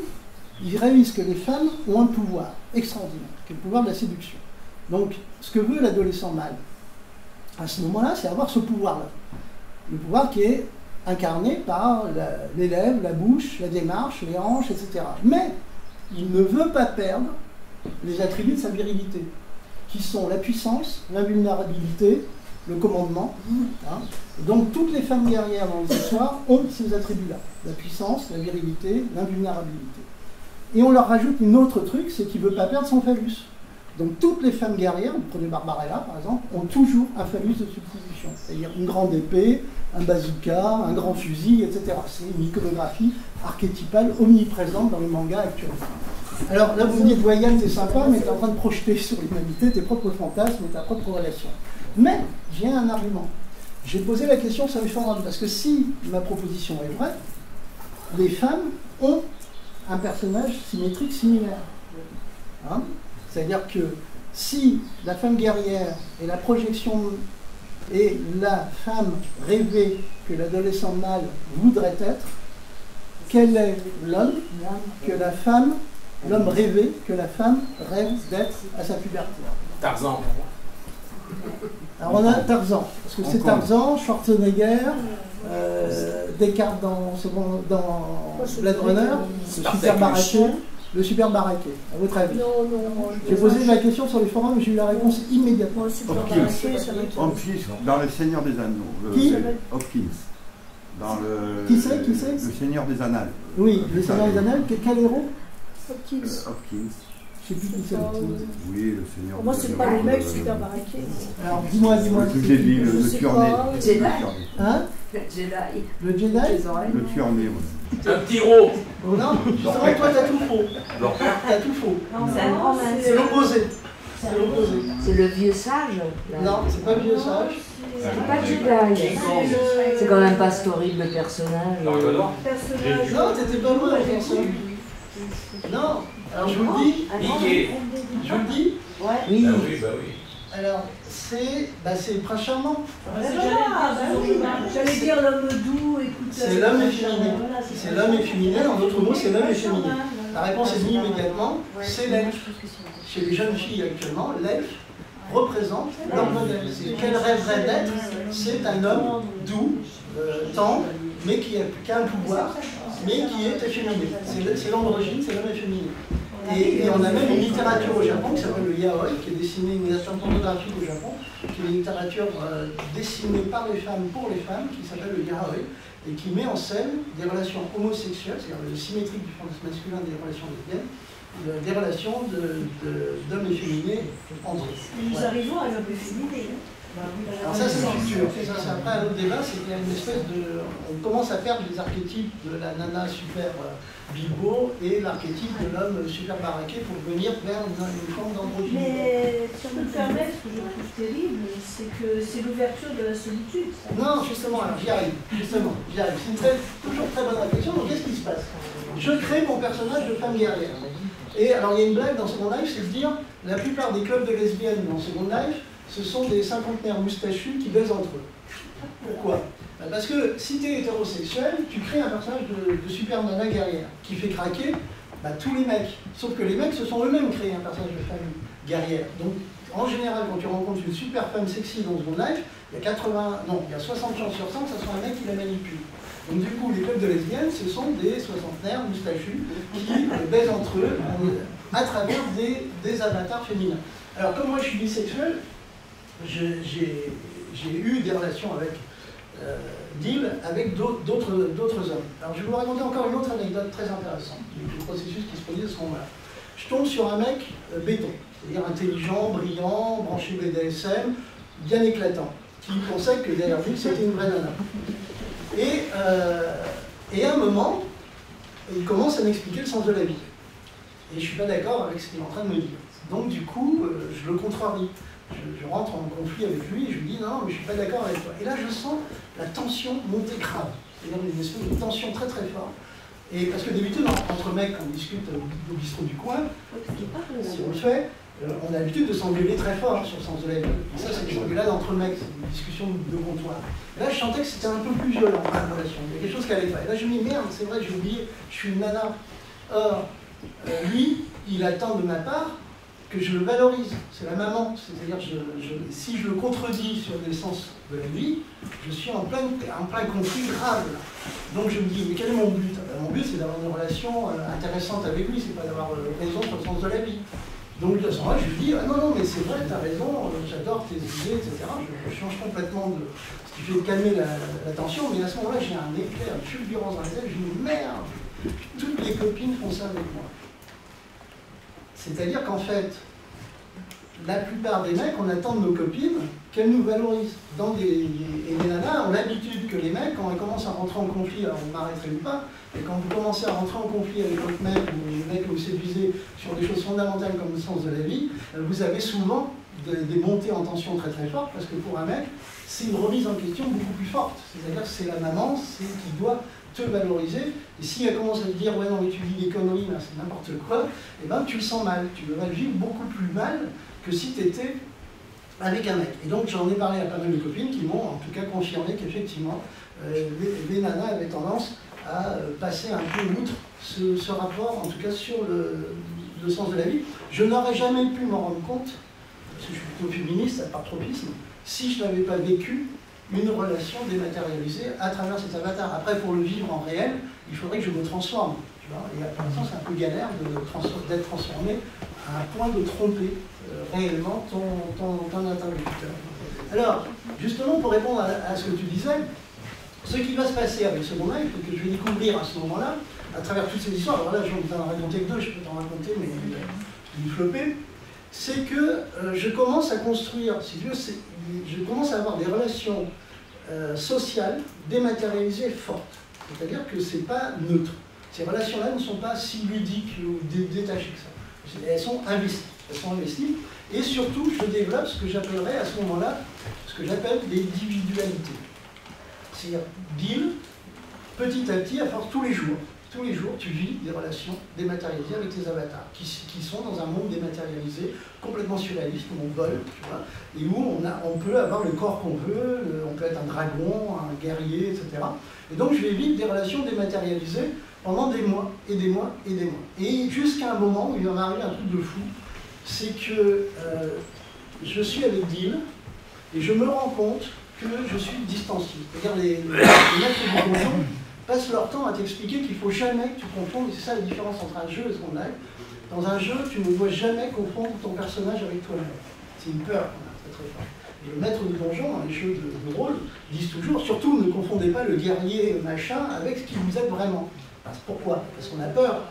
il réalise que les femmes ont un pouvoir extraordinaire, qui est le pouvoir de la séduction. Donc, ce que veut l'adolescent mâle, à ce moment-là, c'est avoir ce pouvoir-là. Le pouvoir qui est incarné par les lèvres, la bouche, la démarche, les hanches, etc. Mais il ne veut pas perdre les attributs de sa virilité, qui sont la puissance, l'invulnérabilité, le commandement. Hein. Donc toutes les femmes guerrières dans les histoires ont ces attributs-là, la puissance, la virilité, l'invulnérabilité. Et on leur rajoute une autre truc, c'est qu'il ne veut pas perdre son phallus. Donc toutes les femmes guerrières, vous prenez Barbarella par exemple, ont toujours un phallus de substitution, c'est-à-dire une grande épée, un bazooka, un grand fusil, etc. C'est une iconographie archétypale omniprésente dans le manga actuel. Alors là vous me dites, Yann, t'es sympa, mais t'es en train de projeter sur l'humanité tes propres fantasmes et ta propre relation. Mais j'ai un argument. J'ai posé la question sur les forums, parce que si ma proposition est vraie, les femmes ont un personnage symétrique similaire. Hein? C'est-à-dire que si la femme guerrière est la projection et la femme rêvée que l'adolescent mâle voudrait être, quel est l'homme que la femme, l'homme rêvé que la femme rêve d'être à sa puberté? Tarzan. Alors on a Tarzan, parce que c'est Tarzan, Schwarzenegger, Descartes dans Blade Runner, le super baraqué, à votre avis? J'ai posé ma question sur les forums et j'ai eu la réponse immédiatement. Hopkins, dans Le Seigneur des Anneaux. Qui? Hopkins. Dans le... Qui c'est? Le Seigneur des Annales. Oui, le Seigneur des Annales, quel héros? Hopkins. Hopkins. Je ne sais plus qui c'est. Oui, le Seigneur. Pour moi, c'est pas le mec super baraqué. Alors, dis-moi. Le Jedi, le tueur-né. Hein? Le Jedi. Le Jedi? Le tueur-né, Un petit ro. Non, justement, toi, t'as tout faux. T'as tout faux. Non, c'est un grand C'est l'opposé. C'est l'opposé. C'est le vieux sage là. Non, c'est pas le vieux sage. C'est pas Jedi. C'est quand même pas cet horrible personnage. Non, t'étais pas loin, attention. Non, alors je vous le dis. Mickey. Je vous le dis. Oui. Ah oui, bah oui. Alors, c'est le prince charmant. J'allais dire l'homme doux, écoute. C'est l'homme efféminé. C'est l'homme efféminé, en d'autres mots, c'est l'homme efféminé. La réponse est venue immédiatement, c'est l'elfe. Chez les jeunes filles actuellement, l'elfe représente leur modèle. Qu'elle rêverait d'être, c'est un homme doux, tendre, mais qui a un pouvoir, mais qui est efféminé. C'est l'androgyne, c'est l'homme efféminé. Et on a même une littérature au Japon qui s'appelle le yaoi, qui est dessinée, une littérature pornographique au Japon, qui est une littérature dessinée par les femmes pour les femmes, qui s'appelle le yaoi, et qui met en scène des relations homosexuelles, c'est-à-dire le symétrique du fantasme masculin des relations lesbiennes, des relations d'hommes efféminés entre eux. Nous arrivons à l'homme efféminé. Alors ça c'est le futur, ça c'est après un autre débat, c'est qu'il y a une espèce de... On commence à perdre les archétypes de la nana super bibo et l'archétype de l'homme super baraqué pour venir vers une forme d'androgyne. Mais ça me permet, ce que je trouve terrible, c'est que c'est l'ouverture de la solitude. Non, justement, alors j'y arrive, C'est une toujours très bonne réflexion, donc qu'est-ce qui se passe? Je crée mon personnage de femme guerrière. Et alors il y a une blague dans Second Life, c'est de dire, la plupart des clubs de lesbiennes dans Second Life, ce sont des cinquantenaires moustachus qui baisent entre eux. Pourquoi? Parce que si tu es hétérosexuel, tu crées un personnage de super nana guerrière qui fait craquer tous les mecs. Sauf que les mecs se sont eux-mêmes créés un personnage de femme guerrière. Donc en général, quand tu rencontres une super femme sexy dans Second Life, il y a 60 chances sur 100 que ce soit un mec qui la manipule. Donc du coup, les clubs de lesbiennes, ce sont des soixantenaires moustachus qui baisent entre eux à travers des avatars féminins. Alors, comme moi je suis bisexuel, j'ai eu des relations avec deal avec d'autres hommes. Alors, je vais vous raconter encore une autre anecdote très intéressante du processus qui se produit à ce moment-là. Je tombe sur un mec béton, c'est-à-dire intelligent, brillant, branché BDSM, bien éclatant, qui pensait que derrière lui, c'était une vraie nana. Et à un moment, il commence à m'expliquer le sens de la vie. Et je ne suis pas d'accord avec ce qu'il est en train de me dire. Donc du coup, je le contrarie. Je rentre en conflit avec lui et je lui dis non, mais je ne suis pas d'accord avec toi. Et là, je sens la tension monter grave. C'est-à-dire une espèce de tension très très forte. Et parce que d'habitude, entre mecs, on discute au bistrot du coin, si on le fait, on a l'habitude de s'engueuler très fort sur le sens de la vie. Et ça, c'est quelque chose. Et là, entre mecs, c'est une discussion de comptoir. Et là, je sentais que c'était un peu plus violent dans la relation. Il y a quelque chose qui allait pas. Et là, je me dis merde, c'est vrai, j'ai oublié, je suis une nana. Or, lui, il attend de ma part que je le valorise. C'est la maman. C'est-à-dire, si je le contredis sur le sens de la vie, je suis en plein conflit grave. Donc je me dis, mais quel est mon but? Mon but, c'est d'avoir une relation intéressante avec lui, c'est pas d'avoir raison sur le sens de la vie. Donc à ce moment-là, je lui dis, ah non, mais c'est vrai, t'as raison, j'adore tes idées, etc. Je change complètement de ce qui fait calmer la tension, mais à ce moment-là, j'ai un éclair, une fulgurance dans la tête, je me dis, merde, toutes les copines font ça avec moi. C'est-à-dire qu'en fait, la plupart des mecs, on attend de nos copines qu'elles nous valorisent. Et les nanas ont l'habitude que les mecs, quand ils commencent à rentrer en conflit, alors on m'arrêterait ou pas, et quand vous commencez à rentrer en conflit avec votre mec, ou les mecs que vous séduisez sur des choses fondamentales comme le sens de la vie, vous avez souvent des montées en tension très très fortes, parce que pour un mec, c'est une remise en question beaucoup plus forte. C'est-à-dire que c'est la maman, c'est qui doit te valoriser, et si elle commence à te dire, ouais non mais tu dis des conneries, c'est n'importe quoi, et ben tu le sens mal, tu vas le vivre beaucoup plus mal que si tu étais avec un mec. Et donc j'en ai parlé à pas mal de copines qui m'ont en tout cas confirmé qu'effectivement les nanas avaient tendance à passer un peu outre ce rapport, en tout cas sur le sens de la vie. Je n'aurais jamais pu m'en rendre compte, parce que je suis plutôt féministe, à part tropisme, si je n'avais pas vécu une relation dématérialisée à travers cet avatar. Après, pour le vivre en réel, il faudrait que je me transforme. Tu vois, et pour l'instant, c'est un peu galère d'être transformé à un point de tromper réellement ton interlocuteur. Alors, justement, pour répondre à ce que tu disais, ce qui va se passer avec ce moment-là, que je vais découvrir à ce moment-là, à travers toutes ces histoires, alors là, je ne vais t'en raconter que deux, je peux t'en raconter, mais une flopée, c'est que je commence à construire, si tu veux, je commence à avoir des relations sociales dématérialisées fortes. C'est-à-dire que ce n'est pas neutre. Ces relations-là ne sont pas si ludiques ou détachées que ça. Elles sont investies. Et surtout, je développe ce que j'appellerais à ce moment-là, ce que j'appelle l'individualité. C'est-à-dire, deal, petit à petit, à force, tous les jours, tu vis des relations dématérialisées avec tes avatars, qui sont dans un monde dématérialisé, complètement surréaliste, où on vole, tu vois, et où on peut avoir le corps qu'on veut, on peut être un dragon, un guerrier, etc. Et donc je vais vivre des relations dématérialisées pendant des mois, et des mois, et des mois. Et jusqu'à un moment où il y en arrive un truc de fou, c'est que je suis avec Deal, et je me rends compte que je suis distancié. C'est-à-dire les maîtres du donjon passent leur temps à t'expliquer qu'il ne faut jamais que tu confondes, et c'est ça la différence entre un jeu et son acte. Dans un jeu, tu ne dois jamais confondre ton personnage avec toi-même. C'est une peur qu'on a très très forte. Et le maître du donjon, dans les jeux de rôle, disent toujours, surtout ne confondez pas le guerrier machin avec ce qui vous êtes vraiment. Pourquoi? Parce qu'on a peur.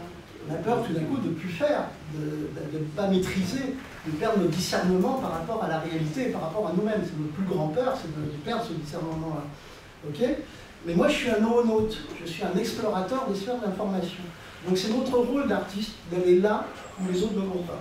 On a peur tout d'un coup de ne plus faire, de ne pas maîtriser, de perdre notre discernement par rapport à la réalité, par rapport à nous-mêmes. C'est notre plus grand peur, c'est de perdre ce discernement-là. Ok? Mais moi, je suis un noonaute, je suis un explorateur des sphères d'information. Donc c'est notre rôle d'artiste d'aller là où les autres ne vont pas.